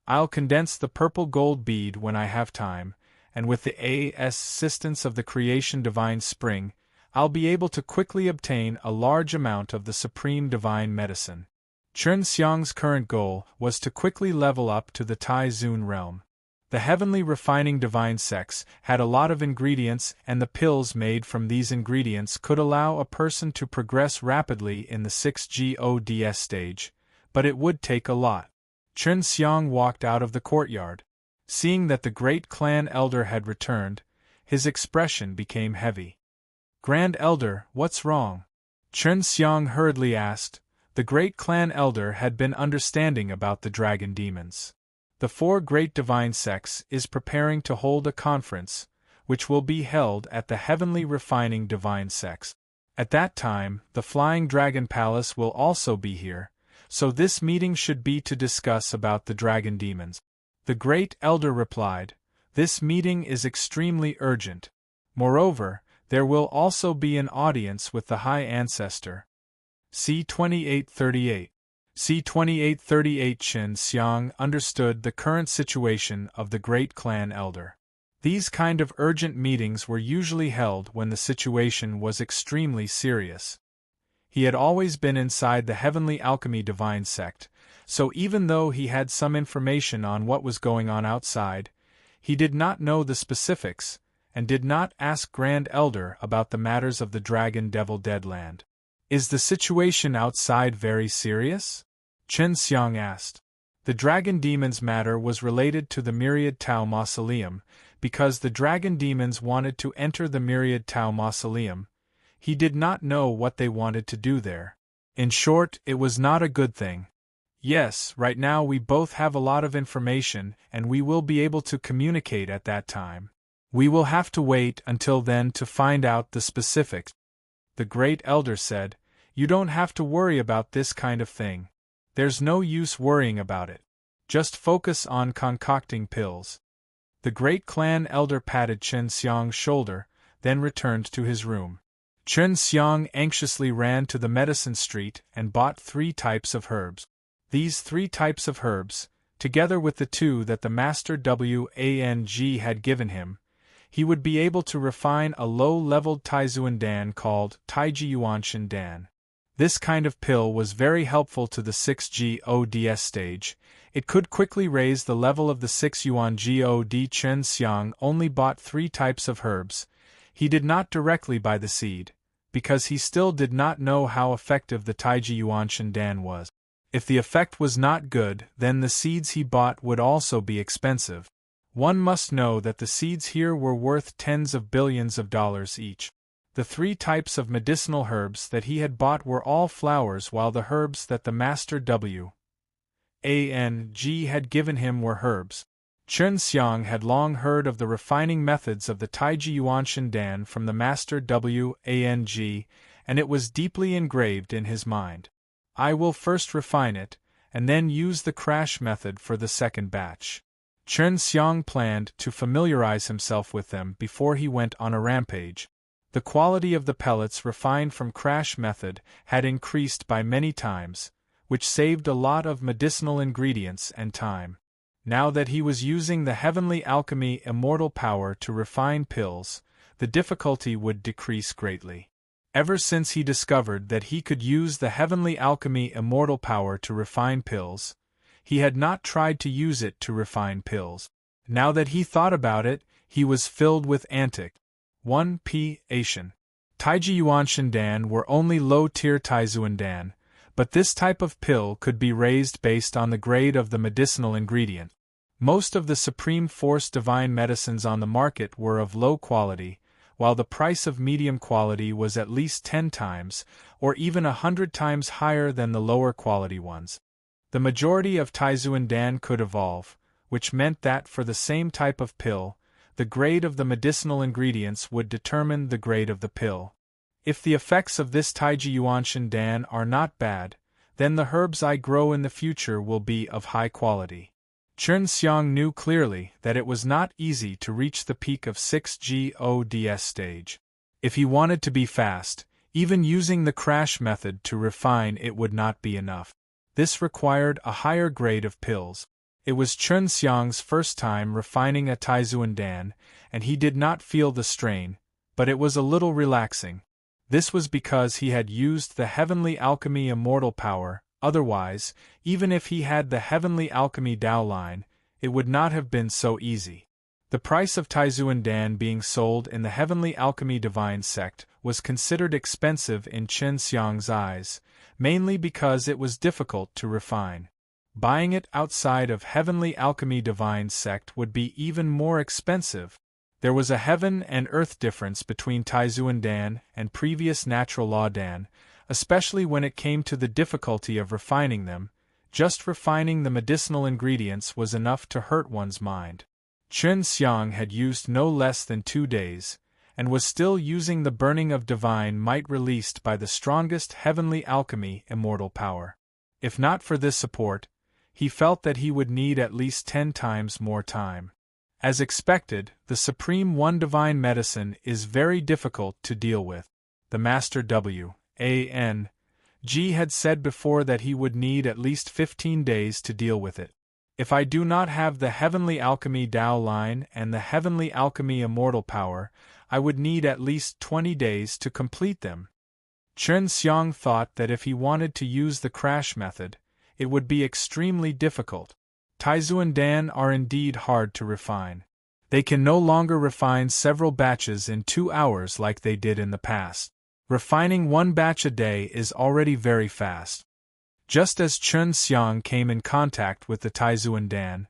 I'll condense the purple gold bead when I have time, and with the assistance of the creation divine spring, I'll be able to quickly obtain a large amount of the supreme divine medicine. Chun Xiang's current goal was to quickly level up to the Tai Zun realm. The heavenly refining divine sex had a lot of ingredients, and the pills made from these ingredients could allow a person to progress rapidly in the 6 Gods stage, but it would take a lot. Chun Xiang walked out of the courtyard. Seeing that the great clan elder had returned, his expression became heavy. "Grand Elder, what's wrong?" Chun Xiang hurriedly asked. The great clan elder had been understanding about the dragon demons. The 4 great divine sects is preparing to hold a conference, which will be held at the heavenly refining divine sex. At that time, the flying dragon palace will also be here, so this meeting should be to discuss about the dragon demons. The great elder replied, "This meeting is extremely urgent. Moreover, there will also be an audience with the High Ancestor." See 2838. See 2838. Chun Xiang understood the current situation of the great clan elder. These kind of urgent meetings were usually held when the situation was extremely serious. He had always been inside the heavenly alchemy divine sect, so even though he had some information on what was going on outside, he did not know the specifics, and did not ask Grand Elder about the matters of the Dragon Devil Deadland. "Is the situation outside very serious?" Chun Xiang asked. The dragon demons matter was related to the Myriad Tau Mausoleum, because the dragon demons wanted to enter the Myriad Tau Mausoleum. He did not know what they wanted to do there. In short, it was not a good thing. Yes, right now we both have a lot of information, and we will be able to communicate at that time. We will have to wait until then to find out the specifics. The great elder said, "You don't have to worry about this kind of thing. There's no use worrying about it. Just focus on concocting pills." The great clan elder patted Chun Xiang's shoulder, then returned to his room. Chun Xiang anxiously ran to the medicine street and bought 3 types of herbs. These 3 types of herbs, together with the 2 that the Master Wang had given him, he would be able to refine a low-leveled Taizuan Dan called Taiji Yuanshan Dan. This kind of pill was very helpful to the 6 Gods stage. It could quickly raise the level of the 6 Yuan God. Chun Xiang only bought 3 types of herbs. He did not directly buy the seed, because he still did not know how effective the Taiji Yuanshan Dan was. If the effect was not good, then the seeds he bought would also be expensive. One must know that the seeds here were worth tens of billions of dollars each. The 3 types of medicinal herbs that he had bought were all flowers, while the herbs that the Master Wang had given him were herbs. Chun Xiang had long heard of the refining methods of the Taiji Yuanshan Dan from the Master Wang, and it was deeply engraved in his mind. I will first refine it, and then use the crash method for the second batch. Chen Xiang planned to familiarize himself with them before he went on a rampage. The quality of the pellets refined from crash method had increased by many times, which saved a lot of medicinal ingredients and time. Now that he was using the heavenly alchemy immortal power to refine pills, the difficulty would decrease greatly. Ever since he discovered that he could use the heavenly alchemy immortal power to refine pills, he had not tried to use it to refine pills. Now that he thought about it, he was filled with anticipation. Taiji Yuan Shindan were only low-tier Taizuandan, but this type of pill could be raised based on the grade of the medicinal ingredient. Most of the Supreme Force divine medicines on the market were of low quality, while the price of medium quality was at least 10 times, or even 100 times higher than the lower quality ones. The majority of Taizuandan could evolve, which meant that for the same type of pill, the grade of the medicinal ingredients would determine the grade of the pill. If the effects of this Taiji Yuan Shindan are not bad, then the herbs I grow in the future will be of high quality. Chen Xiang knew clearly that it was not easy to reach the peak of 6 stage. If he wanted to be fast, even using the crash method to refine it would not be enough. This required a higher grade of pills. It was Chen Xiang's first time refining a Taizuandan, and he did not feel the strain, but it was a little relaxing. This was because he had used the heavenly alchemy immortal power. Otherwise, even if he had the heavenly alchemy Dao line, it would not have been so easy. The price of Taizuandan being sold in the heavenly alchemy divine sect was considered expensive in Chen Xiang's eyes, mainly because it was difficult to refine. Buying it outside of heavenly alchemy divine sect would be even more expensive. There was a heaven and earth difference between Taizuandan and previous natural law Dan, especially when it came to the difficulty of refining them. Just refining the medicinal ingredients was enough to hurt one's mind. Chen Xiang had used no less than 2 days, and was still using the burning of divine might released by the strongest heavenly alchemy immortal power. If not for this support, he felt that he would need at least 10 times more time. As expected, the Supreme One divine medicine is very difficult to deal with. The Master W.A.N.G. had said before that he would need at least 15 days to deal with it. If I do not have the heavenly alchemy Dao line and the heavenly alchemy immortal power, I would need at least 20 days to complete them. Chen Xiang thought that if he wanted to use the crash method, it would be extremely difficult. Taizuandan are indeed hard to refine. They can no longer refine several batches in 2 hours like they did in the past. Refining 1 batch a day is already very fast. Just as Chen Xiang came in contact with the Taizuandan,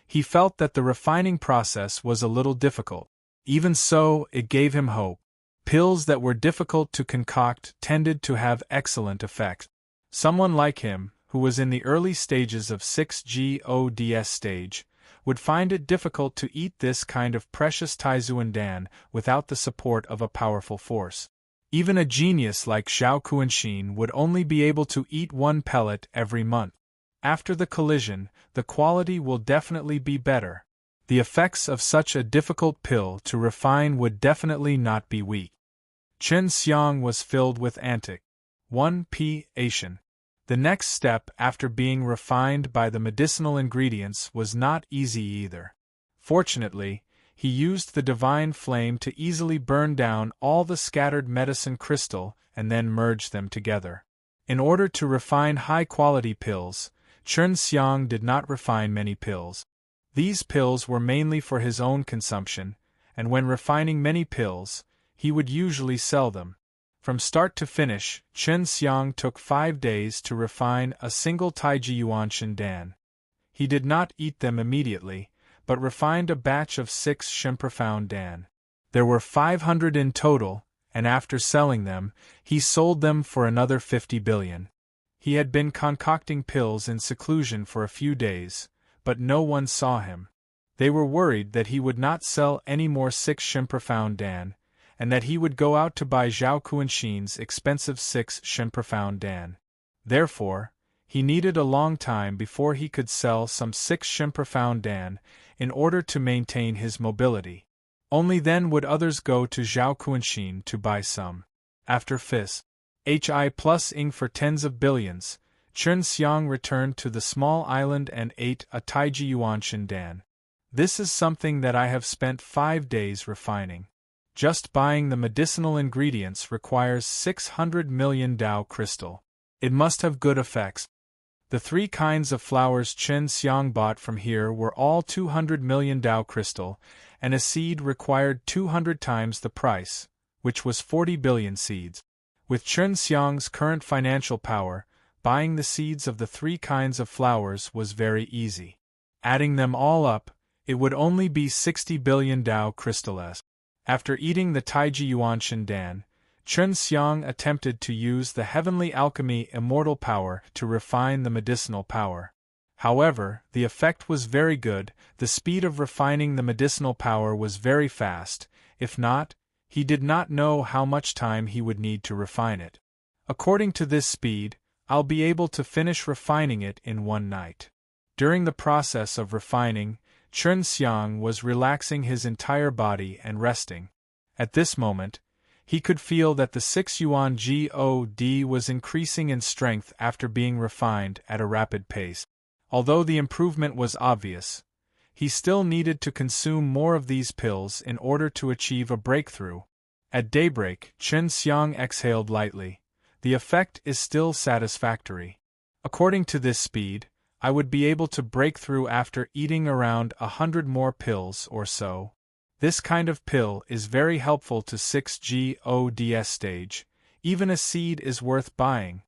he felt that the refining process was a little difficult. Even so, it gave him hope. Pills that were difficult to concoct tended to have excellent effect. Someone like him, who was in the early stages of 6 stage, would find it difficult to eat this kind of precious Taizuandan without the support of a powerful force. Even a genius like Zhao Kuanxin would only be able to eat 1 pellet every month. After the collision, the quality will definitely be better. The effects of such a difficult pill to refine would definitely not be weak. Chen Xiang was filled with anticipation. The next step after being refined by the medicinal ingredients was not easy either. Fortunately, he used the divine flame to easily burn down all the scattered medicine crystal and then merge them together. In order to refine high-quality pills, Chen Xiang did not refine many pills. These pills were mainly for his own consumption, and when refining many pills, he would usually sell them. From start to finish, Chen Xiang took 5 days to refine a single Taiji Yuan Shindan. He did not eat them immediately, but refined a batch of 6 Shimprofound Dan. There were 500 in total, and after selling them, he sold them for another 50 billion. He had been concocting pills in seclusion for a few days, but no one saw him. They were worried that he would not sell any more 6 Shimprofound Dan, and that he would go out to buy Zhao Kuanxin's expensive 6 Shimprofound Dan. Therefore, he needed a long time before he could sell some 6 profound dan, in order to maintain his mobility. Only then would others go to Zhaoquanxin to buy some. After Fis. Hi plus ing for tens of billions, Chen Xiang returned to the small island and ate a Taiji Yuanshan dan. This is something that I have spent 5 days refining. Just buying the medicinal ingredients requires 600 million Dao crystal. It must have good effects. The 3 kinds of flowers Chen Xiang bought from here were all 200 million Dao crystal, and a seed required 200 times the price, which was 40 billion seeds. With Chen Xiang's current financial power, buying the seeds of the 3 kinds of flowers was very easy. Adding them all up, it would only be 60 billion Dao crystals. After eating the Taiji Yuanshan dan, Chen Xiang attempted to use the heavenly alchemy immortal power to refine the medicinal power. However, the effect was very good, the speed of refining the medicinal power was very fast, if not, he did not know how much time he would need to refine it. According to this speed, I'll be able to finish refining it in 1 night. During the process of refining, Chen Xiang was relaxing his entire body and resting. At this moment, he could feel that the 6 yuan god was increasing in strength after being refined at a rapid pace. Although the improvement was obvious, he still needed to consume more of these pills in order to achieve a breakthrough. At daybreak, Chen Xiang exhaled lightly. The effect is still satisfactory. According to this speed, I would be able to break through after eating around 100 more pills or so. This kind of pill is very helpful to 6 gods stage. Even a seed is worth buying,